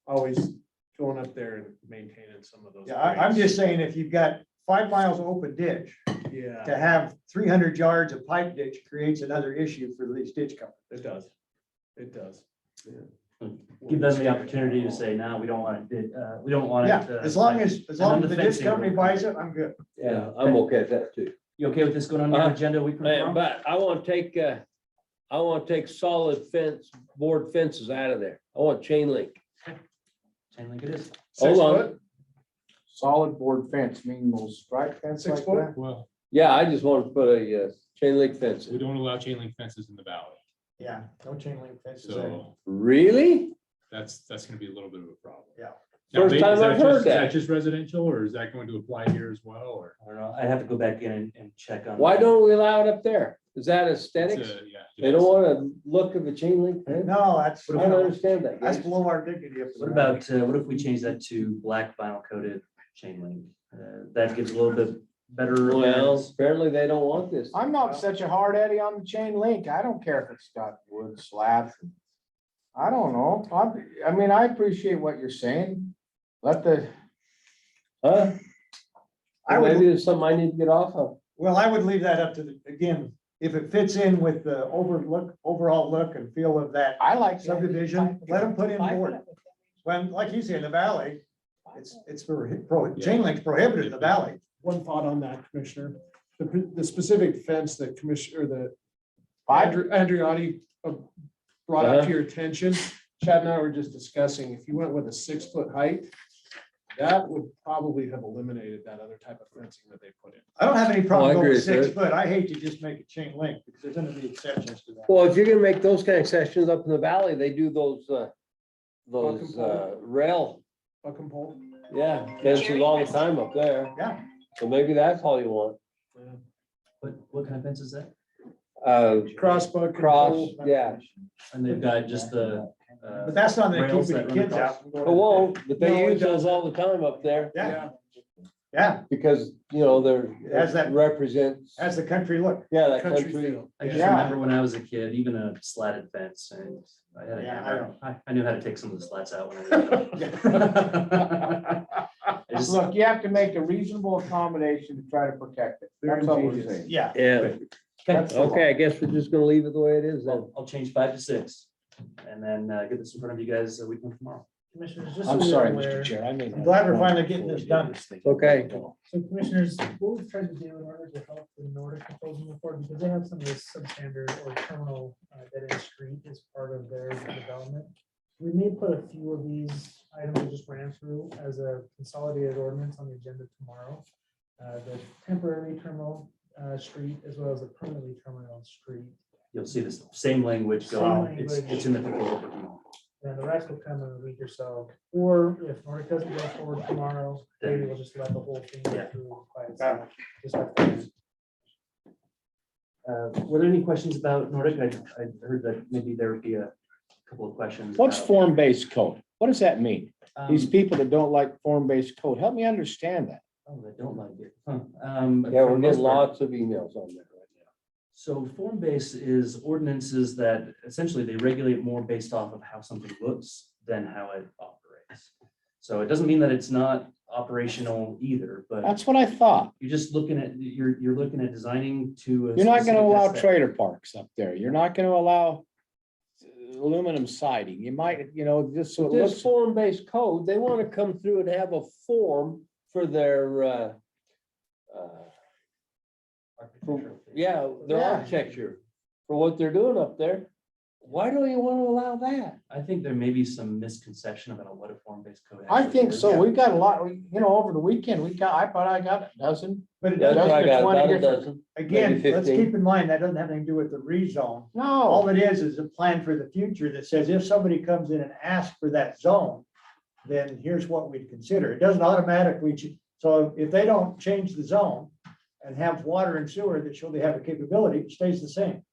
always going up there and maintaining some of those. yeah, I'm grades. just saying, if you've got 5 miles of open ditch, Yeah, to have 300 yards of pipe ditch creates another issue for these ditch companies. it does. It does. Give them the opportunity to say, no, we don't want it, we don't want it. Yeah, as long as then the the ditch fencing company will- buys it, I'm good. Yeah, I'm okay with that too. You okay with this going on your agenda a week from tomorrow? But I want to take solid board fences out of there. I want chain link. Chain link it is. Hold 6 on. foot, solid board fence, meaning those striped fence 6 like foot? that. Well, Yeah, I just want to put a chain link fence we in. don't allow chain link fences in the valley, Yeah, no chain link fences there. so Really? that's gonna be a little bit of a problem. Yeah. Now, First maybe- time is that I've heard just- Is that. that just residential, or is that going to apply here as well, or? I don't know. I have to go back in and check on. Why that. don't we allow it up there? Is that It's aesthetics? yeah. They don't want to look of a chain link fence? No, that's, I don't understand that. that's guys. below our dignity. What about, what if we change that to black vinyl coated chain link? That gives a little bit better. Well, appearance. apparently they don't want this. I'm not such a hard Eddie on the chain link. I don't care if it's got wood slats. I don't know. I mean, I appreciate what you're saying. Let the, Huh? I would- Maybe there's something I need to get off of. Well, I would leave that up to again, if it fits in with the overall look and feel of that I like. subdivision, let them put in board. When, like you say, in the valley, chain link's prohibited in the valley. One thought on that, Commissioner. The specific fence that Commissioner, that Five, Andriotti brought up to your attention, Chad and I were just discussing, if you went with a 6-foot height, that would probably have eliminated that other type of fencing that they put in. I don't have any problem Well, I going agree with with 6 foot. I hate to just make a chain link because there's gonna be exceptions to that. Well, if you're gonna make those kind of sections up in the valley, they do those Buck and pole. rail, Buck and pole. yeah, fences all the time up there. Yeah. So maybe that's all you want. What kind of fence is that? Cross buck. and Cross, pole. yeah. And they've got just the. But that's not gonna keep rails the that run kids across. out. It won't, but No, they it use those doesn't. all the time up there Yeah, yeah, because, you know, they're, Has that- represents, as the country look. yeah, that Country country. feel. I just Yeah. remember when I was a kid, even a slatted fence, and I had a Yeah, I hammer. I knew how to take some of the slats out when I was. just- Look, you have to make a reasonable accommodation to try to protect it. That's all we're saying. Yeah. Yeah, Okay, okay, I guess we're just gonna leave it the way it is then. I'll change 5 to 6, and then get this in front of you guys a week from tomorrow. Commissioners, just so I'm we're sorry, aware- Mr. Chair, I may. I'm glad we're finally getting this done. Okay. So commissioners, what we've tried to do in order to help the Nordic proposal move forward, because they have some of this substandard or terminal dead end street as part of their development. We may put a few of these items we just ran through as a consolidated ordinance on the agenda tomorrow. The temporary terminal street as well as the permanently terminal street. You'll see the same language Same going, it's language. in the paperwork. And the rest will come in a week or so. Or if Nordic doesn't go forward tomorrow, maybe we'll just let the whole thing go through by itself. Just like that. Were there any questions about Nordic? I heard that maybe there would be a couple of questions. What's about- form-based code? What does that mean? These Um, people that don't like form-based code, help me understand that. Oh, they don't like it. Huh. Yeah, for we're the most getting part- lots of emails on that right now. So form-based is ordinances that essentially they regulate more based off of how something looks than how it operates. So it doesn't mean that it's not operational either, but That's what I thought. you're just looking at, you're looking at designing to. a You're not gonna specific allow aesthetic. trailer parks up there. You're not gonna allow aluminum siding. You might, just so it This looks. form-based code, they wanna come through and have a form for their, yeah, their Yeah. architecture, for what they're doing up there. Why don't you wanna allow that? I think there may be some misconception about what a form-based code. I actually think is. so. We've got a lot, over the weekend, I thought I got a dozen. But it That's doesn't, what I got, 20 about a different- dozen. again, maybe let's 15. keep in mind, that doesn't have anything to do with the rezone. All No, it is a plan for the future that says if somebody comes in and asks for that zone, then here's what we'd consider. It doesn't automatically, so if they don't change the zone and have water and sewer that show they have a capability, it stays the same.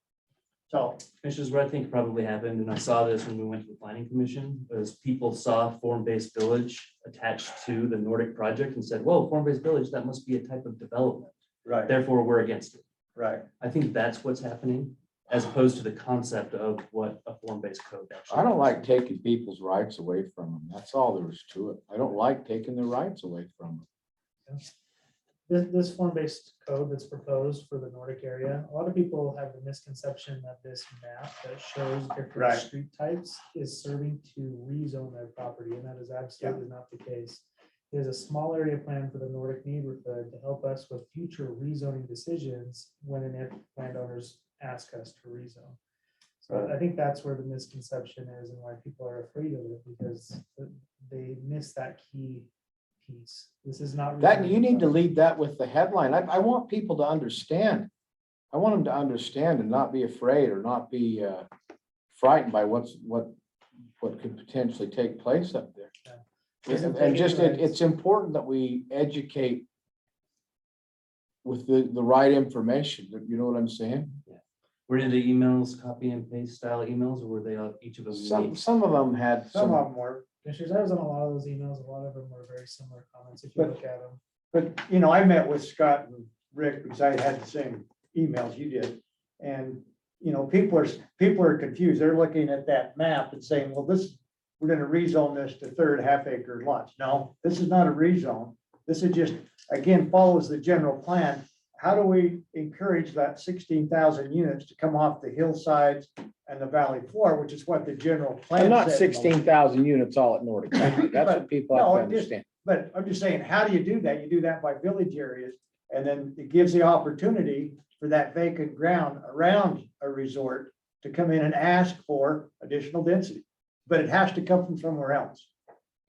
So, Commissioners, what I think probably happened, and I saw this when we went to the planning commission, was people saw form-based village attached to the Nordic project and said, well, form-based village, that must be a type of development. right, Therefore, we're against it. right. I think that's what's happening, as opposed to the concept of what a form-based code actually. I don't is. like taking people's rights away from them. That's all there is to it. I don't like taking their rights away from them. This form-based code that's proposed for the Nordic area, a lot of people have the misconception that this map that shows different Right. street types is serving to rezone their property, and that is absolutely not the case. There's a small area plan for the Nordic neighborhood to help us with future rezoning decisions when and if landowners ask us to rezone. So I think that's where the misconception is and why people are afraid of it, because they miss that key piece. This is not. That, you rezoning need to property. leave that with the headline. I want people to understand. I want them to understand and not be afraid or not be frightened by what could potentially take place up there. And just, it's important that we educate with the right information. You know what I'm saying? Were the emails copy and paste style emails, or were they each of them? unique? Some of them had Some of some, them were, Commissioners, I was on a lot of those emails. A lot of them were very similar comments. If you But- look at them. but, I met with Scott and Rick because I had the same emails you did. And, people are confused. They're looking at that map and saying, well, we're gonna rezone this to third half-acre lots. No, this is not a rezone. This is just, again, follows the general plan. How do we encourage that 16,000 units to come off the hillsides and the valley floor, which is what the general plan and not said. 16,000 units all at Nordic. That's what people have to No, it just- understand. But I'm just saying, how do you do that? You do that by village areas, and then it gives the opportunity for that vacant ground around a resort to come in and ask for additional density. but it has to come from somewhere else.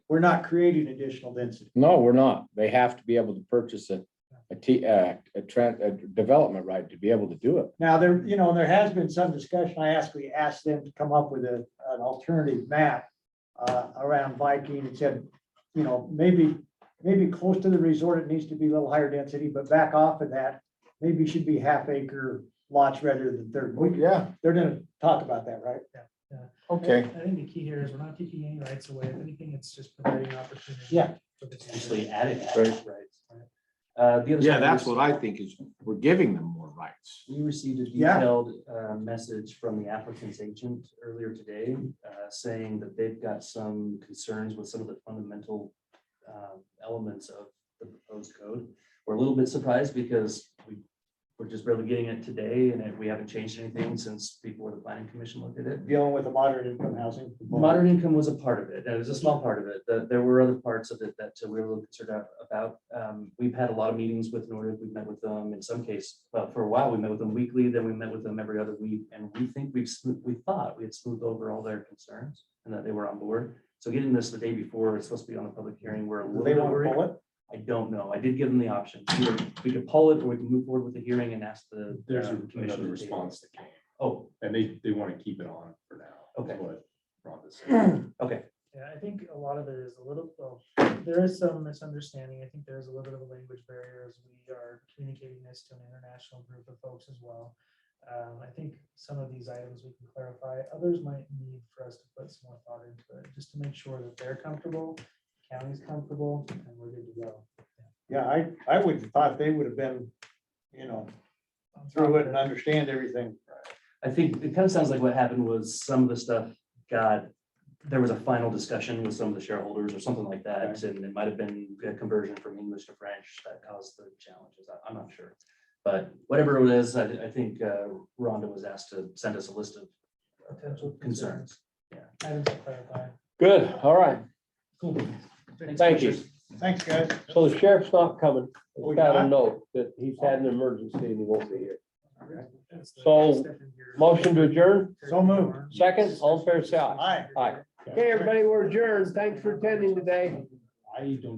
We're not creating additional density. No, we're not. They have to be able to purchase a development right to be able to do it. Now, there has been some discussion. We asked them to come up with an alternative map around Viking and said, maybe close to the resort, it needs to be a little higher density, but back off of that, maybe should be half-acre lots rather than third. Yeah, They're gonna talk about that, right? okay. I think the key here is we're not taking any rights away. If anything, it's just providing opportunity. Yeah. for the future. Actually added. Right. The other Yeah, side that's is- what I think is, we're giving them more rights. We received a Yeah. detailed message from the applicant's agent earlier today, saying that they've got some concerns with some of the fundamental elements of the proposed code. We're a little bit surprised because we're just barely getting it today, and we haven't changed anything since before the planning commission looked at it. Dealing with the moderate income housing. Moderate income was a part of it, and it was a small part of it. There were other parts of it that we were a little concerned about. We've had a lot of meetings with Nordic. We've met with them in some case, well, for a while, we met with them weekly, then we met with them every other week, and we think we thought we had smoothed over all their concerns and that they were on board. So getting this the day before, it's supposed to be on the public hearing, we're a Do little they bit want to worried. pull it? I don't know. I did give them the option. Either we could pull it or we can move forward with the hearing and ask the. There's commission another to table. response that came, Oh, and they want to keep it on for now. Okay. is what Rhonda said. okay. Yeah, I think a lot of it is a little, well, there is some misunderstanding. I think there is a little bit of a language barrier as we are communicating this to an international group of folks as well. I think some of these items we can clarify, others might need for us to put some more thought into it, just to make sure that they're comfortable, county's comfortable, and we're good to go. Yeah, I would have thought they would have been, through it and understand everything. I think it kind of sounds like what happened was some of the stuff there was a final discussion with some of the shareholders or something like that. And it might have been a conversion from English to French that caused the challenges. I'm not sure. But whatever it is, I think Rhonda was asked to send us a list of Potential concerns. Items to clarify. Good, all right. Cool. Thank you. Thanks, guys. So the sheriff's not coming. Oh, He's got a he's not? note that he's had an emergency and he won't be here. That's the So, step in your- Motion to adjourn, So moved. second, all fair side. Aye. Aye. Okay, everybody, we're adjourned. Thanks for attending today. I don't even